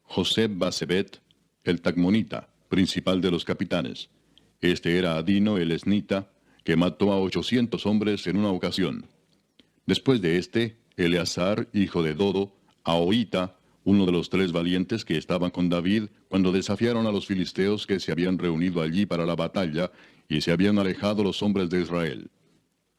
Speaker 1: Joseb Basebet, el Tacmonita, principal de los capitanes. Este era Adino el Esnita, que mató a 800 hombres en una ocasión. Después de este, Eleazar, hijo de Dodo, Ahoita, uno de los 3 valientes que estaban con David cuando desafiaron a los filisteos que se habían reunido allí para la batalla, y se habían alejado los hombres de Israel.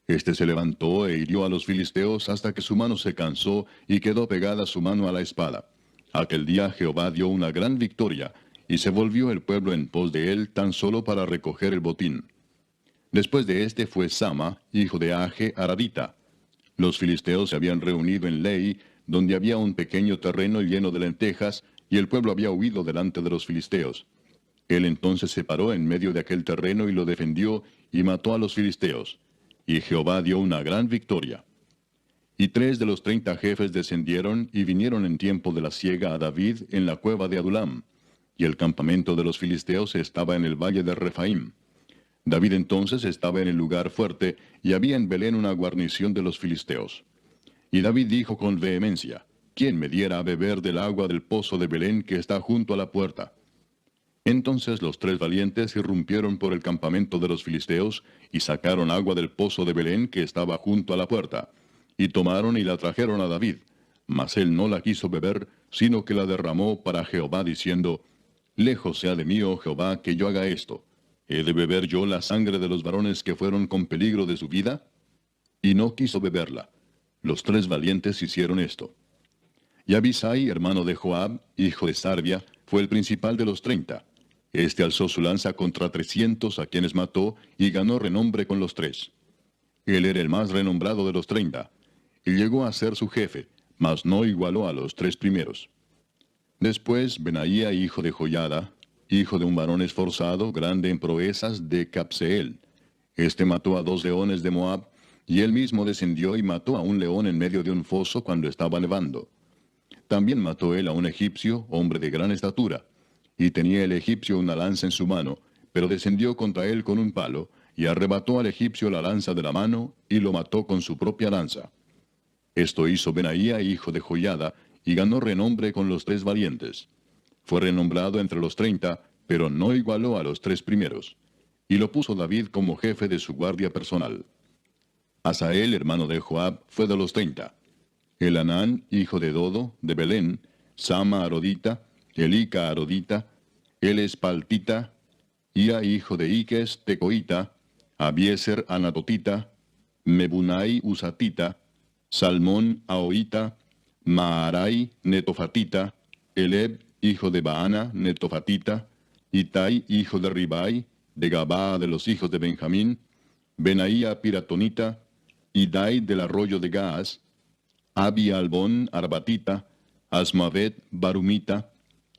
Speaker 1: Este se levantó e hirió a los filisteos hasta que su mano se cansó y quedó pegada su mano a la espada. Aquel día Jehová dio una gran victoria, y se volvió el pueblo en pos de él tan solo para recoger el botín. Después de este fue Sama, hijo de Age Aradita. Los filisteos se habían reunido en Lei, donde había un pequeño terreno lleno de lentejas, y el pueblo había huido delante de los filisteos. Él entonces se paró en medio de aquel terreno y lo defendió, y mató a los filisteos. Y Jehová dio una gran victoria. Y 3 de los 30 jefes descendieron y vinieron en tiempo de la siega a David en la cueva de Adulam, y el campamento de los filisteos estaba en el valle de Refaim. David entonces estaba en el lugar fuerte, y había en Belén una guarnición de los filisteos. Y David dijo con vehemencia, ¿quién me diera a beber del agua del pozo de Belén que está junto a la puerta? Entonces los 3 valientes irrumpieron por el campamento de los filisteos, y sacaron agua del pozo de Belén que estaba junto a la puerta, y tomaron y la trajeron a David. Mas él no la quiso beber, sino que la derramó para Jehová, diciendo, Lejos sea de mí, oh Jehová, que yo haga esto. ¿He de beber yo la sangre de los varones que fueron con peligro de su vida? Y no quiso beberla. Los 3 valientes hicieron esto. Y Abisai, hermano de Joab, hijo de Sarvia, fue el principal de los 30. Este alzó su lanza contra 300 a quienes mató, y ganó renombre con los 3. Él era el más renombrado de los 30, y llegó a ser su jefe, mas no igualó a los 3 primeros. Después Benaía, hijo de Joiada, hijo de un varón esforzado, grande en proezas, de Capseel. Este mató a 2 leones de Moab, y él mismo descendió y mató a un león en medio de un foso cuando estaba nevando. También mató él a un egipcio, hombre de gran estatura, y tenía el egipcio una lanza en su mano, pero descendió contra él con un palo, y arrebató al egipcio la lanza de la mano, y lo mató con su propia lanza. Esto hizo Benaía, hijo de Joiada, y ganó renombre con los 3 valientes. Fue renombrado entre los 30, pero no igualó a los 3 primeros. Y lo puso David como jefe de su guardia personal. Asael, hermano de Joab, fue de los 30. Elanán, hijo de Dodo, de Belén, Sama Arodita, Elica Arodita, Elespaltita, Ia, hijo de Iques, Tecoita, Abieser Anatotita, Mebunai Usatita, Salmón Ahoita, Maarai Netofatita, Eleb, hijo de Baana, Netofatita, Itai, hijo de Ribai, de Gabaa de los hijos de Benjamín, Benaía Piratonita, Idai del arroyo de Gaas, Abi Albón Arbatita, Asmavet Barumita,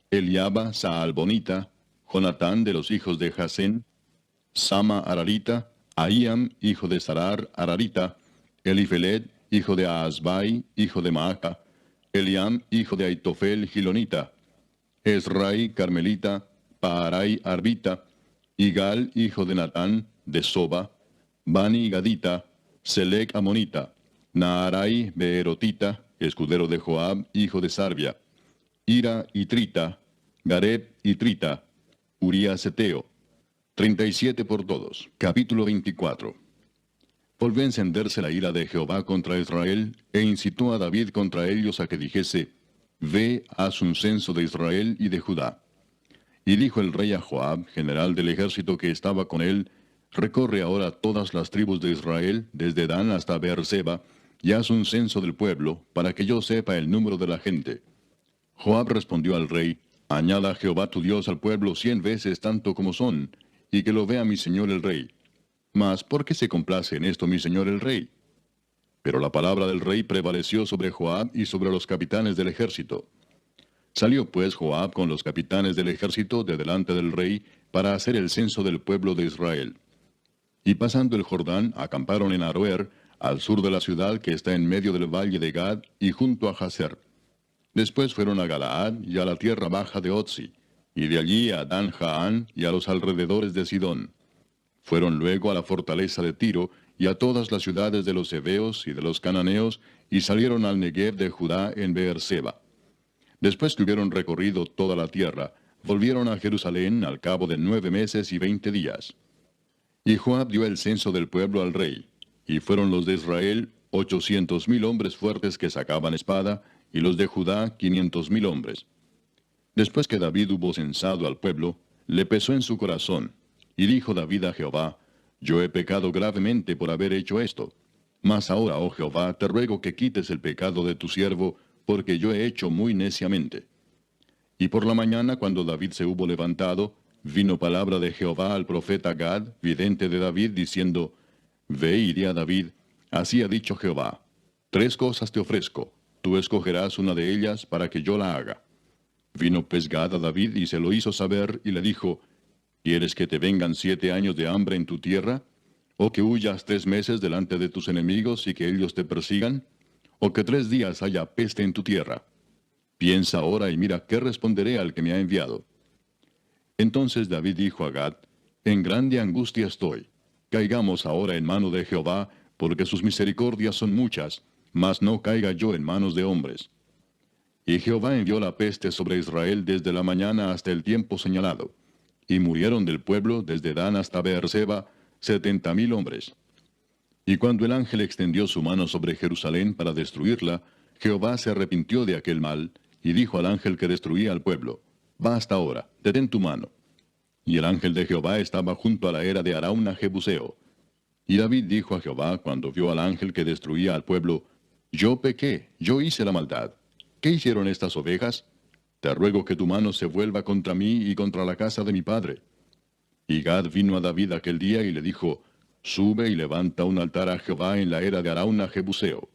Speaker 1: Eliaba Saalbonita, Jonatán de los hijos de Jasén, Sama Ararita, Ahiam, hijo de Sarar Ararita, Elifelet, hijo de Aasbai, hijo de Maaca, Eliam, hijo de Aitofel Gilonita, Esrai Carmelita, Paarai Arbita, Igal, hijo de Natán, de Soba, Bani Gadita, Selec Amonita, Naarai Beerotita, escudero de Joab, hijo de Sarbia, Ira y Trita, Gareb y Trita, Urías Eteo. 37 por todos. Capítulo 24. Volvió a encenderse la ira de Jehová contra Israel, e incitó a David contra ellos a que dijese, Ve, haz un censo de Israel y de Judá. Y dijo el rey a Joab, general del ejército que estaba con él, recorre ahora todas las tribus de Israel, desde Dan hasta Beerseba, y haz un censo del pueblo, para que yo sepa el número de la gente. Joab respondió al rey, Añada Jehová tu Dios al pueblo 100 veces tanto como son, y que lo vea mi señor el rey. Mas, ¿por qué se complace en esto mi señor el rey? Pero la palabra del rey prevaleció sobre Joab y sobre los capitanes del ejército. Salió pues Joab con los capitanes del ejército de delante del rey para hacer el censo del pueblo de Israel. Y pasando el Jordán, acamparon en Aroer, al sur de la ciudad que está en medio del valle de Gad y junto a Jazer. Después fueron a Galaad y a la tierra baja de Otzi, y de allí a Dan Jaán y a los alrededores de Sidón. Fueron luego a la fortaleza de Tiro y a todas las ciudades de los heveos y de los cananeos, y salieron al Negev de Judá en Beerseba. Después que hubieron recorrido toda la tierra, volvieron a Jerusalén al cabo de 9 meses y 20 días. Y Joab dio el censo del pueblo al rey, y fueron los de Israel 800,000 hombres fuertes que sacaban espada, y los de Judá 500,000 hombres. Después que David hubo censado al pueblo, le pesó en su corazón, y dijo David a Jehová, Yo he pecado gravemente por haber hecho esto. Mas ahora, oh Jehová, te ruego que quites el pecado de tu siervo, porque yo he hecho muy neciamente. Y por la mañana, cuando David se hubo levantado, vino palabra de Jehová al profeta Gad, vidente de David, diciendo, Ve y di a David, así ha dicho Jehová, 3 cosas te ofrezco, tú escogerás una de ellas para que yo la haga. Vino pues Gad a David y se lo hizo saber, y le dijo, ¿Quieres que te vengan 7 años de hambre en tu tierra? ¿O que huyas 3 meses delante de tus enemigos y que ellos te persigan? ¿O que 3 días haya peste en tu tierra? Piensa ahora y mira qué responderé al que me ha enviado. Entonces David dijo a Gad, En grande angustia estoy. Caigamos ahora en mano de Jehová, porque sus misericordias son muchas, mas no caiga yo en manos de hombres. Y Jehová envió la peste sobre Israel desde la mañana hasta el tiempo señalado. Y murieron del pueblo desde Dan hasta Beerseba 70,000 hombres. Y cuando el ángel extendió su mano sobre Jerusalén para destruirla, Jehová se arrepintió de aquel mal, y dijo al ángel que destruía al pueblo, Basta ahora, detén tu mano. Y el ángel de Jehová estaba junto a la era de Arauna Jebuseo. Y David dijo a Jehová cuando vio al ángel que destruía al pueblo, Yo pequé, yo hice la maldad. ¿Qué hicieron estas ovejas? Te ruego que tu mano se vuelva contra mí y contra la casa de mi padre. Y Gad vino a David aquel día y le dijo, Sube y levanta un altar a Jehová en la era de Arauna Jebuseo.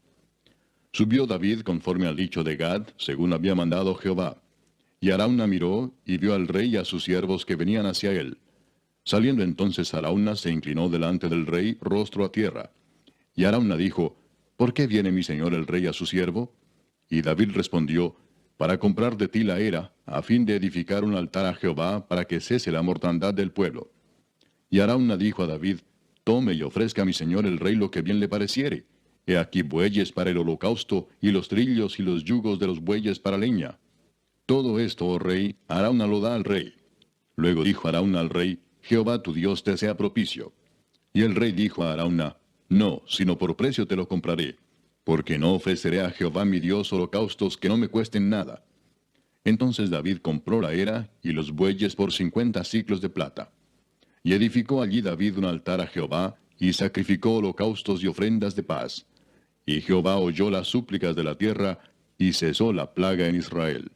Speaker 1: Subió David conforme al dicho de Gad, según había mandado Jehová. Y Arauna miró, y vio al rey y a sus siervos que venían hacia él. Saliendo entonces Arauna se inclinó delante del rey, rostro a tierra. Y Arauna dijo, ¿por qué viene mi señor el rey a su siervo? Y David respondió, para comprar de ti la era, a fin de edificar un altar a Jehová, para que cese la mortandad del pueblo. Y Arauna dijo a David, tome y ofrezca a mi señor el rey lo que bien le pareciere. He aquí bueyes para el holocausto, y los trillos y los yugos de los bueyes para leña. Todo esto, oh rey, Arauna lo da al rey. Luego dijo Arauna al rey, Jehová tu Dios te sea propicio. Y el rey dijo a Arauna, no, sino por precio te lo compraré, porque no ofreceré a Jehová mi Dios holocaustos que no me cuesten nada. Entonces David compró la era y los bueyes por 50 siclos de plata. Y edificó allí David un altar a Jehová, y sacrificó holocaustos y ofrendas de paz. Y Jehová oyó las súplicas de la tierra, y cesó la plaga en Israel.